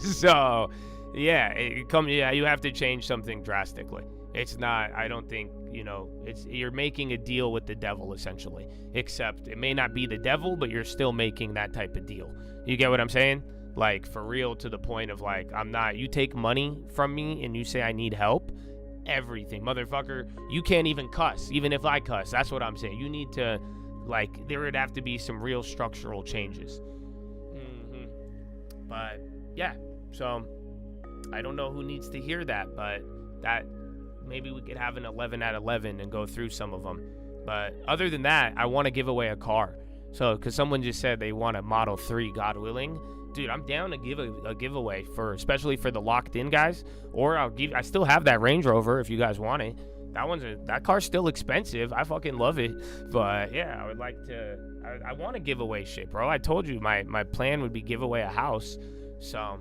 So, yeah, you have to change something drastically. It's not, I don't think, you're making a deal with the devil, essentially. Except it may not be the devil, but you're still making that type of deal. You get what I'm saying? Like, for real, to the point of, like, you take money from me and you say I need help, everything. Motherfucker, you can't even cuss, even if I cuss. That's what I'm saying. You need to, like, there would have to be some real structural changes. But, yeah, so I don't know who needs to hear that, but that maybe we could have an 11 at 11 and go through some of them. But other than that, I want to give away a car. So, because someone just said they want a Model 3, God willing. Dude, I'm down to give a giveaway especially for the locked in guys. Or I still have that Range Rover if you guys want it. That car's still expensive. I fucking love it. But yeah, I would like to, I want to give away shit, bro. I told you my plan would be give away a house. So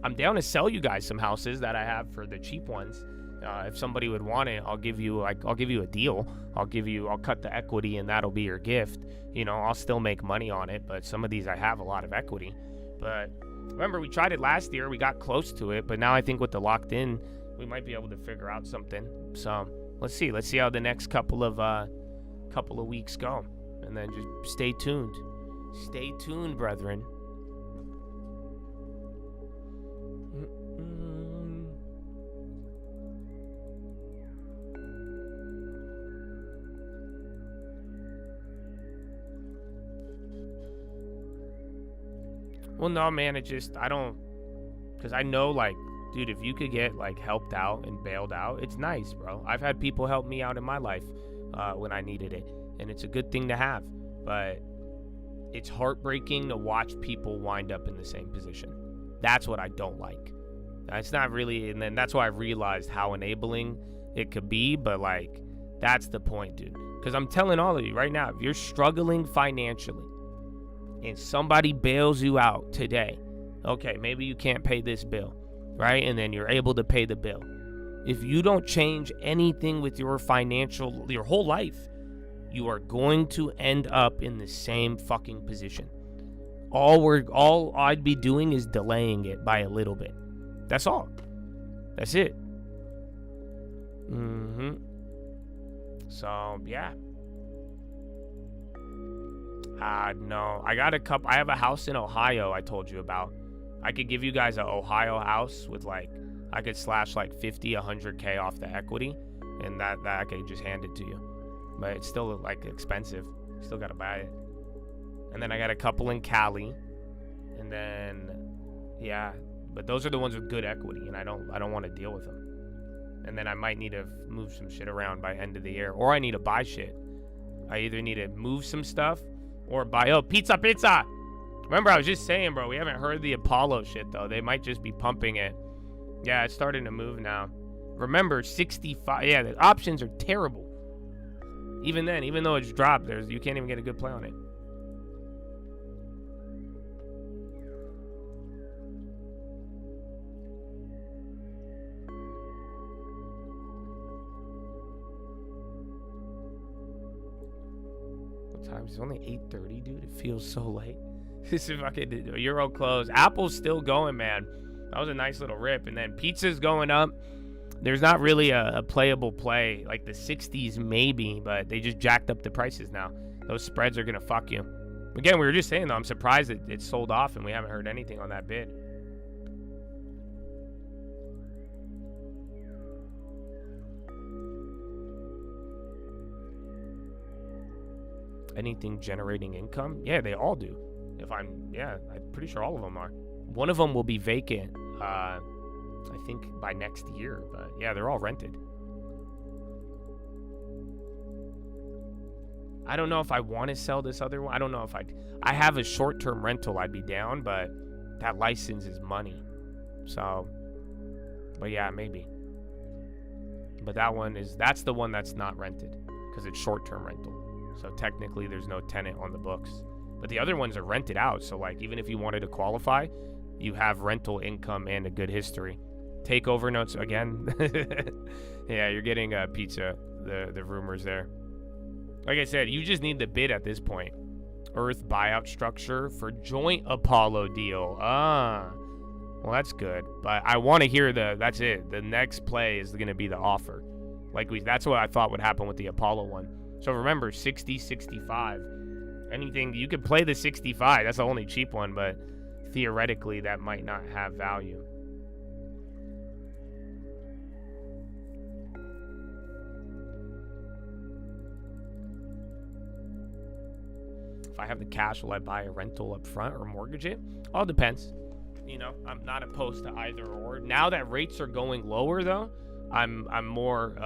I'm down to sell you guys some houses that I have for the cheap ones. If somebody would want it, I'll give you a deal. I'll cut the equity and that'll be your gift. I'll still make money on it, but some of these I have a lot of equity. But remember, we tried it last year. We got close to it, but now I think with the locked in, we might be able to figure out something. So let's see how the next couple of weeks go, and then just stay tuned. Stay tuned, brethren. Well, no, man, because I know, like, dude, if you could get, like, helped out and bailed out, it's nice, bro. I've had people help me out in my life when I needed it, and it's a good thing to have, but it's heartbreaking to watch people wind up in the same position. That's what I don't like. It's not really, and then that's why I realized how enabling it could be, but, like, that's the point, dude. Because I'm telling all of you right now, if you're struggling financially, and somebody bails you out today, okay, maybe you can't pay this bill, right? And then you're able to pay the bill. If you don't change anything with your whole life, you are going to end up in the same fucking position. All I'd be doing is delaying it by a little bit. That's all. That's it. So, yeah. No, I have a house in Ohio I told you about. I could give you guys an Ohio house with, like, I could slash like 50, 100K off the equity, and that I could just hand it to you. But it's still, like, expensive. Still gotta buy it. And then I got a couple in Cali, and then, yeah, but those are the ones with good equity, and I don't want to deal with them. And then I might need to move some shit around by end of the year, or I need to buy shit. I either need to move some stuff or buy. Pizza. Remember, I was just saying, bro, we haven't heard the Apollo shit, though. They might just be pumping it. Yeah, it's starting to move now. Remember, 65. Yeah, the options are terrible. Even then, even though it's dropped, you can't even get a good play on it. It's only 8:30, dude. It feels so late. This is fucking Euro close. Apple's still going, man. That was a nice little rip. And then pizza's going up. There's not really a playable play. Like the 60s maybe, but they just jacked up the prices now. Those spreads are going to fuck you. Again, we were just saying, though, I'm surprised that it's sold off and we haven't heard anything on that bid. Anything generating income? Yeah, they all do. I'm pretty sure all of them are. One of them will be vacant, I think by next year, but yeah, they're all rented. I don't know if I want to sell this other one. I don't know if I have a short-term rental, I'd be down, but that license is money. So, but yeah, maybe. But that's the one that's not rented because it's short-term rental. So technically there's no tenant on the books. But the other ones are rented out. So, like, even if you wanted to qualify, you have rental income and a good history. Takeover notes again. Yeah, you're getting pizza. The rumors there. Like I said, you just need the bid at this point. Earth buyout structure for joint Apollo deal. Well, that's good. But I want to hear that's it. The next play is going to be the offer. That's what I thought would happen with the Apollo one. So remember, 60, 65. Anything, you could play the 65. That's the only cheap one, but theoretically that might not have value. If I have the cash, will I buy a rental up front or mortgage it? All depends. I'm not opposed to either or. Now that rates are going lower, though, I'm more,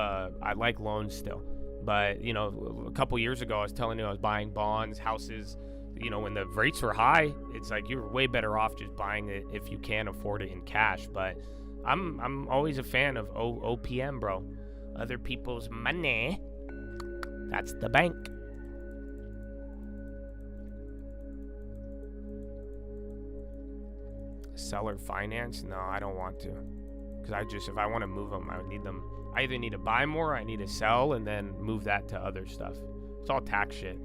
I like loans still. But, a couple years ago, I was telling you I was buying bonds, houses. When the rates were high, it's like you're way better off just buying it if you can afford it in cash. But I'm always a fan of OPM, bro. Other people's money. That's the bank. Seller finance? No, I don't want to. Because if I want to move them, I would need them. I either need to buy more, I need to sell, and then move that to other stuff. It's all tax shit.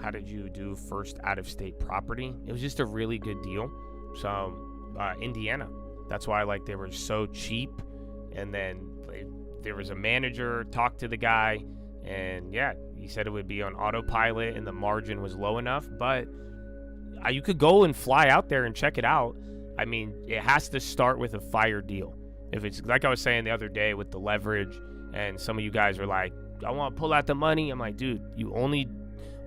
How did you do first out-of-state property? It was just a really good deal. So, Indiana. That's why they were so cheap. And then there was a manager, talked to the guy, and yeah, he said it would be on autopilot and the margin was low enough. But you could go and fly out there and check it out. I mean, it has to start with a fire deal. If it's like I was saying the other day with the leverage, and some of you guys are like, I want to pull out the money. I'm like, dude, you only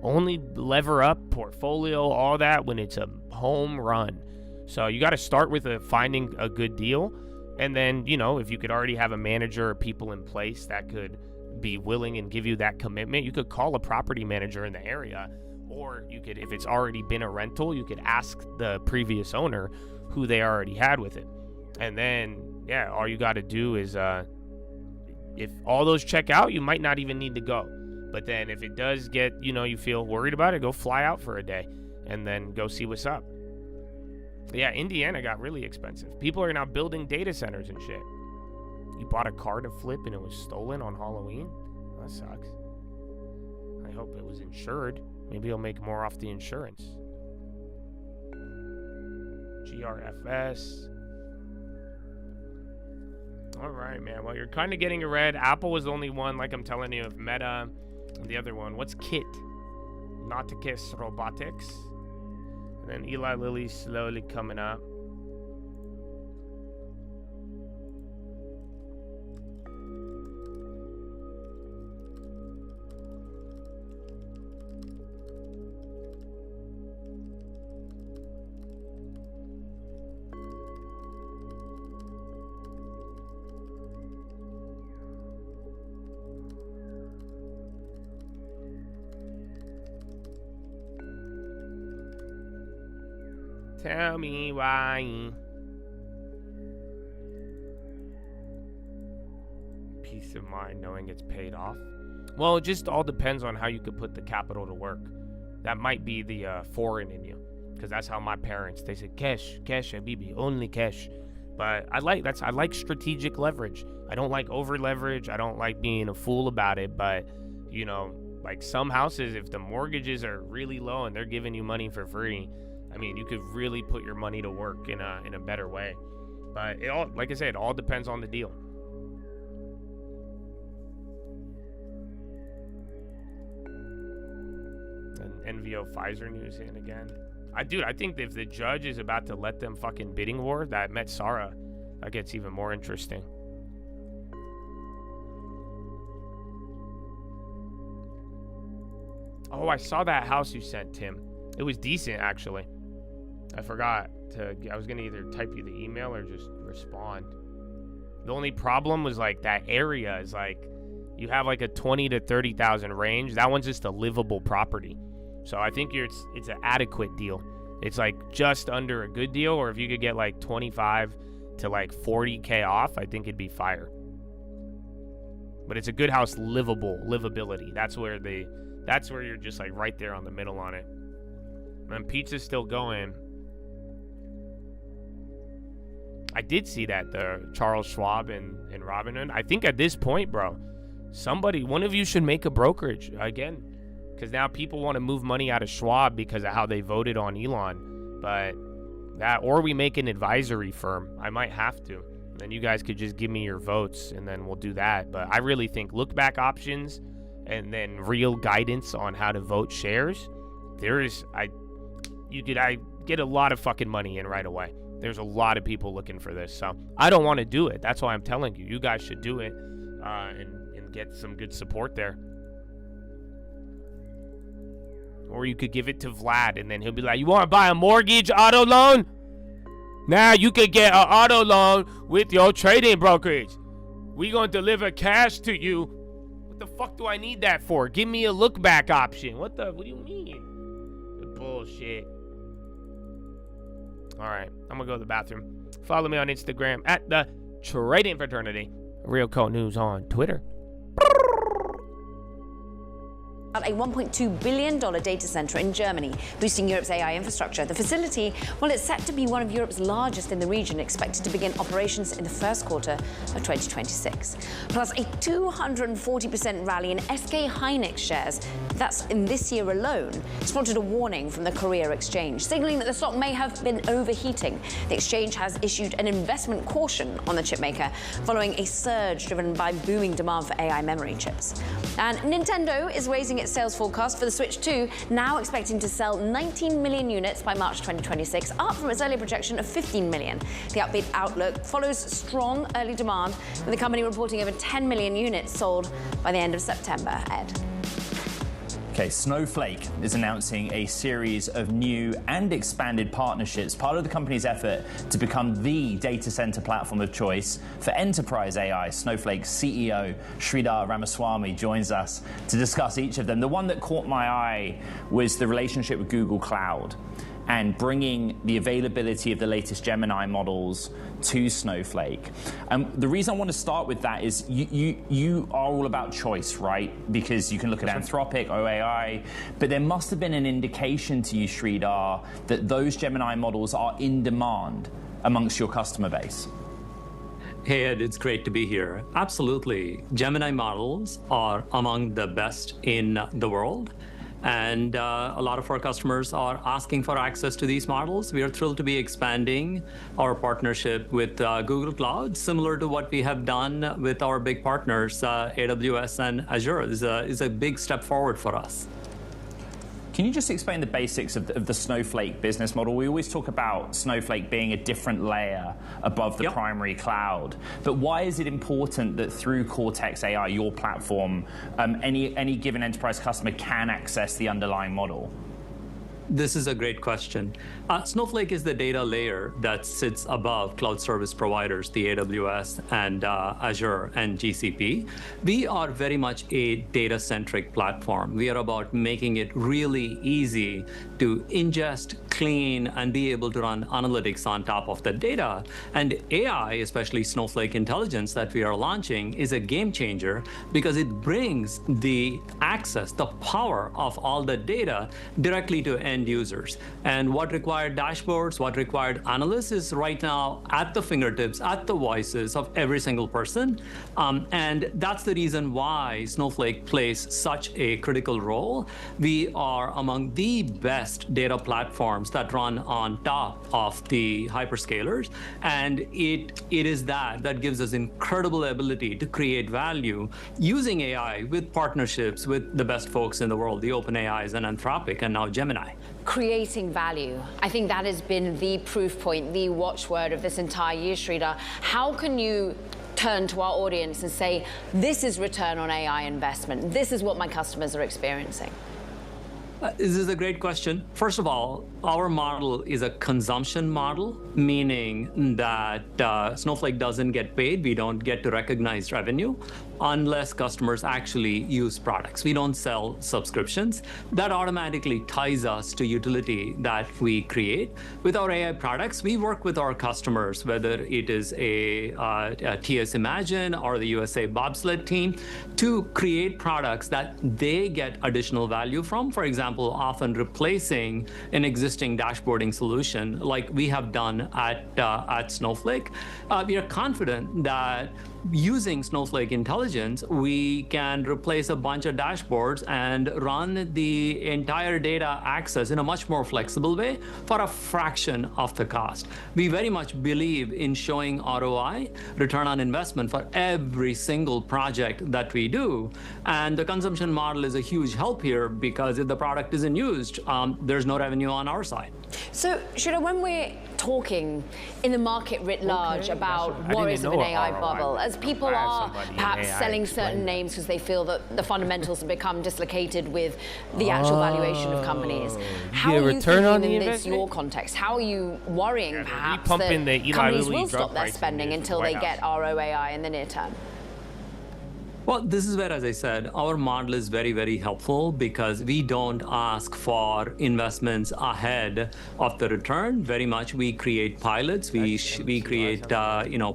lever up portfolio, all that when it's a home run. So you got to start with finding a good deal. And then, if you could already have a manager or people in place that could be willing and give you that commitment, you could call a property manager in the area. Or you could, if it's already been a rental, you could ask the previous owner who they already had with it. And then, yeah, all you got to do is, if all those check out, you might not even need to go. But then if it does get, you feel worried about it, go fly out for a day and then go see what's up. But yeah, Indiana got really expensive. People are now building data centers and shit. You bought a car to flip and it was stolen on Halloween? That sucks. I hope it was insured. Maybe you'll make more off the insurance. GRFS. All right, man. Well, you're kind of getting a red. Apple was the only one, like I'm telling you, of Meta. And the other one, what's Kit? Nauticus Robotics. And then Eli Lilly slowly coming up. Tell me why. Peace of mind knowing it's paid off. Well, it just all depends on how you could put the capital to work. That might be the foreign in you, because that's how my parents, they said cash, habibi, only cash. But I like strategic leverage. I don't like over leverage. I don't like being a fool about it. But like some houses, if the mortgages are really low and they're giving you money for free, I mean, you could really put your money to work in a better way. But it all, like I said, it all depends on the deal. And NVO Pfizer news in again. I think if the judge is about to let them fucking bidding war, that Met Sara, that gets even more interesting. Oh, I saw that house you sent, Tim. It was decent, actually. I forgot I was going to either type you the email or just respond. The only problem was that area is you have a 20 to 30,000 range. That one's just a livable property. So I think it's an adequate deal. It's just under a good deal, or if you could get 25 to 40K off, I think it'd be fire. But it's a good house, livability. That's where you're just right there on the middle on it. And pizza's still going. I did see that, the Charles Schwab and Robinhood. I think at this point, bro, one of you should make a brokerage again. Because now people want to move money out of Schwab because of how they voted on Elon. But or we make an advisory firm. I might have to. And then you guys could just give me your votes and then we'll do that. But I really think look back options and then real guidance on how to vote shares. I get a lot of fucking money in right away. There's a lot of people looking for this. So I don't want to do it. That's why I'm telling you. You guys should do it and get some good support there. Or you could give it to Vlad and then he'll be like, you want to buy a mortgage auto loan? Now you could get an auto loan with your trading brokerage. We going to deliver cash to you. What the fuck do I need that for? Give me a look back option. What do you mean? The bullshit. All right, I'm gonna go to the bathroom. Follow me on Instagram at the Trading Fraternity. Real Code News on Twitter. a $1.2 billion data center in Germany, boosting Europe's AI infrastructure. The facility, well, it's set to be one of Europe's largest in the region, expected to begin operations in the first quarter of 2026. Plus, a 240% rally in SK Hynix shares, that's in this year alone, spotted a warning from the Korea exchange, signaling that the stock may have been overheating. The exchange has issued an investment caution on the chipmaker following a surge driven by booming demand for AI memory chips. And Nintendo is raising its sales forecast for the Switch 2, now expecting to sell 19 million units by March 2026, up from its earlier projection of 15 million. The upbeat outlook follows strong early demand, with the company reporting over 10 million units sold by the end of September. Ed. Okay, Snowflake is announcing a series of new and expanded partnerships, part of the company's effort to become the data center platform of choice for enterprise AI. Snowflake's CEO, Sridhar Ramaswamy, joins us to discuss each of them. The one that caught my eye was the relationship with Google Cloud and bringing the availability of the latest Gemini models to Snowflake. The reason I want to start with that is you are all about choice, right? Because you can look at Anthropic, OAI, but there must have been an indication to you, Sridhar, that those Gemini models are in demand amongst your customer base. Hey, Ed, it's great to be here. Absolutely. Gemini models are among the best in the world. And a lot of our customers are asking for access to these models. We are thrilled to be expanding our partnership with Google Cloud, similar to what we have done with our big partners, AWS and Azure. Is a big step forward for us. Can you just explain the basics of the Snowflake business model? We always talk about Snowflake being a different layer above the primary cloud. But why is it important that through Cortex AI, your platform, any given enterprise customer can access the underlying model? This is a great question. Snowflake is the data layer that sits above cloud service providers, the AWS and Azure and GCP. We are very much a data-centric platform. We are about making it really easy to ingest, clean, and be able to run analytics on top of the data. And AI, especially Snowflake Intelligence that we are launching, is a game changer because it brings the access, the power of all the data directly to end users. And what required dashboards, what required analysts is right now at the fingertips, at the voices of every single person. And that's the reason why Snowflake plays such a critical role. We are among the best data platforms that run on top of the hyperscalers. And it is that gives us incredible ability to create value using AI with partnerships with the best folks in the world, the OpenAIs and Anthropic, and now Gemini. Creating value. I think that has been the proof point, the watchword of this entire year, Sridhar. How can you turn to our audience and say, this is return on AI investment, this is what my customers are experiencing? This is a great question. First of all, our model is a consumption model, meaning that Snowflake doesn't get paid. We don't get to recognize revenue unless customers actually use products. We don't sell subscriptions. That automatically ties us to utility that we create. With our AI products, we work with our customers, whether it is a TS Imagine or the USA Bobsled team, to create products that they get additional value from. For example, often replacing an existing dashboarding solution like we have done at Snowflake. We are confident that using Snowflake Intelligence, we can replace a bunch of dashboards and run the entire data access in a much more flexible way for a fraction of the cost. We very much believe in showing ROI, return on investment, for every single project that we do. And the consumption model is a huge help here because if the product isn't used, there's no revenue on our side. So, Sridhar, when we're talking in the market writ large about worries of an AI bubble, as people are perhaps selling certain names because they feel that the fundamentals have become dislocated with the actual valuation of companies, how are you thinking in this your context? How are you worrying perhaps that companies will stop their spending until they get ROAI in the near term? Well, this is where, as I said, our model is very, very helpful because we don't ask for investments ahead of the return. Very much, we create pilots, we create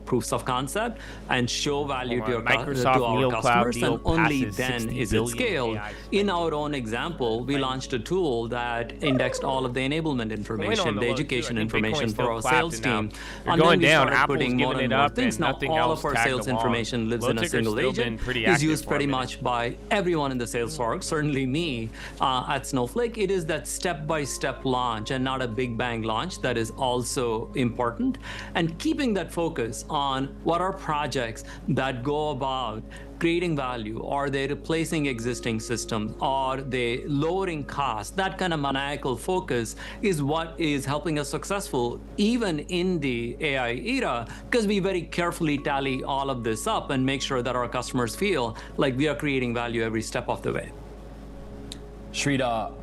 proofs of concept and show value to our customers, and only then is it scaled. In our own example, we launched a tool that indexed all of the enablement information, the education information for our sales team, and then we started putting more and more things. Now all of our sales information lives in a single agent, is used pretty much by everyone in the sales org, certainly me at Snowflake. It is that step-by-step launch and not a big bang launch that is also important. And keeping that focus on what are projects that go about creating value, are they replacing existing systems, are they lowering costs, that kind of maniacal focus is what is helping us successful even in the AI era, because we very carefully tally all of this up and make sure that our customers feel like we are creating value every step of the way. Sridhar,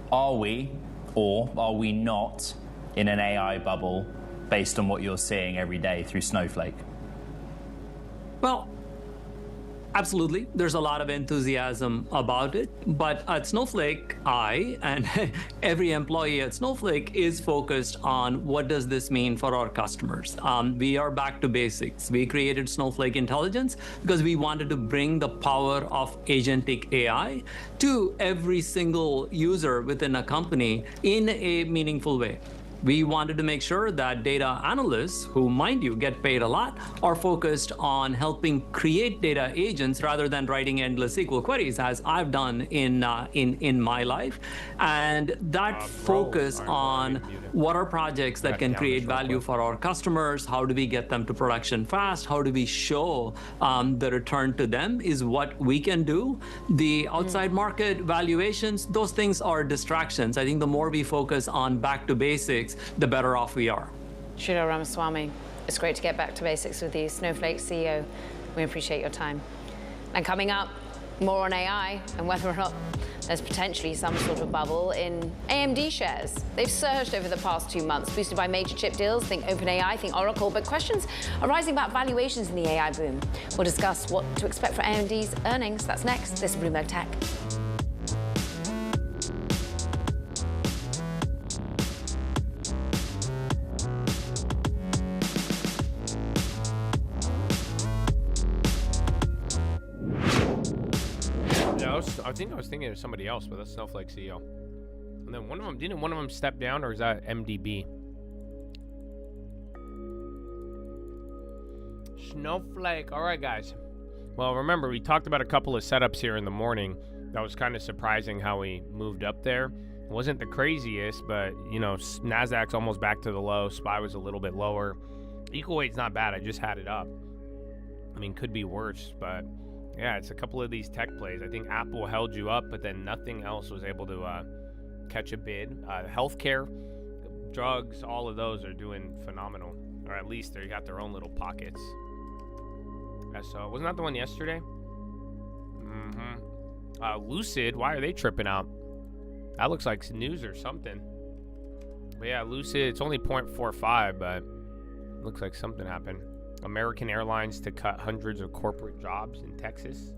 are we or are we not in an AI bubble based on what you're seeing every day through Snowflake? Well, absolutely. There's a lot of enthusiasm about it. But at Snowflake, I and every employee at Snowflake is focused on what does this mean for our customers. We are back to basics. We created Snowflake Intelligence because we wanted to bring the power of agentic AI to every single user within a company in a meaningful way. We wanted to make sure that data analysts, who, mind you, get paid a lot, are focused on helping create data agents rather than writing endless SQL queries, as I've done in my life. And that focus on what are projects that can create value for our customers, how do we get them to production fast, how do we show the return to them is what we can do. The outside market valuations, those things are distractions. I think the more we focus on back to basics, the better off we are. Sridhar Ramaswamy, it's great to get back to basics with you, Snowflake CEO. We appreciate your time. And coming up, more on AI and whether or not there's potentially some sort of bubble in AMD shares. They've surged over the past 2 months, boosted by major chip deals. Think OpenAI, think Oracle, but questions are rising about valuations in the AI boom. We'll discuss what to expect for AMD's earnings. That's next. This is Bloomberg Tech. I think I was thinking of somebody else, but that's Snowflake CEO. And then didn't one of them step down, or is that MDB? Snowflake. All right, guys. Well, remember, we talked about a couple of setups here in the morning. That was kind of surprising how we moved up there. It wasn't the craziest, but, NASDAQ's almost back to the low. SPY was a little bit lower. Equal weight's not bad. I just had it up. I mean, could be worse, but... yeah, it's a couple of these tech plays. I think Apple held you up, but then nothing else was able to catch a bid. Healthcare, drugs, all of those are doing phenomenal. Or at least they got their own little pockets. So, wasn't that the one yesterday? Lucid, why are they tripping out? That looks like news or something. But yeah, Lucid, it's only 0.45, but it looks like something happened. American Airlines to cut hundreds of corporate jobs in Texas.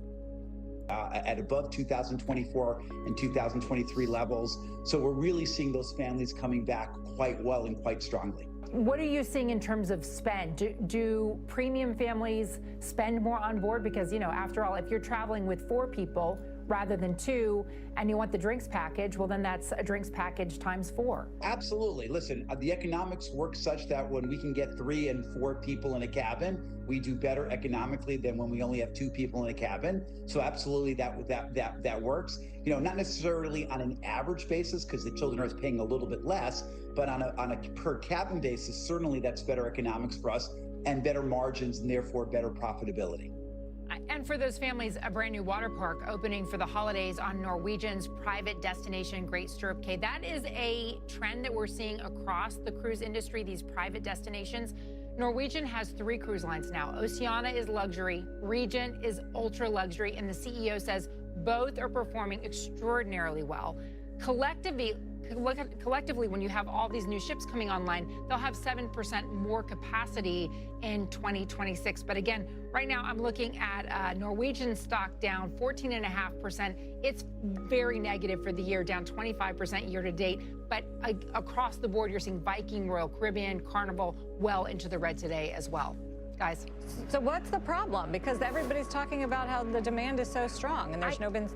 At above 2024 and 2023 levels. So we're really seeing those families coming back quite well and quite strongly. What are you seeing in terms of spend? Do premium families spend more on board? Because, after all, if you're traveling with 4 people rather than 2 and you want the drinks package, well, then that's a drinks package times 4. Absolutely. Listen, the economics work such that when we can get 3 and 4 people in a cabin, we do better economically than when we only have 2 people in a cabin. So absolutely that works. Not necessarily on an average basis because the children are paying a little bit less, but on a per cabin basis, certainly that's better economics for us and better margins and therefore better profitability. And for those families, a brand new water park opening for the holidays on Norwegian's private destination, Great Stirrup Cay. That is a trend that we're seeing across the cruise industry, these private destinations. Norwegian has 3 cruise lines now. Oceania is luxury, Regent is ultra luxury, and the CEO says both are performing extraordinarily well. Collectively, collectively, when you have all these new ships coming online, they'll have 7% more capacity in 2026. But again, right now I'm looking at Norwegian stock down 14.5%. It's very negative for the year, down 25% year to date. But across the board, you're seeing Viking, Royal Caribbean, Carnival well into the red today as well. Guys. So what's the problem? Because everybody's talking about how the demand is so strong and there's been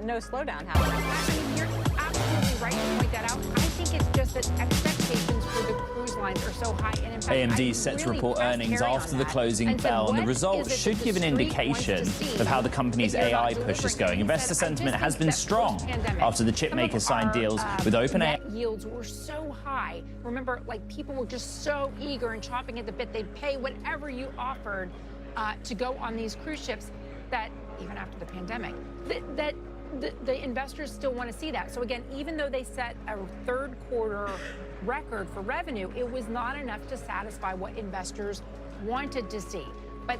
no slowdown happening. I mean, you're absolutely right to point that out. I think it's just that expectations for the cruise lines are so high. And in fact, AMD set to report earnings after the closing bell, and the results should give an indication of how the company's AI push is going. Investor sentiment has been strong after the chip makers signed deals with OpenAI. Net yields were so high. Remember, like, people were just so eager and chomping at the bit. They'd pay whatever you offered to go on these cruise ships, that even after the pandemic, that the investors still want to see that. So again, even though they set a third quarter record for revenue, it was not enough to satisfy what investors wanted to see. But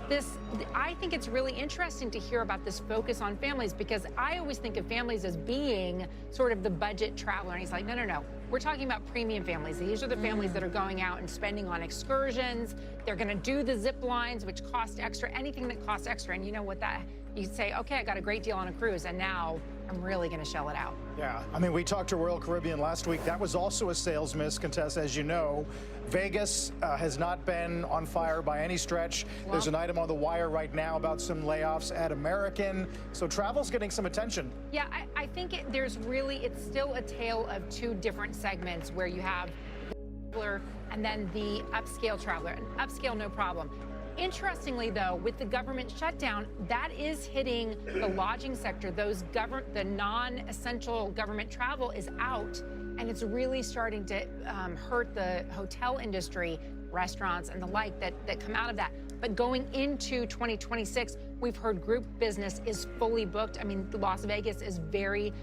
I think it's really interesting to hear about this focus on families, because I always think of families as being sort of the budget traveler. And he's like, no. We're talking about premium families. These are the families that are going out and spending on excursions. They're going to do the zip lines, which cost extra, anything that costs extra. And you know what you say, okay, I got a great deal on a cruise, and now I'm really going to shell it out. Yeah, I mean, we talked to Royal Caribbean last week. That was also a sales miss, Contessa, as you know. Vegas has not been on fire by any stretch. Well, there's an item on the wire right now about some layoffs at American. So travel's getting some attention. Yeah, I think it's still a tale of two different segments, where you have the traveler and then the upscale traveler. And upscale, no problem. Interestingly, though, with the government shutdown, that is hitting the lodging sector. The non-essential government travel is out, and it's really starting to hurt the hotel industry, restaurants, and the like that come out of that. But going into 2026, we've heard group business is fully booked. I mean, Las Vegas is very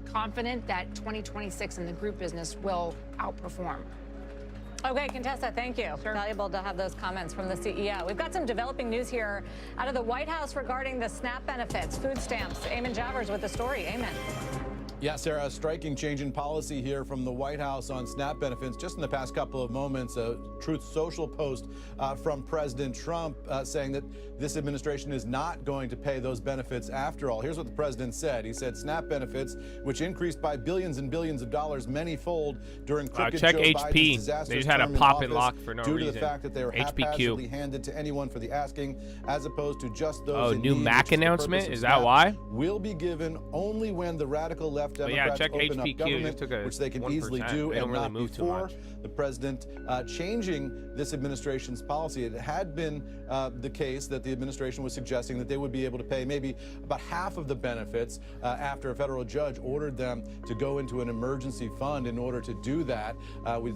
confident that 2026 and the group business will outperform. Okay, Contessa, thank you. Sure. Valuable to have those comments from the CEO. We've got some developing news here out of the White House regarding the SNAP benefits, food stamps. Eamon Javers with the story. Eamon. Yeah, Sarah, a striking change in policy here from the White House on SNAP benefits. Just in the past couple of moments, a Truth Social post from President Trump saying that this administration is not going to pay those benefits after all. Here's what the president said. He said SNAP benefits, which increased by billions and billions of dollars many-fold during crooked Joe Biden's disastrous they just had a pop and lock for no reason. reason. Due to the fact that they were haphazardly handed to anyone for the asking, as opposed to just those in new need, Mac announcement? Is that why? Will be given only when the radical left Democrats open HPQ, up government, which they can 1%. easily do, they and really not move before. Too much. The president changing this administration's policy. It had been the case that the administration was suggesting that they would be able to pay maybe about half of the benefits after a federal judge ordered them to go into an emergency fund in order to do that. We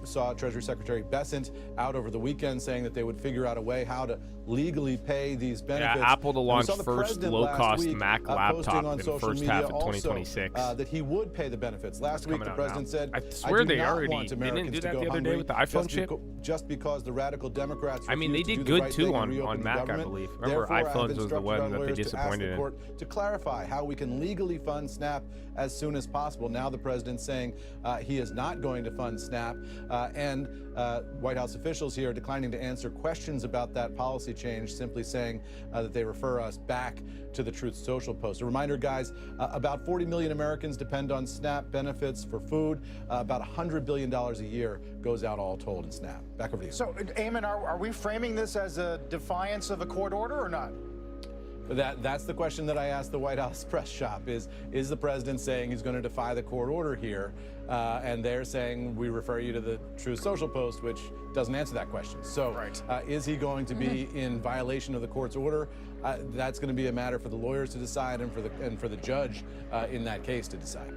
saw Treasury Secretary Bessent out over the weekend saying that they would figure out a way how to legally pay these benefits. Yeah, Apple to launch first low-cost Mac laptop in the first half of 2026. That he would pay the benefits. Last week, the president said, I swear they already didn't do that the other day with the iPhone chip. Just because the radical Democrats. I mean, they did good too on Mac, I believe. Remember, iPhones was the one that they disappointed in. To clarify how we can legally fund SNAP as soon as possible. Now the president's saying he is not going to fund SNAP, and White House officials here are declining to answer questions about that policy change, simply saying that they refer us back to the Truth Social post. A reminder, guys, about 40 million Americans depend on SNAP benefits for food. About $100 billion a year goes out all told in SNAP. Back over to you. So, Eamon, are we framing this as a defiance of a court order or not? That's the question that I asked the White House press shop. Is the president saying he's going to defy the court order here? And they're saying we refer you to the Truth Social post, which doesn't answer that question. So is he going to be in violation of the court's order? That's going to be a matter for the lawyers to decide and for the judge in that case to decide.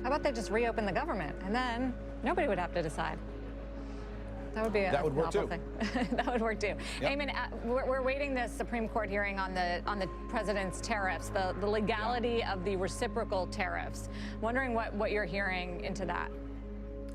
How about they just reopen the government and then nobody would have to decide? That would be a novel thing. That would work too. Yep. Eamon, we're waiting this Supreme Court hearing on the president's tariffs, the legality of the reciprocal tariffs. Wondering what you're hearing into that.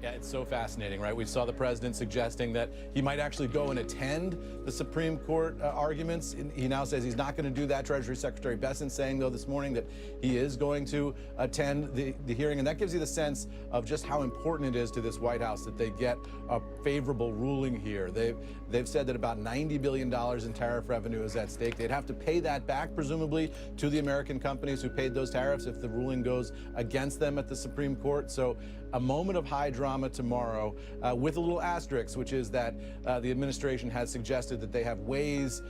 Yeah, it's so fascinating, right? We saw the president suggesting that he might actually go and attend the Supreme Court arguments. He now says he's not going to do that. Treasury Secretary Bessent saying, though, this morning that he is going to attend the hearing. And that gives you the sense of just how important it is to this White House that they get a favorable ruling here. They've said that about $90 billion in tariff revenue is at stake. They'd have to pay that back, presumably, to the American companies who paid those tariffs if the ruling goes against them at the Supreme Court. So a moment of high drama tomorrow with a little asterisk, which is that the administration has suggested that they have ways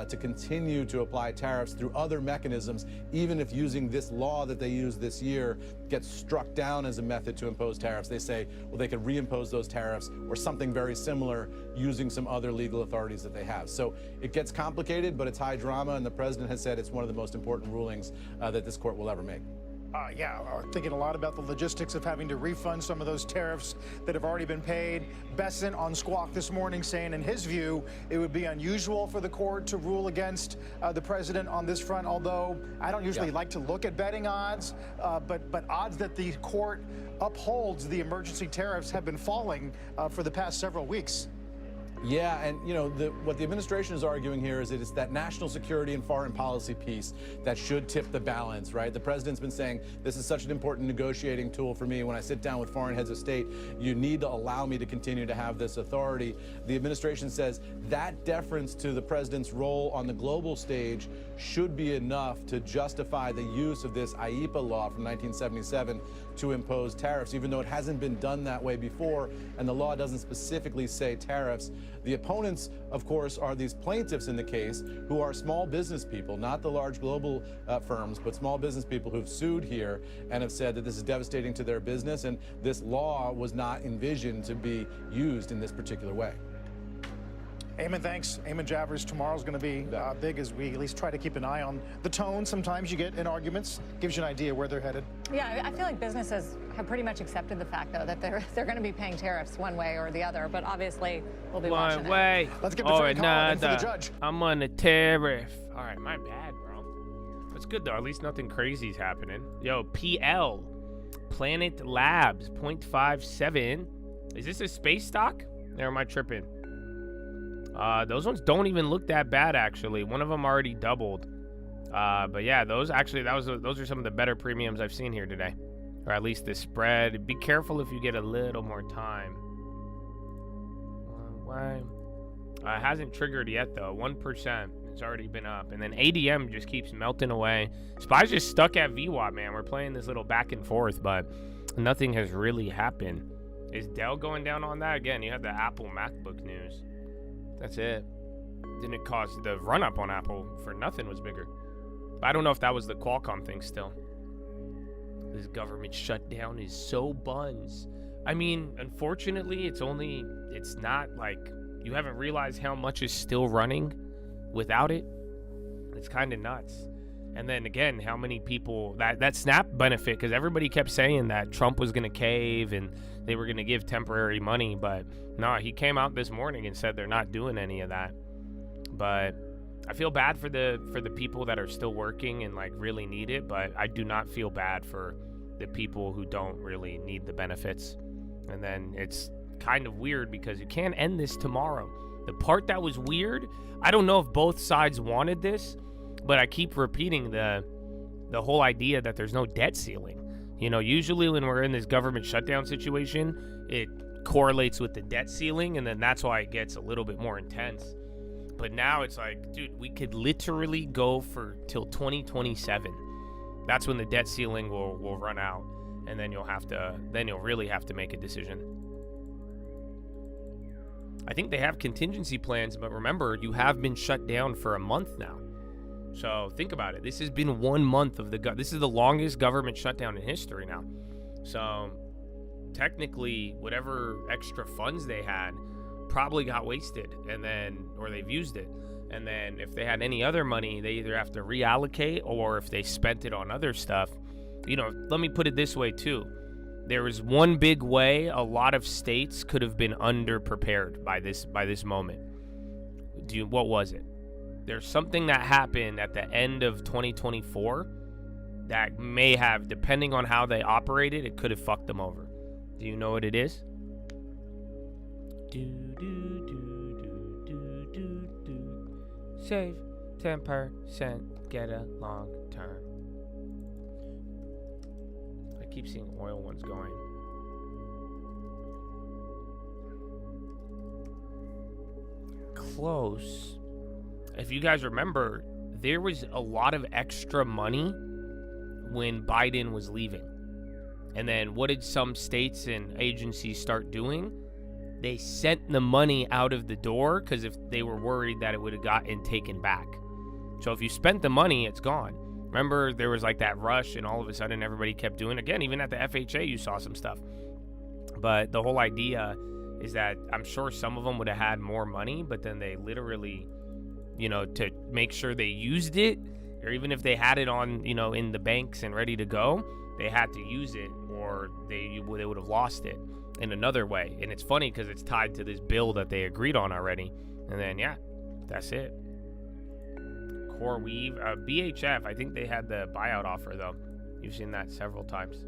to continue to apply tariffs through other mechanisms, even if using this law that they used this year gets struck down as a method to impose tariffs. They say, well, they could reimpose those tariffs or something very similar using some other legal authorities that they have. So it gets complicated, but it's high drama, and the president has said it's one of the most important rulings that this court will ever make. Thinking a lot about the logistics of having to refund some of those tariffs that have already been paid. Bessent on Squawk this morning saying, in his view, it would be unusual for the court to rule against the president on this front, although I don't usually like to look at betting odds, but odds that the court upholds the emergency tariffs have been falling for the past several weeks. Yeah, and what the administration is arguing here is that it's that national security and foreign policy piece that should tip the balance, right? The president's been saying this is such an important negotiating tool for me. When I sit down with foreign heads of state, you need to allow me to continue to have this authority. The administration says that deference to the president's role on the global stage should be enough to justify the use of this IEEPA law from 1977 to impose tariffs, even though it hasn't been done that way before, and the law doesn't specifically say tariffs. The opponents, of course, are these plaintiffs in the case who are small business people, not the large global firms, but small business people who've sued here and have said that this is devastating to their business, and this law was not envisioned to be used in this particular way. Eamon, thanks. Eamon Javers, tomorrow's going to be big as we at least try to keep an eye on the tone sometimes you get in arguments. Gives you an idea where they're headed. Yeah, I feel like businesses have pretty much accepted the fact, though, that they're going to be paying tariffs one way or the other. But obviously, we'll be watching way. Let's get Patrick Collin in for the judge. I'm on a tariff. All right, my bad, bro. That's good, though. At least nothing crazy's happening. Yo, PL, Planet Labs, 0.57. Is this a space stock? Or am I tripping? Those ones don't even look that bad, actually. One of them already doubled. But yeah, those actually, those are some of the better premiums I've seen here today. Or at least the spread. Be careful if you get a little more time. Why? It hasn't triggered yet, though. 1%. It's already been up. And then ADM just keeps melting away. SPY's just stuck at VWAP, man. We're playing this little back and forth, but nothing has really happened. Is Dell going down on that? Again, you had the Apple MacBook news. That's it. Didn't cause the run-up on Apple for nothing was bigger. But I don't know if that was the Qualcomm thing still. This government shutdown is so buns. I mean, unfortunately, it's not like you haven't realized how much is still running without it. It's kind of nuts. And then again, how many people, that SNAP benefit, because everybody kept saying that Trump was going to cave and they were going to give temporary money, but no, he came out this morning and said they're not doing any of that. But I feel bad for the people that are still working and like really need it, but I do not feel bad for the people who don't really need the benefits. And then it's kind of weird because you can't end this tomorrow. The part that was weird, I don't know if both sides wanted this, but I keep repeating the whole idea that there's no debt ceiling. You know, usually when we're in this government shutdown situation, it correlates with the debt ceiling, and then that's why it gets a little bit more intense. But now it's like, dude, we could literally go for till 2027. That's when the debt ceiling will run out, and then you'll really have to make a decision. I think they have contingency plans, but remember, you have been shut down for a month now. So think about it. This has been 1 month of this is the longest government shutdown in history now. So technically, whatever extra funds they had probably got wasted, or they've used it. And then if they had any other money, they either have to reallocate, or if they spent it on other stuff. You know, let me put it this way too. There was one big way a lot of states could have been underprepared by this moment. What was it? There's something that happened at the end of 2024 that may have, depending on how they operated, it could have fucked them over. Do you know what it is? Save 10%, get a long term. I keep seeing oil ones going. Close. If you guys remember, there was a lot of extra money when Biden was leaving. And then what did some states and agencies start doing? They sent the money out of the door because if they were worried that it would have gotten taken back. So if you spent the money, it's gone. Remember, there was like that rush and all of a sudden everybody kept doing it. Again, even at the FHA, you saw some stuff. But the whole idea is that I'm sure some of them would have had more money, but then they literally, you know, to make sure they used it, or even if they had it on, you know, in the banks and ready to go, they had to use it or they would have lost it in another way. And it's funny because it's tied to this bill that they agreed on already. And then, yeah, that's it. Core Weave. BHF, I think they had the buyout offer, though. You've seen that several times.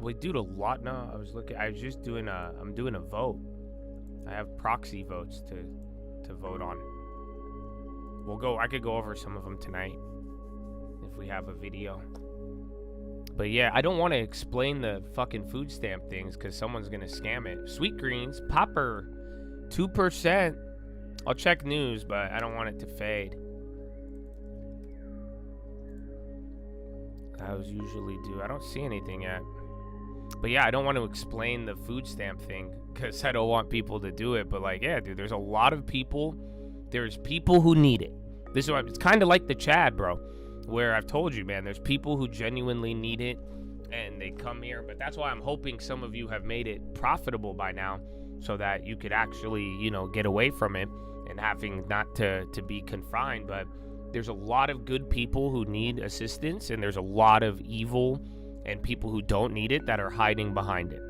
We do a lot now. I'm doing a vote. I have proxy votes to vote on. I could go over some of them tonight if we have a video. But yeah, I don't want to explain the fucking food stamp things because someone's gonna scam it. Sweet greens, popper, 2%. I'll check news, but I don't want it to fade. I was usually do. I don't see anything yet. But yeah, I don't want to explain the food stamp thing because I don't want people to do it. But like, yeah, dude, there's a lot of people. There's people who need it. This is what it's kind of like the Chad, bro, where I've told you, man, there's people who genuinely need it and they come here. But that's why I'm hoping some of you have made it profitable by now so that you could actually, you know, get away from it and having not to be confined. But there's a lot of good people who need assistance and there's a lot of evil and people who don't need it that are hiding behind it.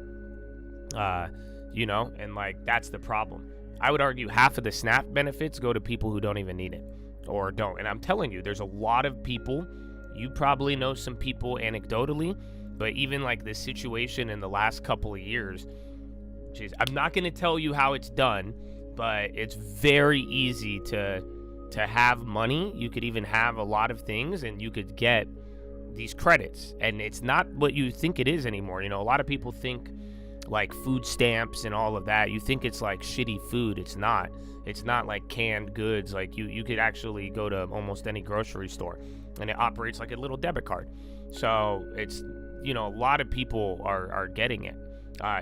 You know, and like that's the problem. I would argue half of the SNAP benefits go to people who don't even need it or don't. And I'm telling you, there's a lot of people. You probably know some people anecdotally, but even like this situation in the last couple of years, I'm not going to tell you how it's done, but it's very easy to have money. You could even have a lot of things and you could get these credits, and it's not what you think it is anymore. You know, a lot of people think like food stamps and all of that. You think it's like shitty food. It's not like canned goods. Like you could actually go to almost any grocery store and it operates like a little debit card. So it's, you know, a lot of people are getting it.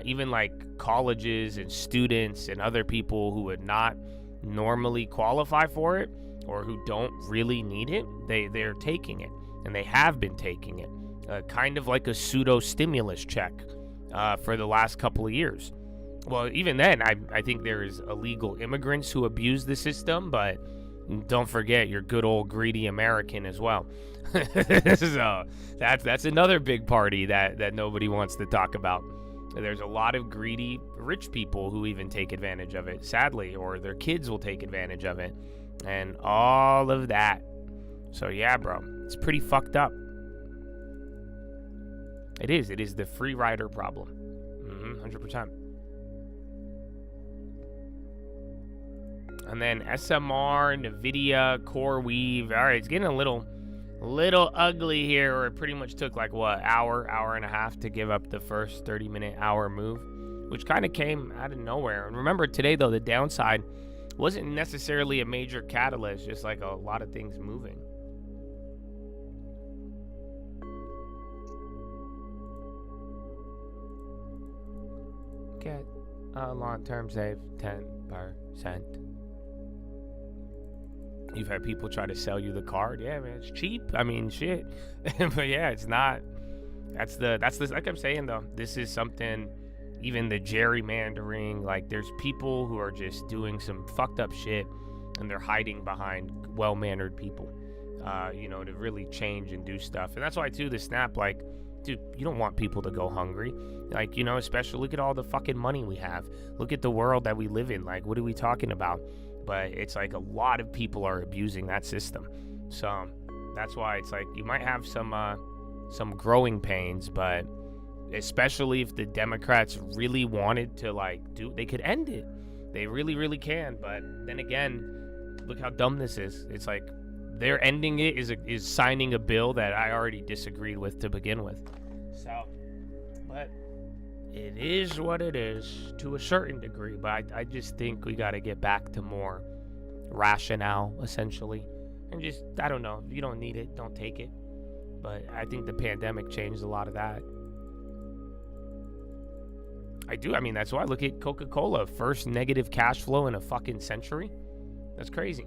Even like colleges and students and other people who would not normally qualify for it or who don't really need it, they're taking it. And they have been taking it, kind of like a pseudo stimulus check for the last couple of years, Well, even then, I think there's illegal immigrants who abuse the system, but don't forget your good old greedy American as well. So that's another big party that nobody wants to talk about. There's a lot of greedy rich people who even take advantage of it, sadly, or their kids will take advantage of it, and all of that. So yeah, bro, it's pretty fucked up. It is the free rider problem. 100%. And then SMR, NVIDIA, CoreWeave. All right, it's getting a little ugly here, where it pretty much took like, what, hour and a half to give up the first 30-minute hour move, which kind of came out of nowhere. And remember, today, though, the downside wasn't necessarily a major catalyst, just like a lot of things moving. Get a long-term save 10%. You've had people try to sell you the card. Yeah, man, it's cheap. I mean, shit. But yeah, it's not. That's the like I'm saying, though, this is something, even the gerrymandering, like there's people who are just doing some fucked up shit and they're hiding behind well-mannered people, to really change and do stuff. And that's why, too, the snap, like, dude, you don't want people to go hungry. Like, especially look at all the fucking money we have. Look at the world that we live in. Like, what are we talking about? But it's like a lot of people are abusing that system. So that's why it's like you might have some growing pains, but especially if the Democrats really wanted to they could end it. They really, really can. But then again, look how dumb this is. It's like they're ending it is signing a bill that I already disagreed with to begin with. So, but it is what it is to a certain degree, but I just think we got to get back to more rationale, essentially. And just, I don't know, if you don't need it, don't take it. But I think the pandemic changed a lot of that. I mean, that's why I look at Coca-Cola, first negative cash flow in a fucking century. That's crazy.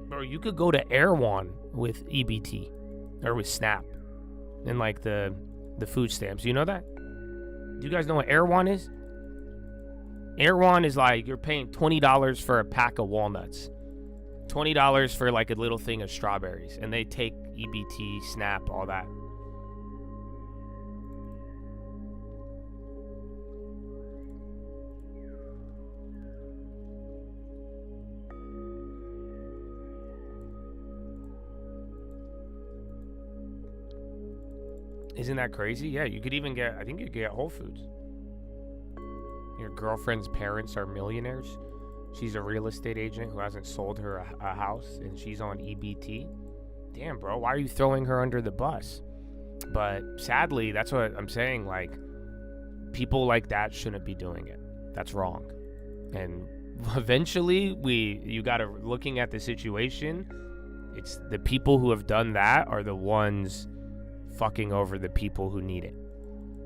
Bro, you could go to Erewhon with EBT or with Snap. And like the food stamps. You know that? Do you guys know what Erewhon is? Erewhon is like you're paying $20 for a pack of walnuts. $20 for like a little thing of strawberries. And they take EBT, Snap, all that. Isn't that crazy? Yeah, you could even get, I think you could get Whole Foods. Your girlfriend's parents are millionaires. She's a real estate agent who hasn't sold her a house, and she's on EBT. Damn, bro, why are you throwing her under the bus? But sadly, that's what I'm saying. Like, people like that shouldn't be doing it. That's wrong. And eventually, you got to, looking at the situation, it's the people who have done that are the ones fucking over the people who need it.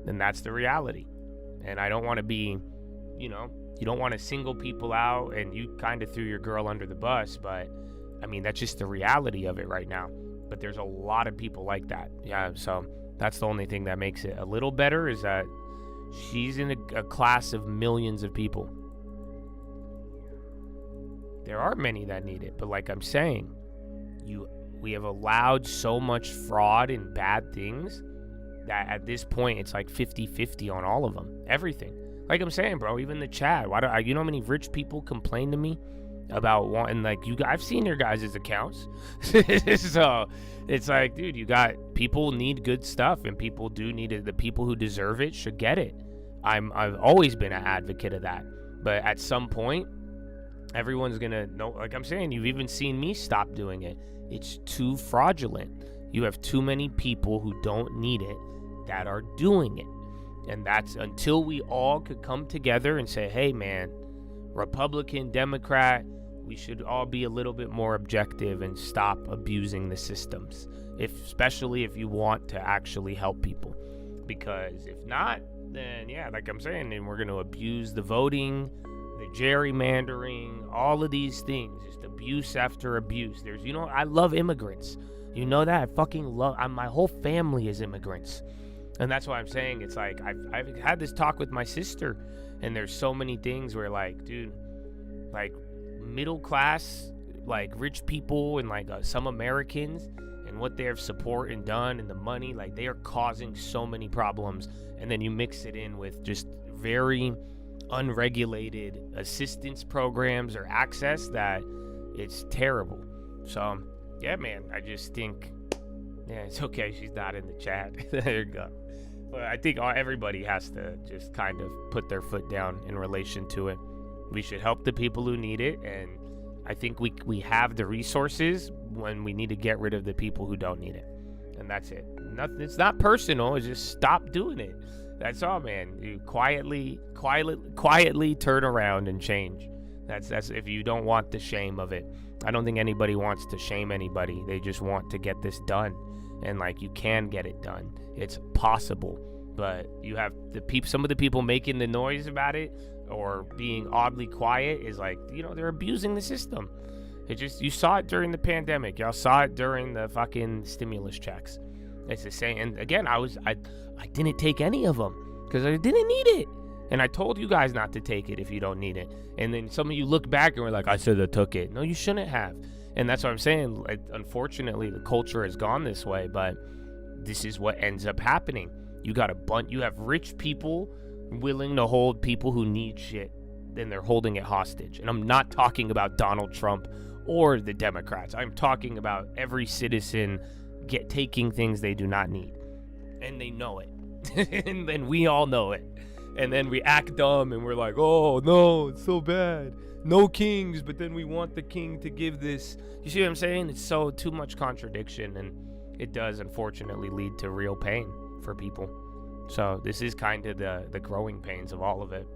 And that's the reality. And I don't want to be, you don't want to single people out, and you kind of threw your girl under the bus, but I mean, that's just the reality of it right now. But there's a lot of people like that. Yeah, so that's the only thing that makes it a little better, is that she's in a class of millions of people. There are many that need it, but like I'm saying, we have allowed so much fraud and bad things that at this point it's like 50-50 on all of them. Everything. Like I'm saying, bro, even the chat. You know how many rich people complain to me about wanting, like, I've seen your guys' accounts. So it's like, dude, you got, people need good stuff, and people do need it. The people who deserve it should get it. I've always been an advocate of that. But at some point, everyone's gonna know, like I'm saying, you've even seen me stop doing it. It's too fraudulent. You have too many people who don't need it that are doing it. And that's until we all could come together and say, hey, man, Republican, Democrat, we should all be a little bit more objective and stop abusing the systems, especially if you want to actually help people. Because if not, then, yeah, like I'm saying, then we're going to abuse the voting, the gerrymandering, all of these things, just abuse after abuse. There's, I love immigrants. You know that? I fucking love, my whole family is immigrants. And that's why I'm saying it's like I've had this talk with my sister, and there's so many things where like, dude, like middle class, like rich people and like some Americans and what they've support and done and the money, like they are causing so many problems. And then you mix it in with just very unregulated assistance programs or access that it's terrible. So yeah, man, I just think, yeah, it's okay she's not in the chat. There you go. But I think everybody has to just kind of put their foot down in relation to it. We should help the people who need it, and I think we have the resources when we need to get rid of the people who don't need it. And that's it. Nothing, it's not personal, it's just stop doing it. That's all, man. You quietly turn around and change. That's if you don't want the shame of it. I don't think anybody wants to shame anybody. They just want to get this done. And like, you can get it done. It's possible. But you have some of the people making the noise about it or being oddly quiet is like, you know, they're abusing the system. You saw it during the pandemic. Y'all saw it during the fucking stimulus checks. It's the same. And again, I didn't take any of them because I didn't need it. And I told you guys not to take it if you don't need it. And then some of you look back and were like, I should have took it. No, you shouldn't have. And that's what I'm saying. Unfortunately, the culture has gone this way, but this is what ends up happening. You have rich people willing to hold people who need shit, then they're holding it hostage. And I'm not talking about Donald Trump or the Democrats. I'm talking about every citizen taking things they do not need. And they know it. And then we all know it. And then we act dumb and we're like, oh no, it's so bad. No kings, but then we want the king to give this. You see what I'm saying? It's so too much contradiction, and it does unfortunately lead to real pain for people. So this is kind of the growing pains of all of it.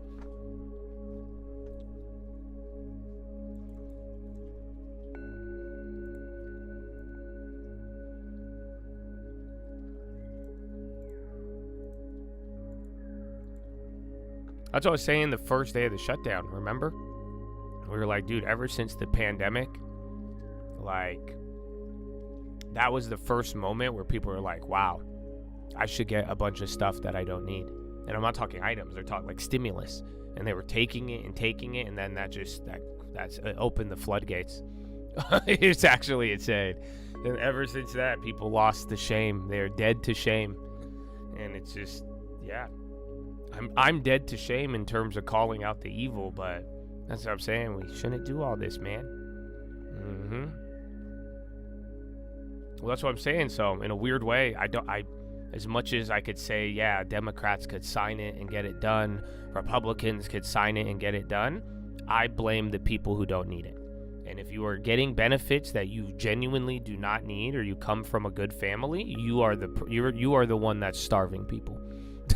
That's what I was saying the first day of the shutdown, remember? We were like, dude, ever since the pandemic, like, that was the first moment where people were like, wow, I should get a bunch of stuff that I don't need. And I'm not talking items, they're talking like stimulus. And they were taking it, and then that's opened the floodgates. It's actually insane. And ever since that, people lost the shame. They're dead to shame. And it's just, yeah. I'm dead to shame in terms of calling out the evil, but that's what I'm saying. We shouldn't do all this, man. Well, that's what I'm saying. So in a weird way, as much as I could say, yeah, Democrats could sign it and get it done, Republicans could sign it and get it done, I blame the people who don't need it. And if you are getting benefits that you genuinely do not need, or you come from a good family, you are the one that's starving people.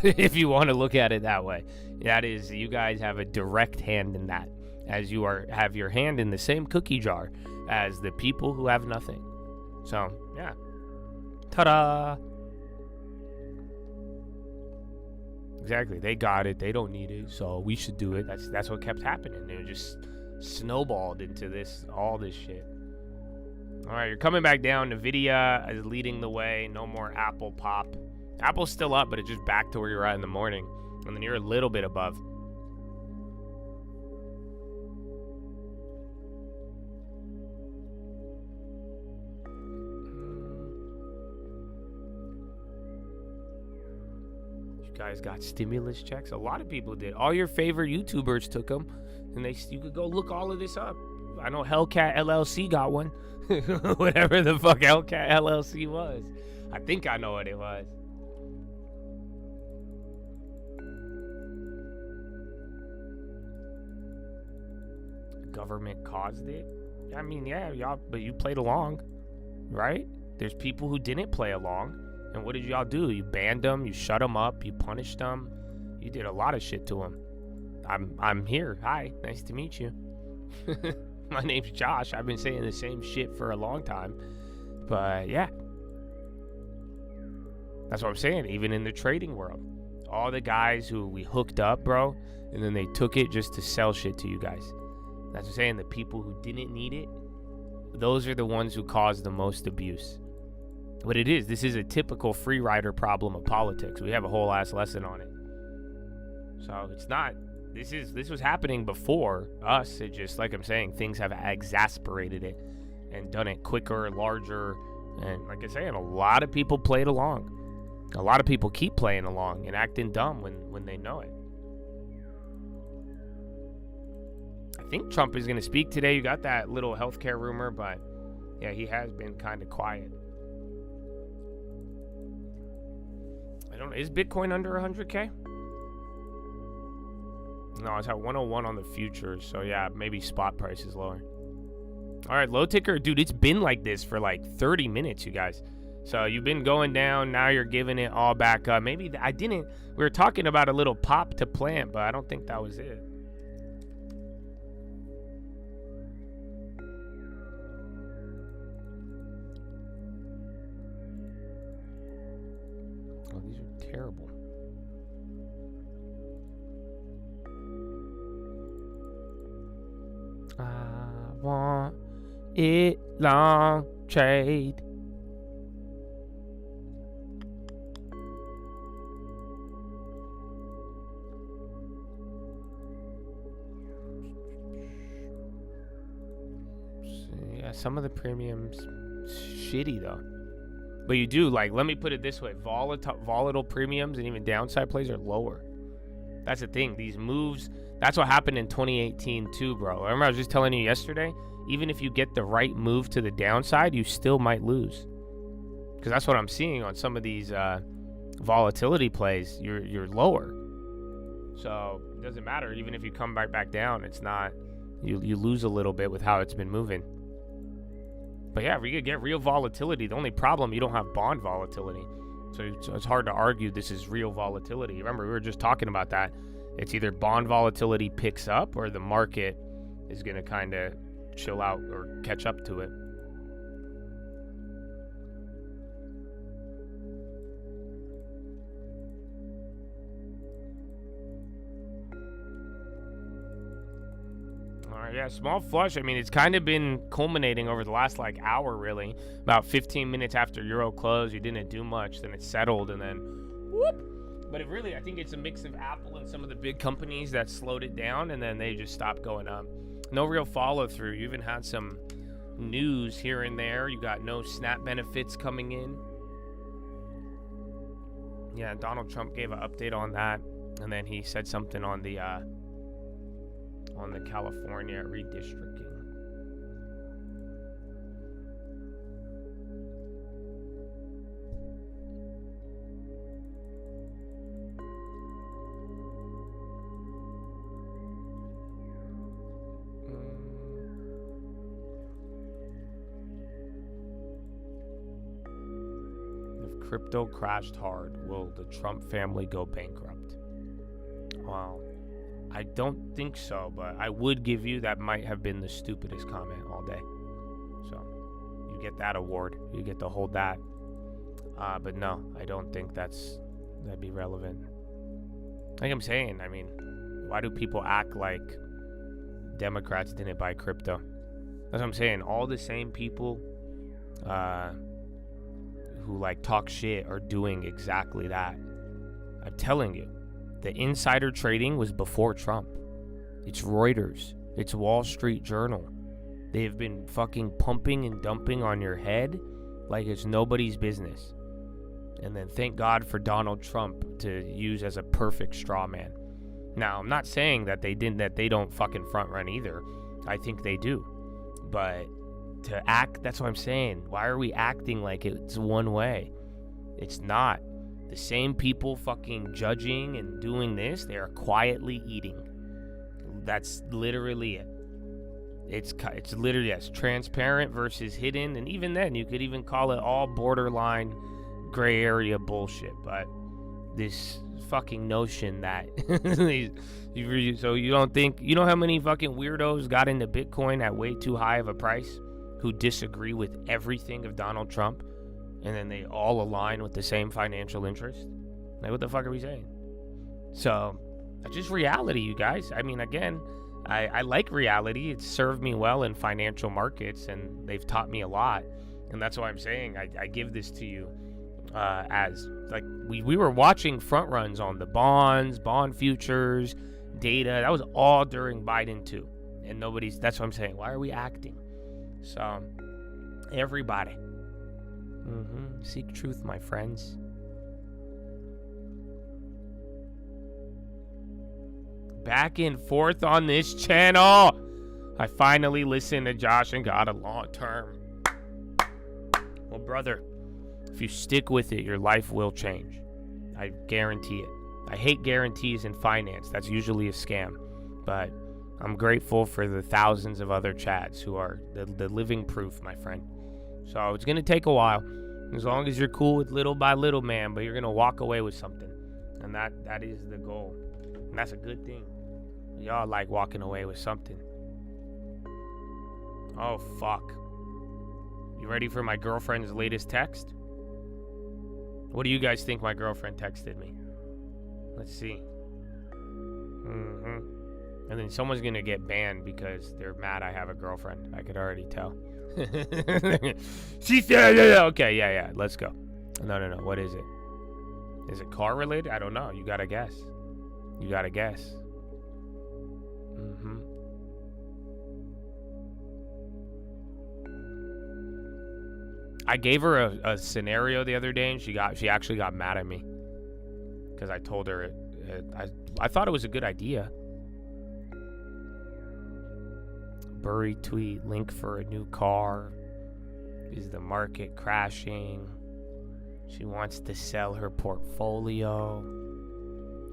If you want to look at it that way, that is, you guys have a direct hand in that, as you have your hand in the same cookie jar as the people who have nothing. So yeah, ta-da! Exactly, they got it, they don't need it, so we should do it. That's what kept happening. It just snowballed into all this shit. All right, you're coming back down. NVIDIA is leading the way. No more Apple pop. Apple's still up, but it's just back to where you're at in the morning. And then you're a little bit above. You guys got stimulus checks? A lot of people did. All your favorite YouTubers took them. And you could go look all of this up. I know Hellcat LLC got one. Whatever the fuck Hellcat LLC was. I think I know what it was. Government caused it. I mean, yeah, y'all, but you played along, right? There's people who didn't play along, and what did y'all do? You banned them, you shut them up, you punished them, you did a lot of shit to them. I'm here. Hi, nice to meet you. My name's Josh. I've been saying the same shit for a long time, but yeah, that's what I'm saying. Even in the trading world, all the guys who we hooked up, bro, and then they took it just to sell shit to you guys. That's what I'm saying. The people who didn't need it, those are the ones who caused the most abuse. But this is a typical free rider problem of politics. We have a whole ass lesson on it. So it's not, this was happening before us. It just, like I'm saying, things have exasperated it and done it quicker, larger. And like I say, a lot of people played along. A lot of people keep playing along and acting dumb when they know it. I think Trump is going to speak today. You got that little healthcare rumor, but yeah, he has been kind of quiet. I don't know. Is Bitcoin under 100K? No, it's at 101 on the futures. So yeah, maybe spot price is lower. All right, low ticker. Dude, it's been like this for like 30 minutes, you guys. So you've been going down. Now you're giving it all back up. Maybe we were talking about a little pop to plant, but I don't think that was it. Oh, these are terrible. I want it long trade. Yeah, some of the premiums shitty though. But you do, like, let me put it this way, volatile premiums and even downside plays are lower. That's the thing. These moves, that's what happened in 2018 too, bro. Remember I was just telling you yesterday, even if you get the right move to the downside, you still might lose. Because that's what I'm seeing on some of these volatility plays. You're lower. So it doesn't matter. Even if you come back down, it's not, you lose a little bit with how it's been moving. But yeah, we could get real volatility. The only problem, you don't have bond volatility. So it's hard to argue this is real volatility. Remember, we were just talking about that. It's either bond volatility picks up or the market is going to kind of chill out or catch up to it. Yeah, small flush. I mean, it's kind of been culminating over the last like hour, really. About 15 minutes after Euro close, you didn't do much. Then it settled, and then whoop. But I think it's a mix of Apple and some of the big companies that slowed it down, and then they just stopped going up. No real follow through. You even had some news here and there. You got no SNAP benefits coming in. Yeah, Donald Trump gave an update on that, and then he said something on the California redistricting. If crypto crashed hard, will the Trump family go bankrupt? Wow. I don't think so, but I would give you that might have been the stupidest comment all day. So you get that award. You get to hold that. But no, I don't think that'd be relevant. Like I'm saying, I mean, why do people act like Democrats didn't buy crypto? That's what I'm saying. All the same people who like talk shit are doing exactly that. I'm telling you. The insider trading was before Trump. It's Reuters. It's Wall Street Journal. They have been fucking pumping and dumping on your head like it's nobody's business. And then thank God for Donald Trump to use as a perfect straw man. Now, I'm not saying that they don't fucking front run either. I think they do. But to act, that's what I'm saying. Why are we acting like it's one way? It's not. The same people fucking judging and doing this, they are quietly eating. That's literally it. It's literally, yes, transparent versus hidden. And even then, you could even call it all borderline gray area bullshit. But this fucking notion that so you don't think, you know how many fucking weirdos got into Bitcoin at way too high of a price who disagree with everything of Donald Trump? And then they all align with the same financial interest? Like, what the fuck are we saying? So, that's just reality, you guys. I mean, again, I like reality. It's served me well in financial markets, and they've taught me a lot. And that's why I'm saying I give this to you as, like, we were watching front runs on the bonds, bond futures, data. That was all during Biden too. And that's what I'm saying. Why are we acting? So, everybody. Seek truth, my friends. Back and forth on this channel. I finally listened to Josh and got a long term. Well, brother, if you stick with it, your life will change. I guarantee it. I hate guarantees in finance. That's usually a scam. But I'm grateful for the thousands of other Chads who are the living proof, my friend. So it's going to take a while. As long as you're cool with little by little, man. But you're going to walk away with something. And that is the goal. And that's a good thing. Y'all like walking away with something. Oh, fuck. You ready for my girlfriend's latest text? What do you guys think my girlfriend texted me? Let's see. And then someone's gonna get banned because they're mad I have a girlfriend. I could already tell. She said, yeah. Okay, yeah. Let's go. No. What is it? Is it car related? I don't know. You gotta guess. I gave her a scenario the other day, and she actually got mad at me because I told her I thought it was a good idea. Burry tweet, link for a new car. Is the market crashing? She wants to sell her portfolio.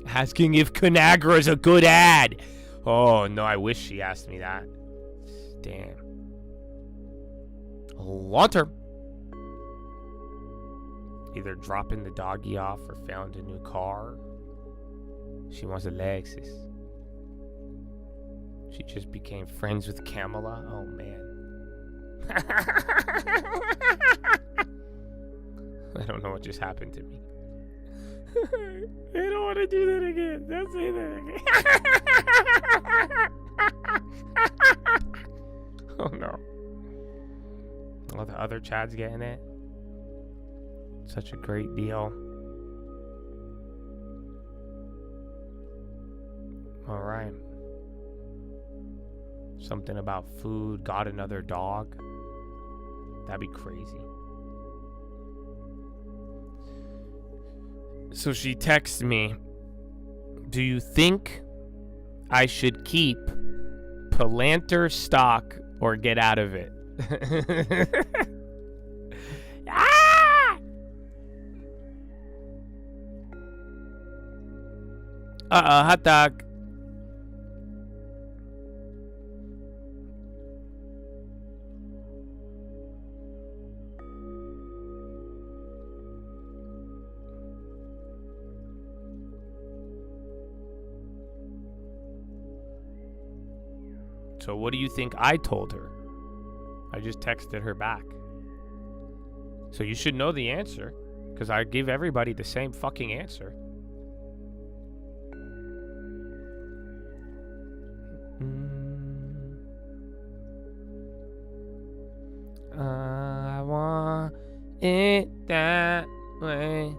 Asking if Conagra is a good ad. Oh, no, I wish she asked me that. Damn. Long term. Either dropping the doggy off or found a new car. She wants a Lexus. She just became friends with Kamala. Oh, man. I don't know what just happened to me. I don't want to do that again. Don't say that again. Oh, no. All the other Chads getting it. Such a great deal. All right. Something about food. Got another dog. That'd be crazy. So she texts me, do you think I should keep Palantir stock or get out of it? Hot dog. So what do you think I told her? I just texted her back. So you should know the answer, because I give everybody the same fucking answer. I want it that way.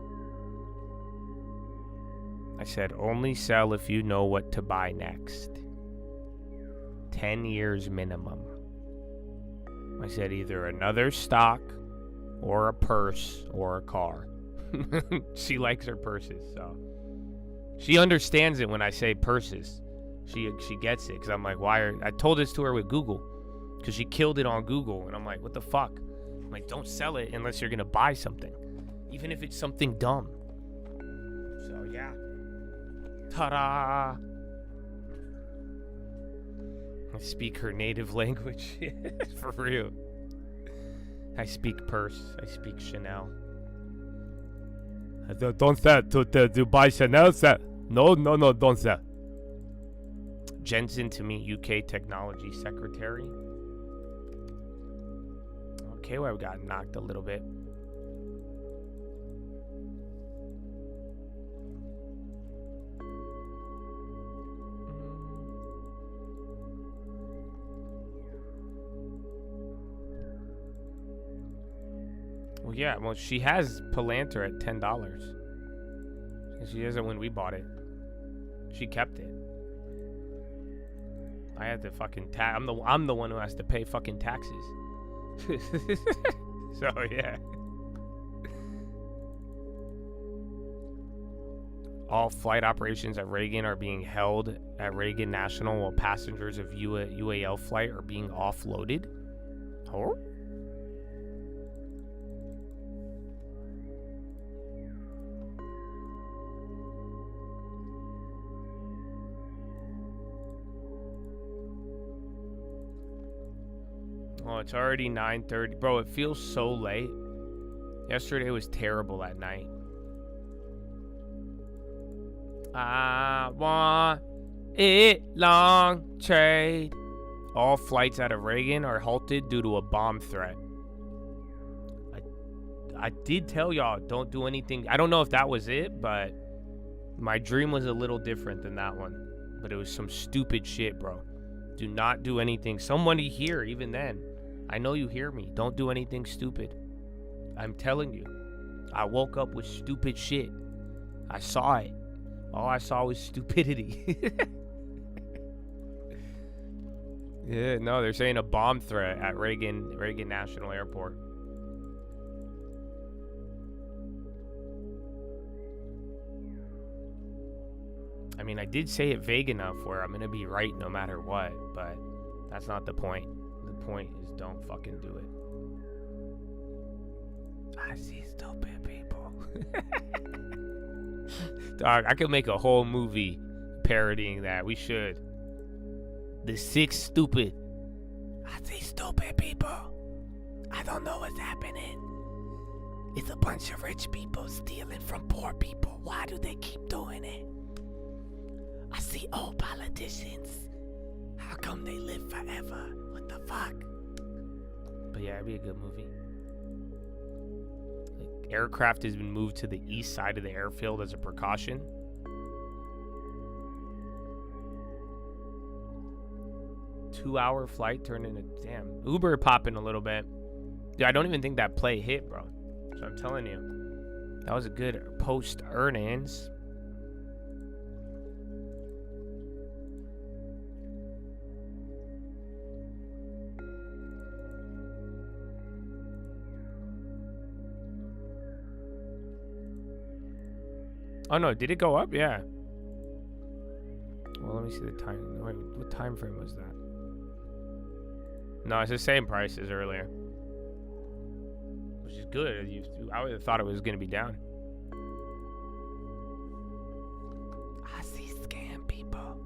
I said only sell if you know what to buy next. 10 years minimum. I said either another stock or a purse or a car. She likes her purses, so she understands it when I say purses. She gets it because I'm like, I told this to her with Google because she killed it on Google, and I'm like, what the fuck? I'm like, don't sell it unless you're gonna buy something, even if it's something dumb. So yeah. Ta-da! I speak her native language. For real. I speak purse. I speak Chanel. Don't sell to buy Chanel. No, don't sell. Jensen to meet UK Technology Secretary. Okay, well, I got knocked a little bit. Well, yeah. Well, she has Palantir at $10. She has it when we bought it. She kept it. I had to fucking I'm the one who has to pay fucking taxes. So yeah. All flight operations at Reagan are being held at Reagan National while passengers of UAL flight are being offloaded. Oh. Oh, it's already 9:30. Bro, it feels so late. Yesterday was terrible at night. I want it long trade. All flights out of Reagan are halted due to a bomb threat. I did tell y'all, don't do anything. I don't know if that was it, but my dream was a little different than that one. But it was some stupid shit, bro. Do not do anything. Somebody here, even then. I know you hear me. Don't do anything stupid. I'm telling you. I woke up with stupid shit. I saw it. All I saw was stupidity. Yeah, no, they're saying a bomb threat at Reagan National Airport. I mean, I did say it vague enough where I'm going to be right no matter what, but that's not the point. The point is don't fucking do it. I see stupid people. Dog, I could make a whole movie parodying that. We should. The Six Stupid. I see stupid people. I don't know what's happening. It's a bunch of rich people stealing from poor people. Why do they keep doing it? I see old politicians. How come they live forever? What the fuck? But yeah, it'd be a good movie. Like, aircraft has been moved to the east side of the airfield as a precaution. Two-hour flight turned into damn Uber popping a little bit. Dude, I don't even think that play hit, bro. So I'm telling you, that was a good post earnings. Oh no, did it go up? Yeah. Well, let me see the time. Wait, what time frame was that? No, it's the same price as earlier, which is good. I would have thought it was going to be down. I see scam people.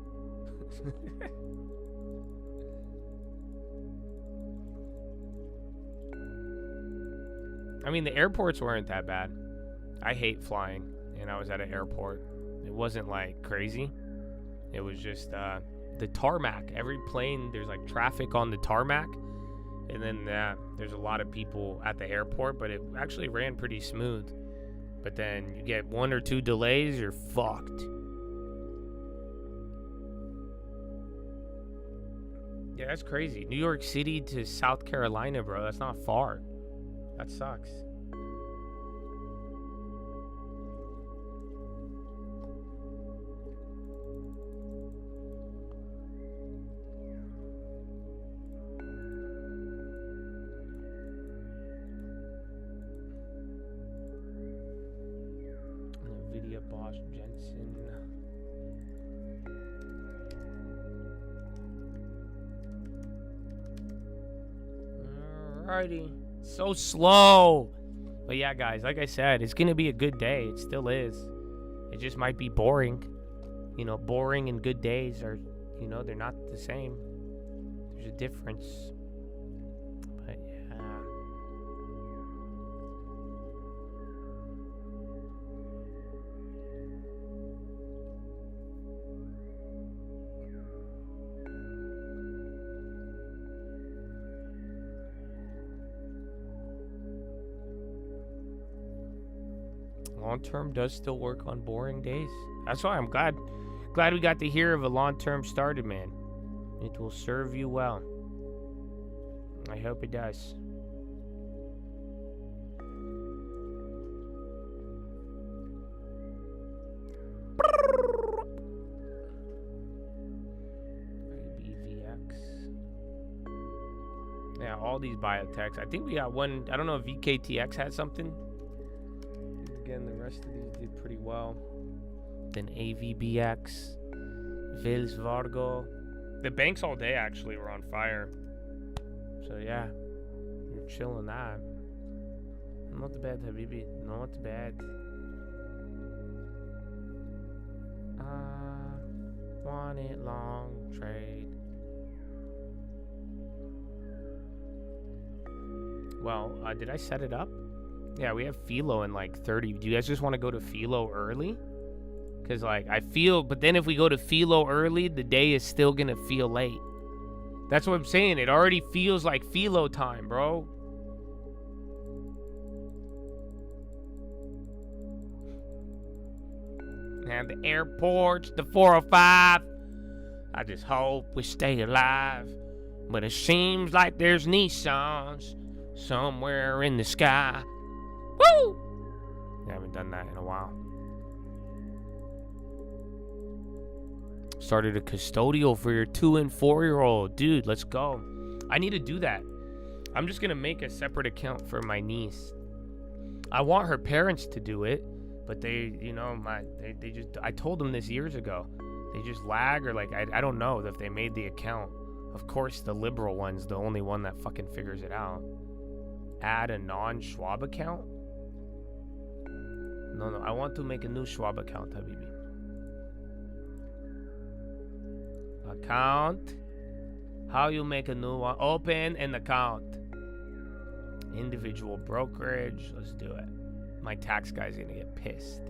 I mean, the airports weren't that bad. I hate flying, and I was at an airport. It wasn't like crazy. It was just the tarmac. Every plane, there's like traffic on the tarmac, and then there's a lot of people at the airport, but it actually ran pretty smooth. But then you get 1 or 2 delays, you're fucked. Yeah, that's crazy. New York City to South Carolina, bro. That's not far. That sucks. Alrighty. So slow. But yeah, guys, like I said, it's gonna be a good day. It still is. It just might be boring. You know, boring and good days are, you know, they're not the same. There's a difference. But yeah. Long-term does still work on boring days. That's why I'm glad we got to hear of a long-term started, man. It will serve you well. I hope it does. all these biotechs. I think we got one. I don't know if VKTX had something. Again, the rest of these did pretty well. Then AVBX, Vils Vargo. The banks all day actually were on fire. So yeah, you're chilling that. Not bad, Habibi. Not bad. Want it long trade. Well, did I set it up? Yeah, we have Philo in like 30. Do you guys just want to go to Philo early? Because, like, I feel... But then if we go to Philo early, the day is still going to feel late. That's what I'm saying. It already feels like Philo time, bro. And the airports, the 405. I just hope we stay alive. But it seems like there's Nissans somewhere in the sky. Woo! I haven't done that in a while. Started a custodial for your 2- and 4-year-old. Dude, let's go. I need to do that. I'm just going to make a separate account for my niece. I want her parents to do it, but they, you know, they just, I told them this years ago. They just lag, or like, I don't know if they made the account. Of course, the liberal one's the only one that fucking figures it out. Add a non-Schwab account? No, I want to make a new Schwab account, Habibi. Account. How you make a new one? Open an account. Individual brokerage. Let's do it. My tax guy's gonna get pissed.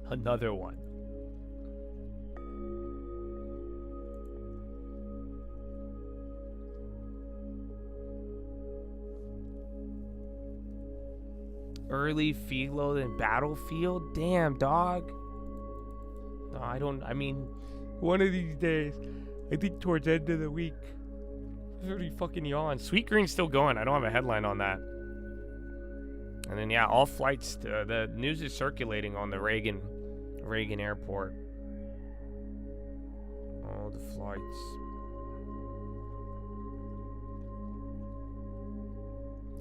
Another one. Early Philo and Battlefield? Damn, dog. No, I mean, one of these days, I think towards the end of the week. I already fucking yawn. Sweet Green's still going. I don't have a headline on that. And then, yeah, all flights, the news is circulating on the Reagan Airport. All the flights.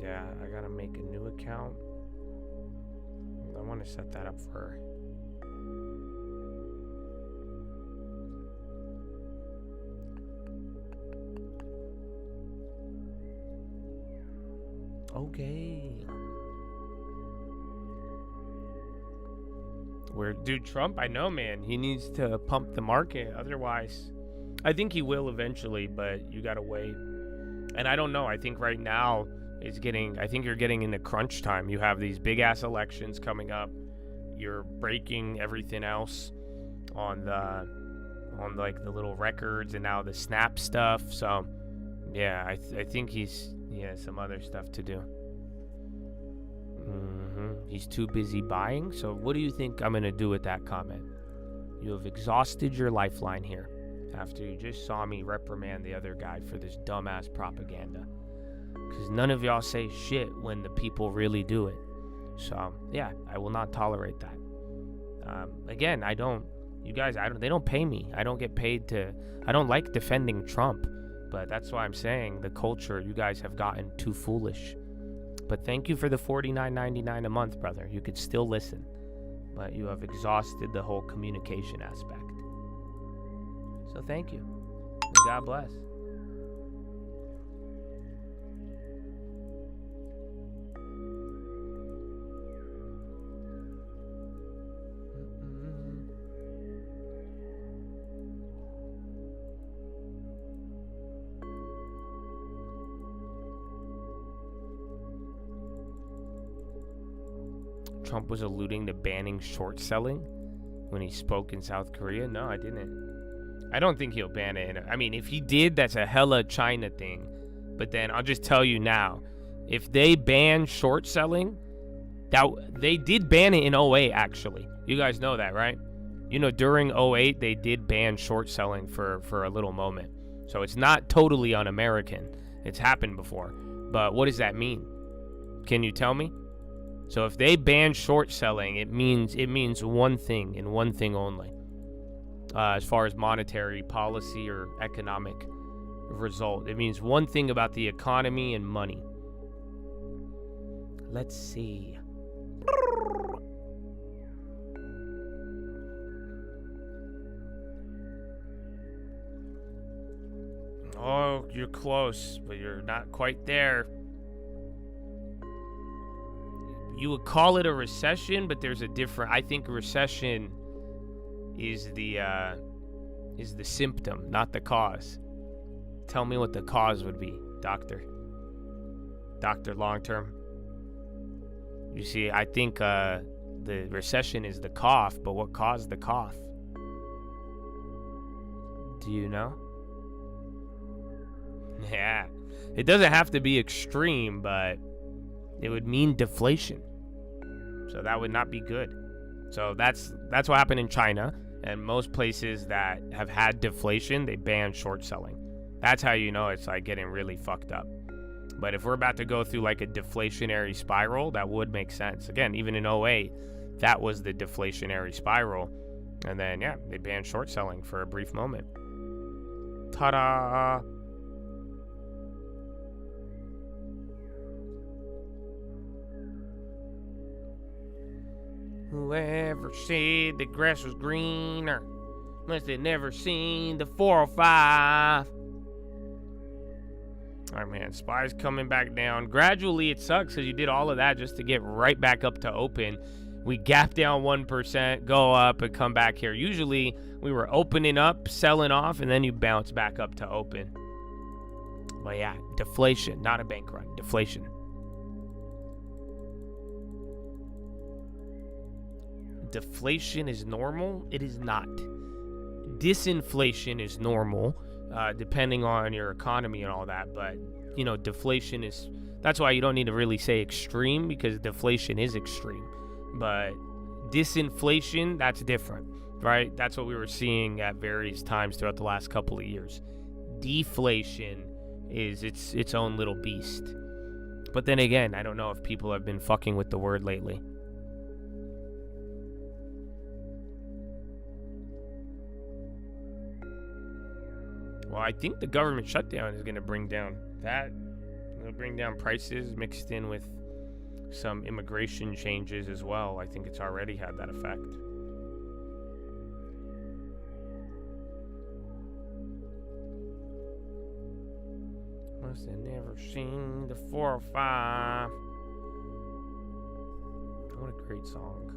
Yeah, I gotta make a new account. I want to set that up for her. Okay. Dude, Trump, I know, man. He needs to pump the market. Otherwise, I think he will eventually, but you gotta wait. And I don't know. I think right now I think you're getting into crunch time. You have these big ass elections coming up. You're breaking everything else on like the little records and now the Snap stuff. So yeah, I think he has some other stuff to do. He's too busy buying. So what do you think I'm gonna do with that comment? You have exhausted your lifeline here after you just saw me reprimand the other guy for this dumbass propaganda. Because none of y'all say shit when the people really do it. So, yeah, I will not tolerate that. Again, they don't pay me. I don't get paid I don't like defending Trump. But that's why I'm saying the culture, you guys have gotten too foolish. But thank you for the $49.99 a month, brother. You could still listen. But you have exhausted the whole communication aspect. So thank you. And God bless. Trump was alluding to banning short selling when he spoke in South Korea? No, I didn't. I don't think he'll ban it. I mean, if he did, that's a hella China thing. But then I'll just tell you now, if they ban short selling, they did ban it in 08, actually. You guys know that, right? You know, during 08, they did ban short selling for a little moment. So it's not totally un-American. It's happened before. But what does that mean? Can you tell me? So if they ban short selling, it means one thing and one thing only, as far as monetary policy or economic result. It means one thing about the economy and money. Let's see. Oh, you're close, but you're not quite there. You would call it a recession, but there's a different. I think recession is the symptom, not the cause. Tell me what the cause would be, doctor. Doctor, long term. You see, I think the recession is the cough, but what caused the cough? Do you know? Yeah, it doesn't have to be extreme, but it would mean deflation. So that would not be good. So that's what happened in China, and most places that have had deflation, they ban short selling. That's how you know it's like getting really fucked up. But if we're about to go through like a deflationary spiral, that would make sense. Again, even in 08, that was the deflationary spiral. And then, yeah, they banned short selling for a brief moment. Ta-da! Whoever said the grass was greener must have never seen the 405. Alright, man, SPY's coming back down. Gradually, it sucks because you did all of that just to get right back up to open. We gap down 1%, go up, and come back here. Usually, we were opening up, selling off, and then you bounce back up to open. But yeah, deflation, not a bank run. Deflation. Deflation is normal? It is not. Disinflation is normal, depending on your economy and all that. But, you know, deflation is... That's why you don't need to really say extreme, because deflation is extreme. But disinflation, that's different, right? That's what we were seeing at various times throughout the last couple of years. Deflation is its own little beast. But then again, I don't know if people have been fucking with the word lately. Well, I think the government shutdown is going to bring down that. It'll bring down prices mixed in with some immigration changes as well. I think it's already had that effect. Must have never seen the 405. What a great song.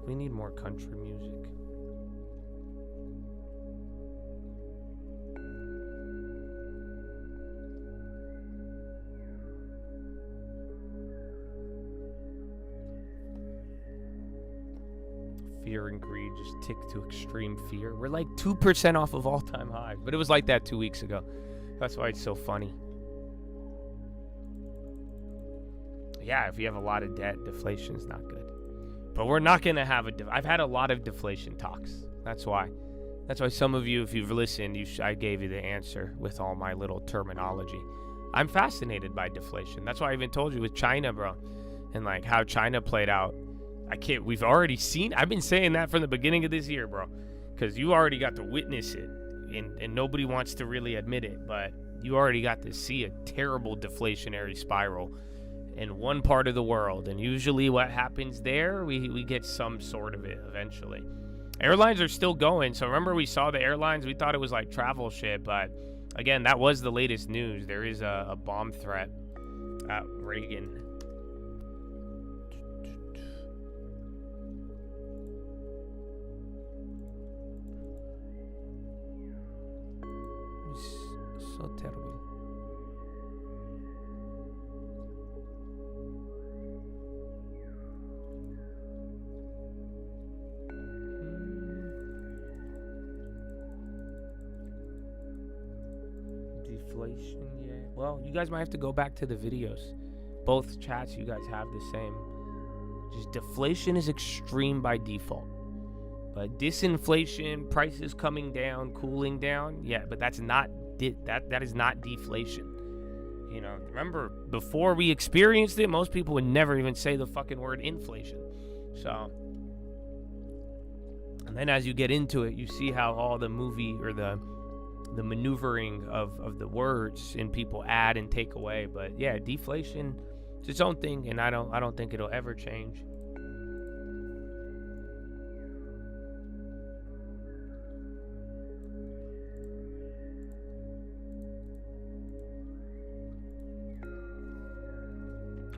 We need more country music. Fear and greed just ticked to extreme fear. We're like 2% off of all-time high, but it was like that 2 weeks ago. That's why it's so funny. Yeah, if you have a lot of debt, deflation's not good. But we're not going to have I've had a lot of deflation talks. That's why. That's why some of you, if you've listened, I gave you the answer with all my little terminology. I'm fascinated by deflation. That's why I even told you with China, bro. And like how China played out. We've already seen, I've been saying that from the beginning of this year, bro, because you already got to witness it, and nobody wants to really admit it, but you already got to see a terrible deflationary spiral in one part of the world, and usually what happens there, we get some sort of it eventually. Airlines are still going, so remember we saw the airlines, we thought it was like travel shit, but again, that was the latest news. There is a bomb threat at Reagan. So terrible. Deflation, yeah. Well, you guys might have to go back to the videos. Both chats you guys have the same. Just deflation is extreme by default. But disinflation, prices coming down, cooling down, yeah, but that's not that is not deflation. You know, remember before we experienced it, most people would never even say the fucking word inflation. So, and then as you get into it, you see how all the movie or the the maneuvering of the words, and people add and take away. But yeah, deflation is its own thing, and I don't think it'll ever change.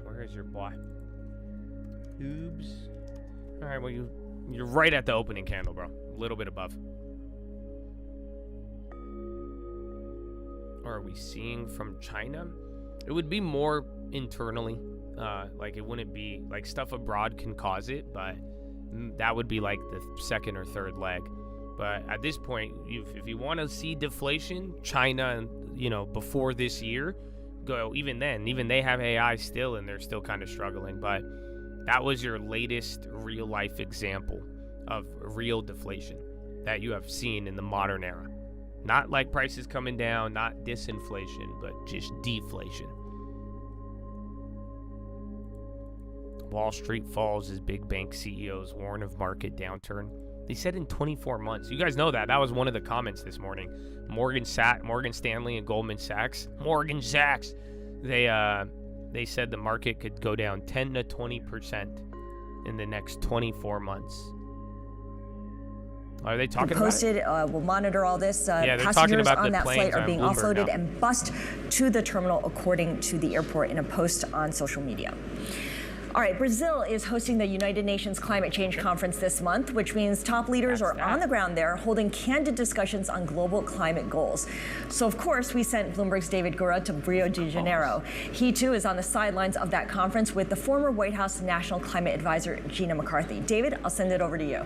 Where's your boy? Oops. All right, well you're right at the opening candle, bro. A little bit above. Or are we seeing from China? It would be more internally. Like it wouldn't be like stuff abroad can cause it, but that would be like the second or third leg. But at this point, if you want to see deflation, China, before this year, go. Even then, they have AI still, and they're still kind of struggling. But that was your latest real life example of real deflation that you have seen in the modern era. Not like prices coming down, not disinflation, but just deflation. Wall Street falls as big bank CEOs warn of market downturn. They said in 24 months. You guys know that. That was one of the comments this morning. Morgan Stanley and Goldman Sachs. They said the market could go down 10 to 20% in the next 24 months. Are they talking posted, about it? We'll monitor all this. Yeah, they're passengers talking about on the that flight are being Bloomberg offloaded now. and bused to the terminal, according to the airport in a post on social media. All right, Brazil is hosting the United Nations Climate Change Conference this month, which means top leaders are on the ground there holding candid discussions on global climate goals. So, of course, we sent Bloomberg's David Gura to Rio de Janeiro. He, too, is on the sidelines of that conference with the former White House National Climate Advisor, Gina McCarthy. David, I'll send it over to you.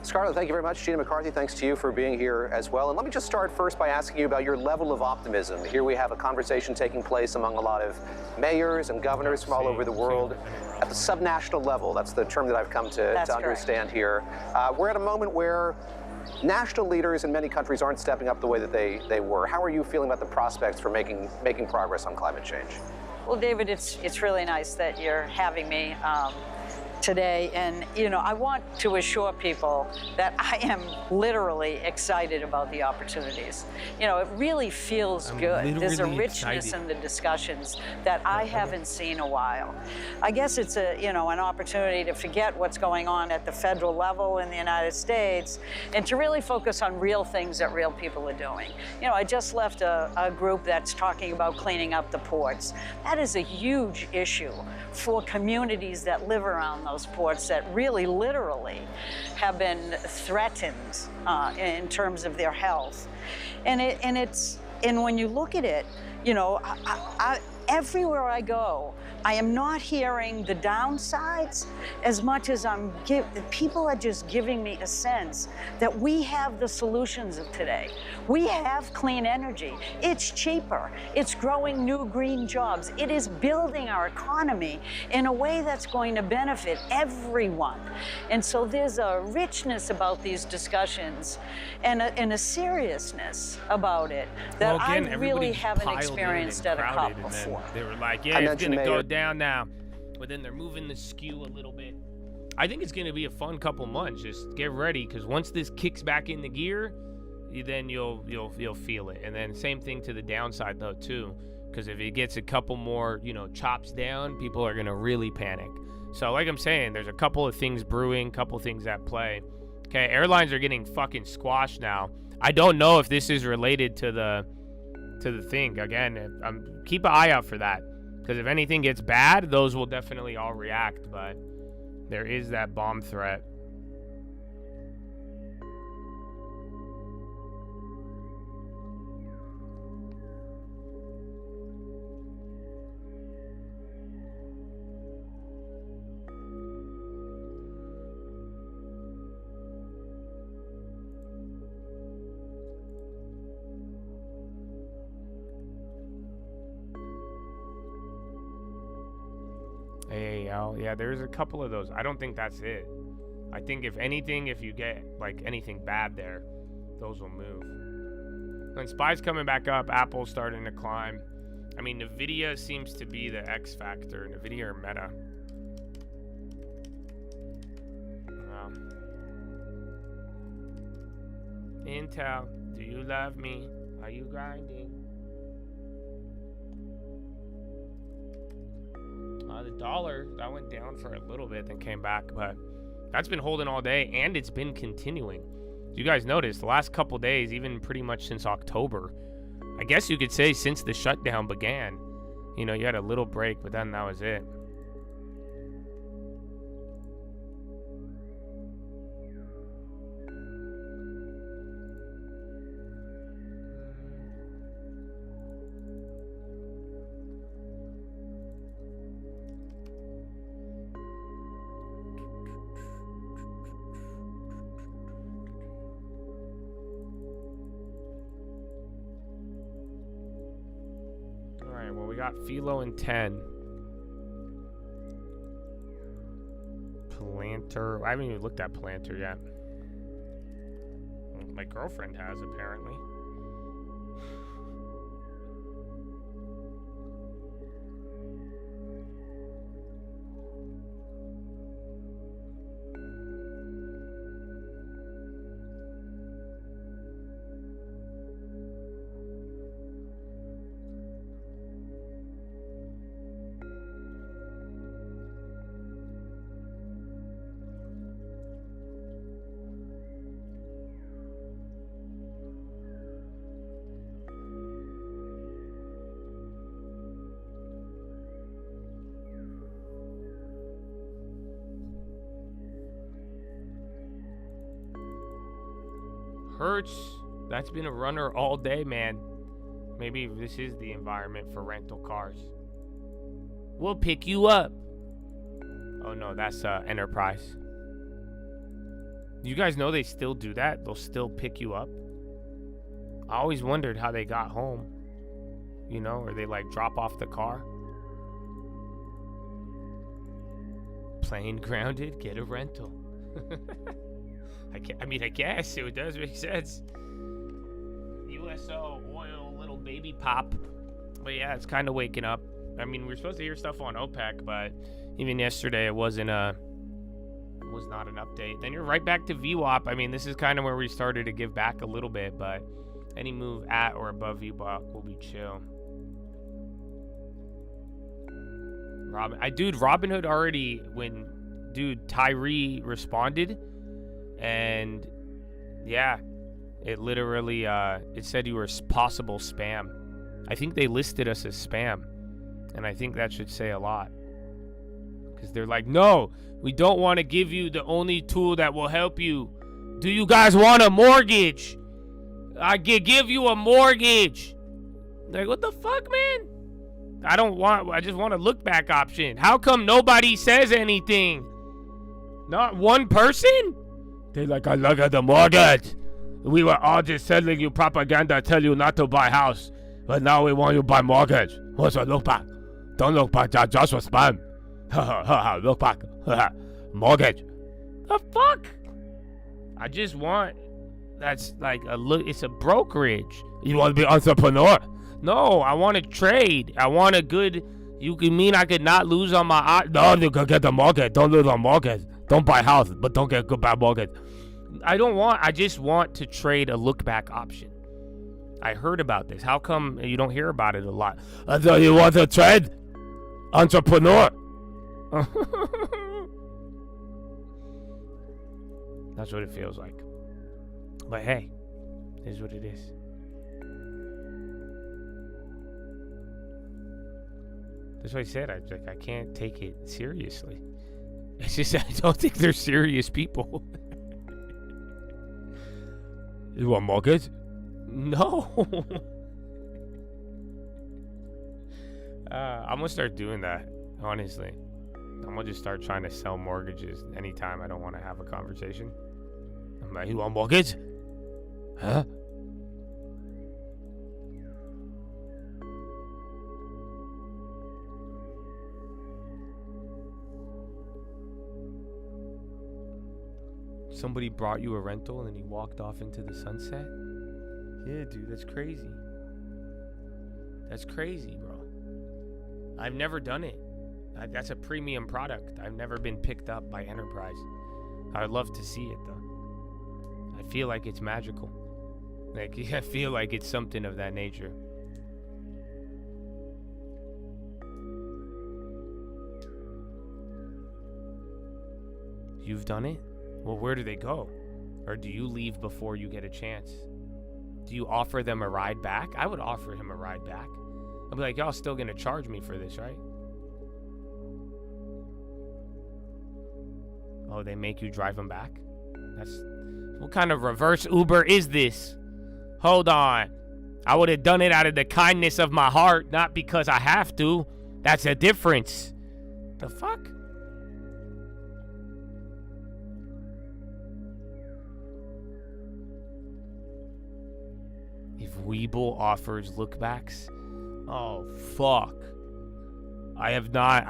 Scarlett, thank you very much. Gina McCarthy, thanks to you for being here as well. And let me just start first by asking you about your level of optimism. Here we have a conversation taking place among a lot of mayors and governors from all over the world at the subnational level. That's the term that I've come to understand here. We're at a moment where national leaders in many countries aren't stepping up the way that they were. How are you feeling about the prospects for making progress on climate change? Well, David, it's really nice that you're having me today, and I want to assure people that I am literally excited about the opportunities. It really feels good. There's a richness in the discussions that I haven't seen a while. I guess it's an opportunity to forget what's going on at the federal level in the United States and to really focus on real things that real people are doing. I just left a group that's talking about cleaning up the ports. That is a huge issue for communities that live around those ports that really literally have been threatened in terms of their health. And when you look at it, everywhere I go, I am not hearing the downsides as much as people are just giving me a sense that we have the solutions of today. We have clean energy. It's cheaper. It's growing new green jobs. It is building our economy in a way that's going to benefit everyone. And so there's a richness about these discussions and a seriousness about it that I really haven't experienced at a COP before. They were like, yeah, it's going to go down now. But then they're moving the skew a little bit. I think it's going to be a fun couple months. Just get ready, because once this kicks back into gear, then you'll feel it. And then same thing to the downside, though, too. Because if it gets a couple more, chops down, people are going to really panic. So like I'm saying, there's a couple of things brewing, couple things at play. Okay, airlines are getting fucking squashed now. I don't know if this is related to the thing. Again, keep an eye out for that, because if anything gets bad, those will definitely all react. But there is that bomb threat. AAL, yeah, there's a couple of those. I don't think that's it. I think if anything, if you get like anything bad there, those will move. When SPY's coming back up, Apple's starting to climb. I mean, NVIDIA seems to be the X factor. NVIDIA or Meta. Intel, do you love me? Are you grinding? The dollar, that went down for a little bit, then came back, but that's been holding all day, and it's been continuing. You guys noticed the last couple days, even pretty much since October, I guess you could say since the shutdown began, you know, you had a little break, but then that was it. Well, we got Philo in 10. Planter. I haven't even looked at Planter yet. My girlfriend has, apparently. Hertz, that's been a runner all day, man. Maybe this is the environment for rental cars. We'll pick you up. Oh no, that's Enterprise. You guys know they still do that? They'll still pick you up? I always wondered how they got home. You know, or they like drop off the car. Plane grounded, get a rental. I guess it does make sense. USO, oil, little baby pop. But yeah, it's kind of waking up. I mean, we're supposed to hear stuff on OPEC, but even yesterday it was not an update. Then you're right back to VWAP. I mean, this is kind of where we started to give back a little bit, but any move at or above VWAP will be chill. Robinhood already, Tyree responded, and yeah, it literally, it said you were possible spam. I think they listed us as spam, and I think that should say a lot. Because they're like, no, we don't want to give you the only tool that will help you. Do you guys want a mortgage? I give you a mortgage. Like, what the fuck, man? I just want a look back option. How come nobody says anything? Not one person? They're like, I look at the mortgage. We were all just selling you propaganda, tell you not to buy house. But now we want you to buy mortgage. What's a look back? Don't look back, that's just was spam. Look back. Mortgage. The fuck? I just want, that's like a look, it's a brokerage. You want to be entrepreneur? No, I want to trade. I want a good, you can mean I could not lose on my, no, you can get the mortgage. Don't lose on mortgage. Don't buy house, but don't get a good bad mortgage. I just want to trade a look back option. I heard about this. How come you don't hear about it a lot? So you want to trade? Entrepreneur. That's what it feels like. But hey, it is what it is. That's what I said. I can't take it seriously. It's just I don't think they're serious people. You want mortgage? No. I'm gonna start doing that, honestly. I'm gonna just start trying to sell mortgages anytime I don't want to have a conversation. I'm like, you want mortgage? Huh? Somebody brought you a rental and then you walked off into the sunset? Yeah, dude, that's crazy. That's crazy, bro. I've never done it. That's a premium product. I've never been picked up by Enterprise. I would love to see it, though. I feel like it's magical. Like, I feel like it's something of that nature. You've done it? Well, where do they go? Or do you leave before you get a chance? Do you offer them a ride back? I would offer him a ride back. I'd be like, y'all still gonna charge me for this, right? Oh, they make you drive them back? What kind of reverse Uber is this? Hold on. I would have done it out of the kindness of my heart, not because I have to. That's a difference. The fuck? If Weeble offers lookbacks? Oh, fuck. I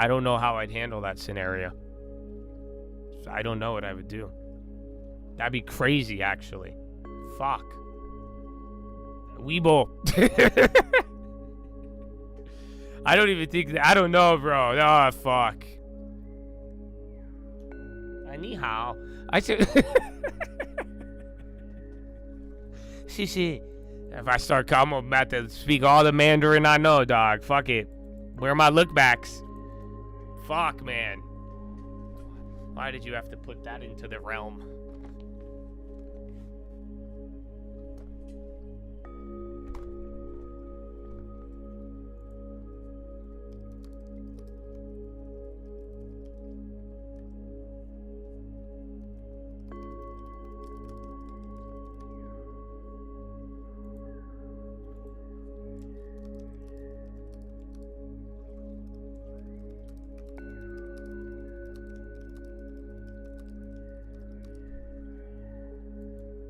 don't know how I'd handle that scenario. I don't know what I would do. That'd be crazy, actually. Fuck. Weeble. I don't even think I don't know, bro. Oh, fuck. Ni hao. I said. If I start coming, I'm about to speak all the Mandarin I know, dog. Fuck it. Where are my lookbacks? Fuck, man. Why did you have to put that into the realm?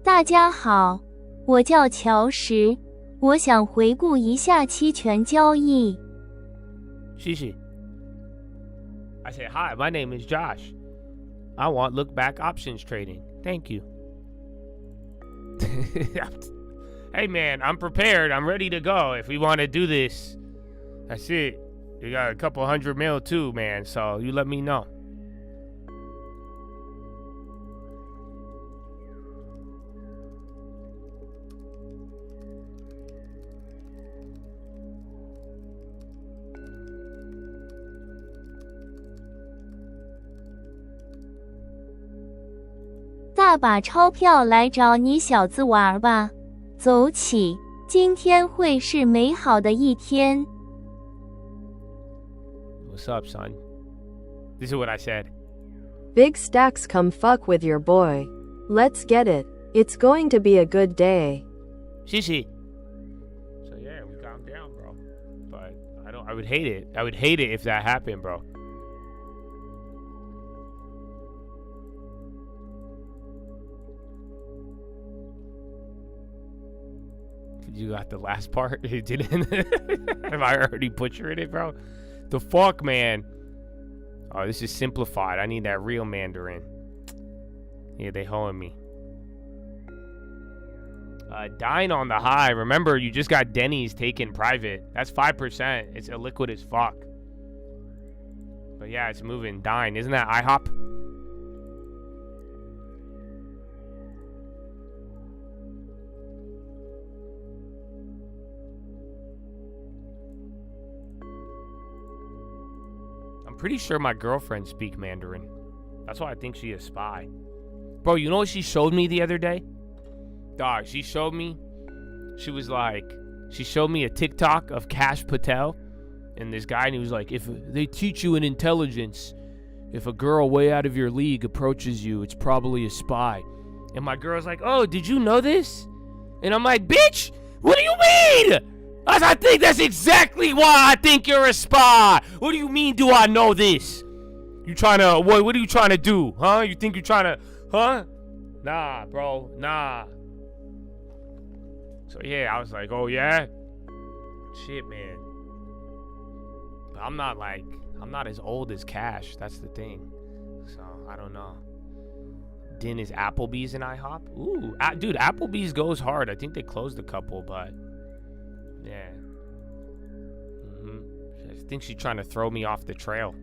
大家好，我叫乔石，我想回顾一下期权交易。谢谢。I said, hi, my name is Josh. I want look-back options trading. Thank you. Hey, man, I'm prepared. I'm ready to go if we want to do this. That's it. You got a couple $100 million too, man, so you let me know.大把钞票来找你小子玩吧，走起，今天会是美好的一天。 What's up, son? This is what I said. Big stacks come fuck with your boy. Let's get it. It's going to be a good day. Shishi. So yeah, we calm down, bro. But I would hate it. I would hate it if that happened, bro. You got the last part? You didn't? Have I already butchered it, bro? The fuck, man? Oh, this is simplified. I need that real Mandarin. Yeah, they hoeing me. Dying on the high. Remember, you just got Denny's taken private. That's 5%. It's illiquid as fuck. But yeah, it's moving. Dying. Isn't that IHOP? Pretty sure my girlfriend speaks Mandarin. That's why I think she is a spy. Bro, you know what she showed me the other day? Dog, she showed me. She was like, she showed me a TikTok of Kash Patel and this guy, and he was like, if they teach you in intelligence, if a girl way out of your league approaches you, it's probably a spy. And my girl's like, oh, did you know this? And I'm like, bitch, what do you mean? I think that's exactly why I think you're a spy. What do you mean, do I know this? You trying to, what are you trying to do? Huh? You think you're trying to, huh? Nah, bro, nah. So yeah, I was like, oh yeah? Shit, man. But I'm not as old as Cash. That's the thing. So, I don't know. Din is Applebee's and IHOP? Ooh, dude, Applebee's goes hard. I think they closed a couple, but... yeah. I think she's trying to throw me off the trail.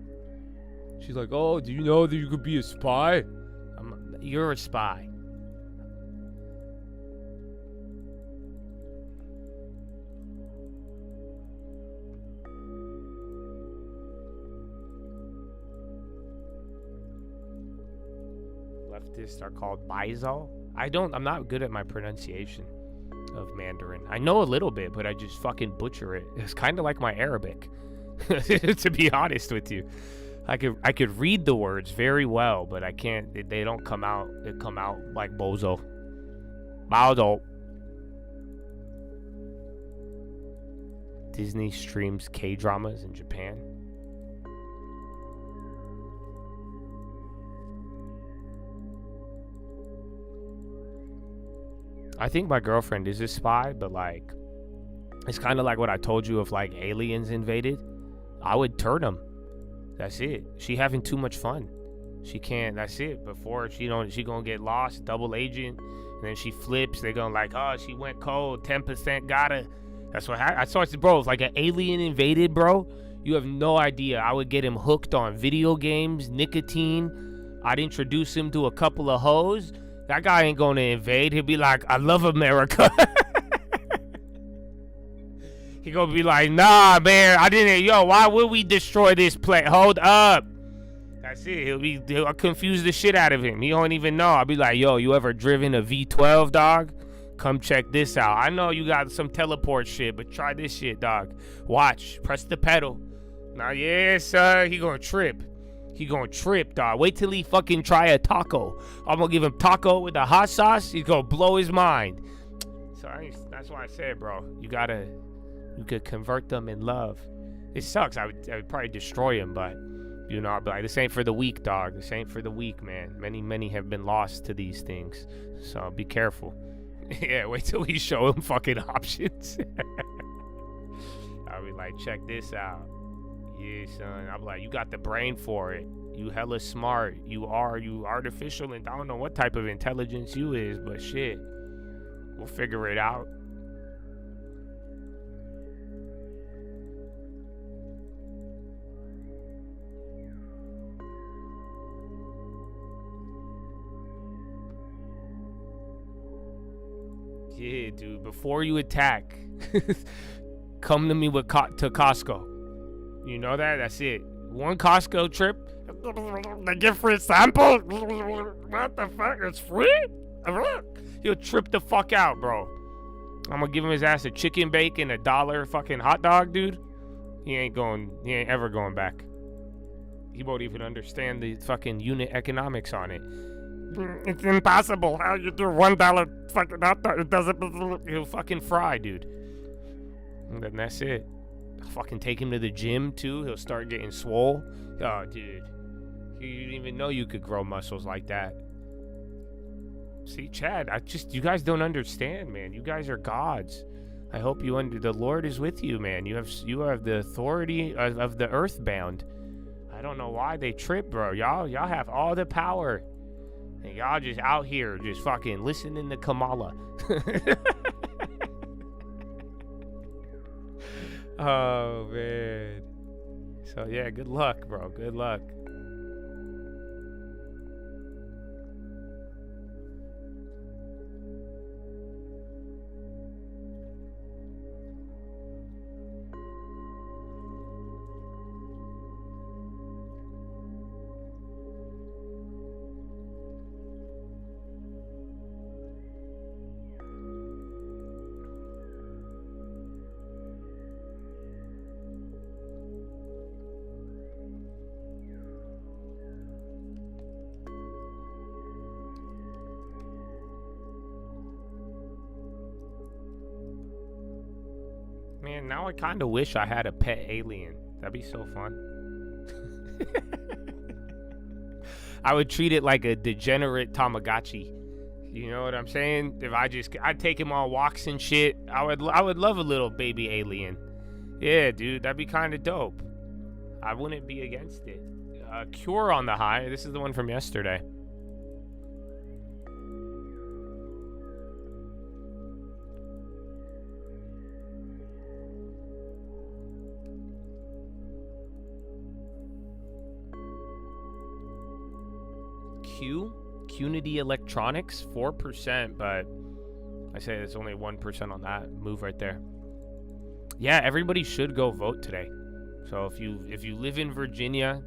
She's like, oh, do you know that you could be a spy? You're a spy. leftists are called Baizo. I'm not good at my pronunciation of Mandarin. I know a little bit, but I just fucking butcher it. It's kind of like my Arabic, to be honest with you. I could read the words very well, but I can't. They don't come out. They come out like bozo. Baldo. Disney streams K-dramas in Japan. I think my girlfriend is a spy, but like, it's kind of like what I told you if like aliens invaded. I would turn them. That's it. She having too much fun. She can't. That's it. Before she gonna get lost, double agent, and then she flips. They're gonna like, oh, she went cold. 10% got her. That's what I saw. Bro, if like an alien invaded, bro, you have no idea. I would get him hooked on video games, nicotine. I'd introduce him to a couple of hoes. That guy ain't gonna invade. He'll be like, I love America. He gonna be like, nah, man, I didn't. Yo, why would we destroy this place? Hold up. That's it. He'll confuse the shit out of him. He don't even know. I'll be like, yo, you ever driven a V12, dog? Come check this out. I know you got some teleport shit, but try this shit, dog. Watch. Press the pedal. Now, yeah, sir. He gonna trip. He gonna trip, dog. Wait till he fucking try a taco. I'm gonna give him taco with the hot sauce. He's gonna blow his mind. So that's why I said, bro, you could convert them in love. It sucks. I would probably destroy him, but you know, I'd be like, this ain't for the weak, dog. This ain't for the weak, man. Many have been lost to these things. So be careful. Yeah, wait till we show him fucking options. I'll be like, check this out. Yeah, son. I'm like, you got the brain for it. You hella smart. You artificial, and I don't know what type of intelligence you is, but shit, we'll figure it out. Yeah, dude, before you attack, come to me to Costco. You know that? That's it. One Costco trip, they get free sample. What the fuck? It's free? He'll trip the fuck out, bro. I'm gonna give him his ass a chicken bacon, $1 fucking hot dog, dude. He ain't ever going back. He won't even understand the fucking unit economics on it. It's impossible. How you do $1 fucking hot dog? It doesn't. He'll fucking fry, dude. And then that's it. I'll fucking take him to the gym too. He'll start getting swole. Oh, dude. You didn't even know you could grow muscles like that. See, Chad, you guys don't understand, man. You guys are gods. I hope the Lord is with you, man. You have the authority of the earthbound. I don't know why they trip, bro. Y'all have all the power. And y'all just out here just fucking listening to Kamala. Oh, man. So, yeah, good luck, bro. Good luck. Man, now I kind of wish I had a pet alien. That'd be so fun. I would treat it like a degenerate Tamagotchi. You know what I'm saying? If I'd take him on walks and shit. I would love a little baby alien. Yeah, dude, that'd be kind of dope. I wouldn't be against it. Cure on the high. This is the one from yesterday. Qnity Electronics, 4%, but I say it's only 1% on that move right there. Yeah, everybody should go vote today. So if you live in Virginia,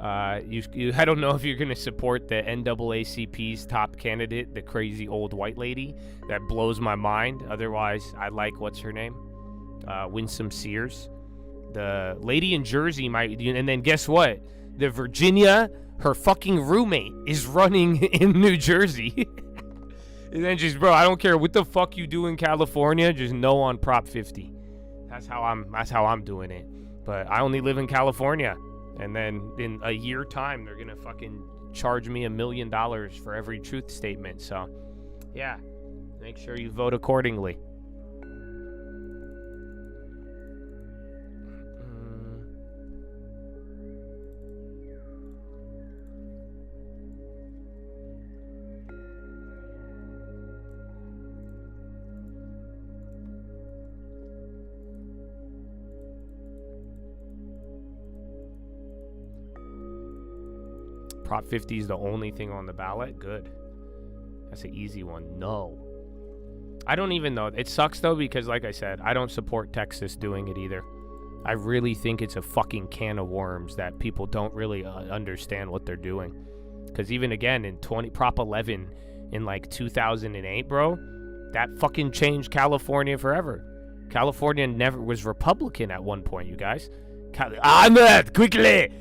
I don't know if you're going to support the NAACP's top candidate, the crazy old white lady. That blows my mind. Otherwise, I like, what's her name? Winsome Sears. The lady in Jersey might, and then guess what? The Virginia, her fucking roommate is running in New Jersey. And then just, bro, I don't care what the fuck you do in California, just no on Prop 50. That's how I'm doing it. But I only live in California. And then in a year time, they're going to fucking charge me $1 million for every truth statement. So, yeah, make sure you vote accordingly. Prop 50 is the only thing on the ballot? Good. That's an easy one. No. I don't even know. It sucks, though, because, like I said, I don't support Texas doing it either. I really think it's a fucking can of worms that people don't really understand what they're doing. Because even, again, in Prop 11 in, like, 2008, bro, that fucking changed California forever. California never was Republican at one point, you guys. Ahmed, quickly!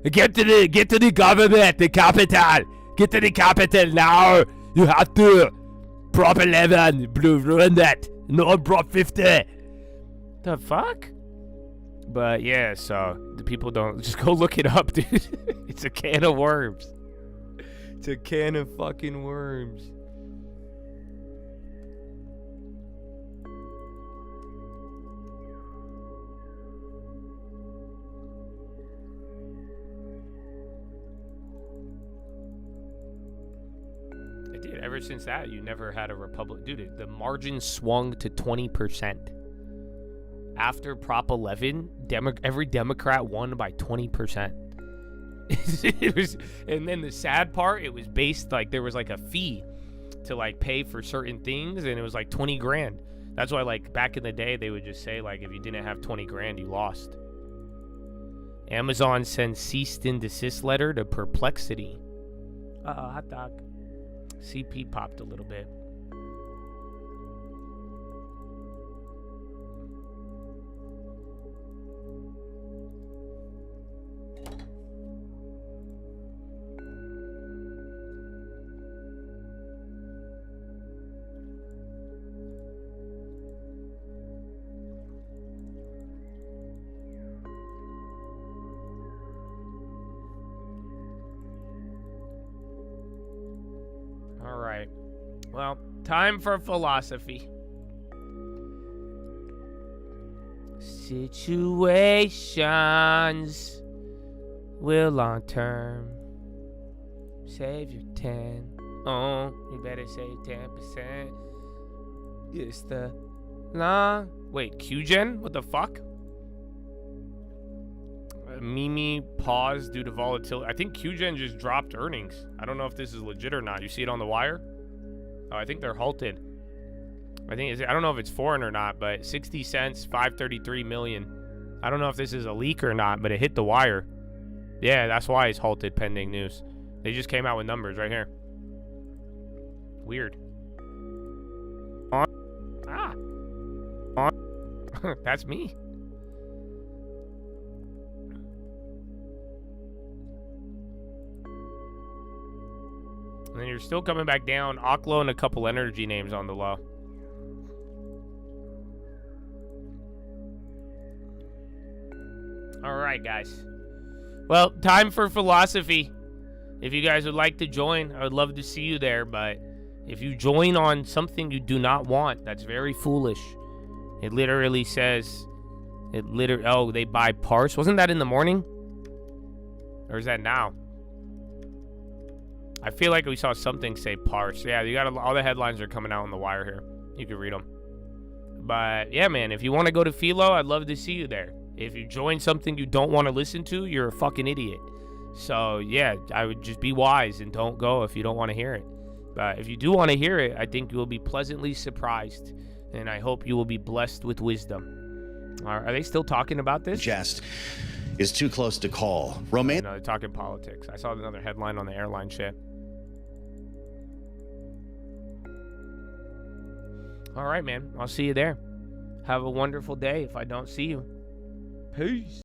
Get to the government, the capital. Get to the capital now. You have to. Prop 11, ruin that. No Prop 50. The fuck? But yeah, so the people don't, just go look it up, dude. It's a can of worms. It's a can of fucking worms. Dude, ever since that, you never had a Republic. Dude, the margin swung to 20%. After Prop 11, every Democrat won by 20%. It was, and then the sad part, it was based, like, there was, like, a fee to, like, pay for certain things, and it was, like, 20 grand. That's why, like, back in the day, they would just say, like, if you didn't have 20 grand, you lost. Amazon sends cease and desist letter to Perplexity. Hot dog. CP popped a little bit. All right. Well, time for philosophy. Situations will long term save your 10. Oh, you better save 10%. It's the long. Wait, QGen? What the fuck? Mimi paused due to volatility. I think QGen just dropped earnings. I don't know if this is legit or not. You see it on the wire? Oh, I think they're halted. I don't know if it's foreign or not, but 60 cents, 533 million. I don't know if this is a leak or not, but it hit the wire. Yeah, that's why it's halted pending news. They just came out with numbers right here. Weird. That's me. And then you're still coming back down. Oklo and a couple energy names on the low. All right, guys. Well, time for philosophy. If you guys would like to join, I would love to see you there. But if you join on something you do not want, that's very foolish. It literally says, oh, they buy parse. Wasn't that in the morning? Or is that now? I feel like we saw something say parse. Yeah, you got all the headlines are coming out on the wire here. You can read them. But yeah, man, if you want to go to Philo, I'd love to see you there. If you join something you don't want to listen to, you're a fucking idiot. So yeah, I would just be wise and don't go if you don't want to hear it. But if you do want to hear it, I think you will be pleasantly surprised. And I hope you will be blessed with wisdom. Are they still talking about this? Jest. is too close to call. Romaine. No, they're talking politics. I saw another headline on the airline shit. All right, man. I'll see you there. Have a wonderful day if I don't see you. Peace.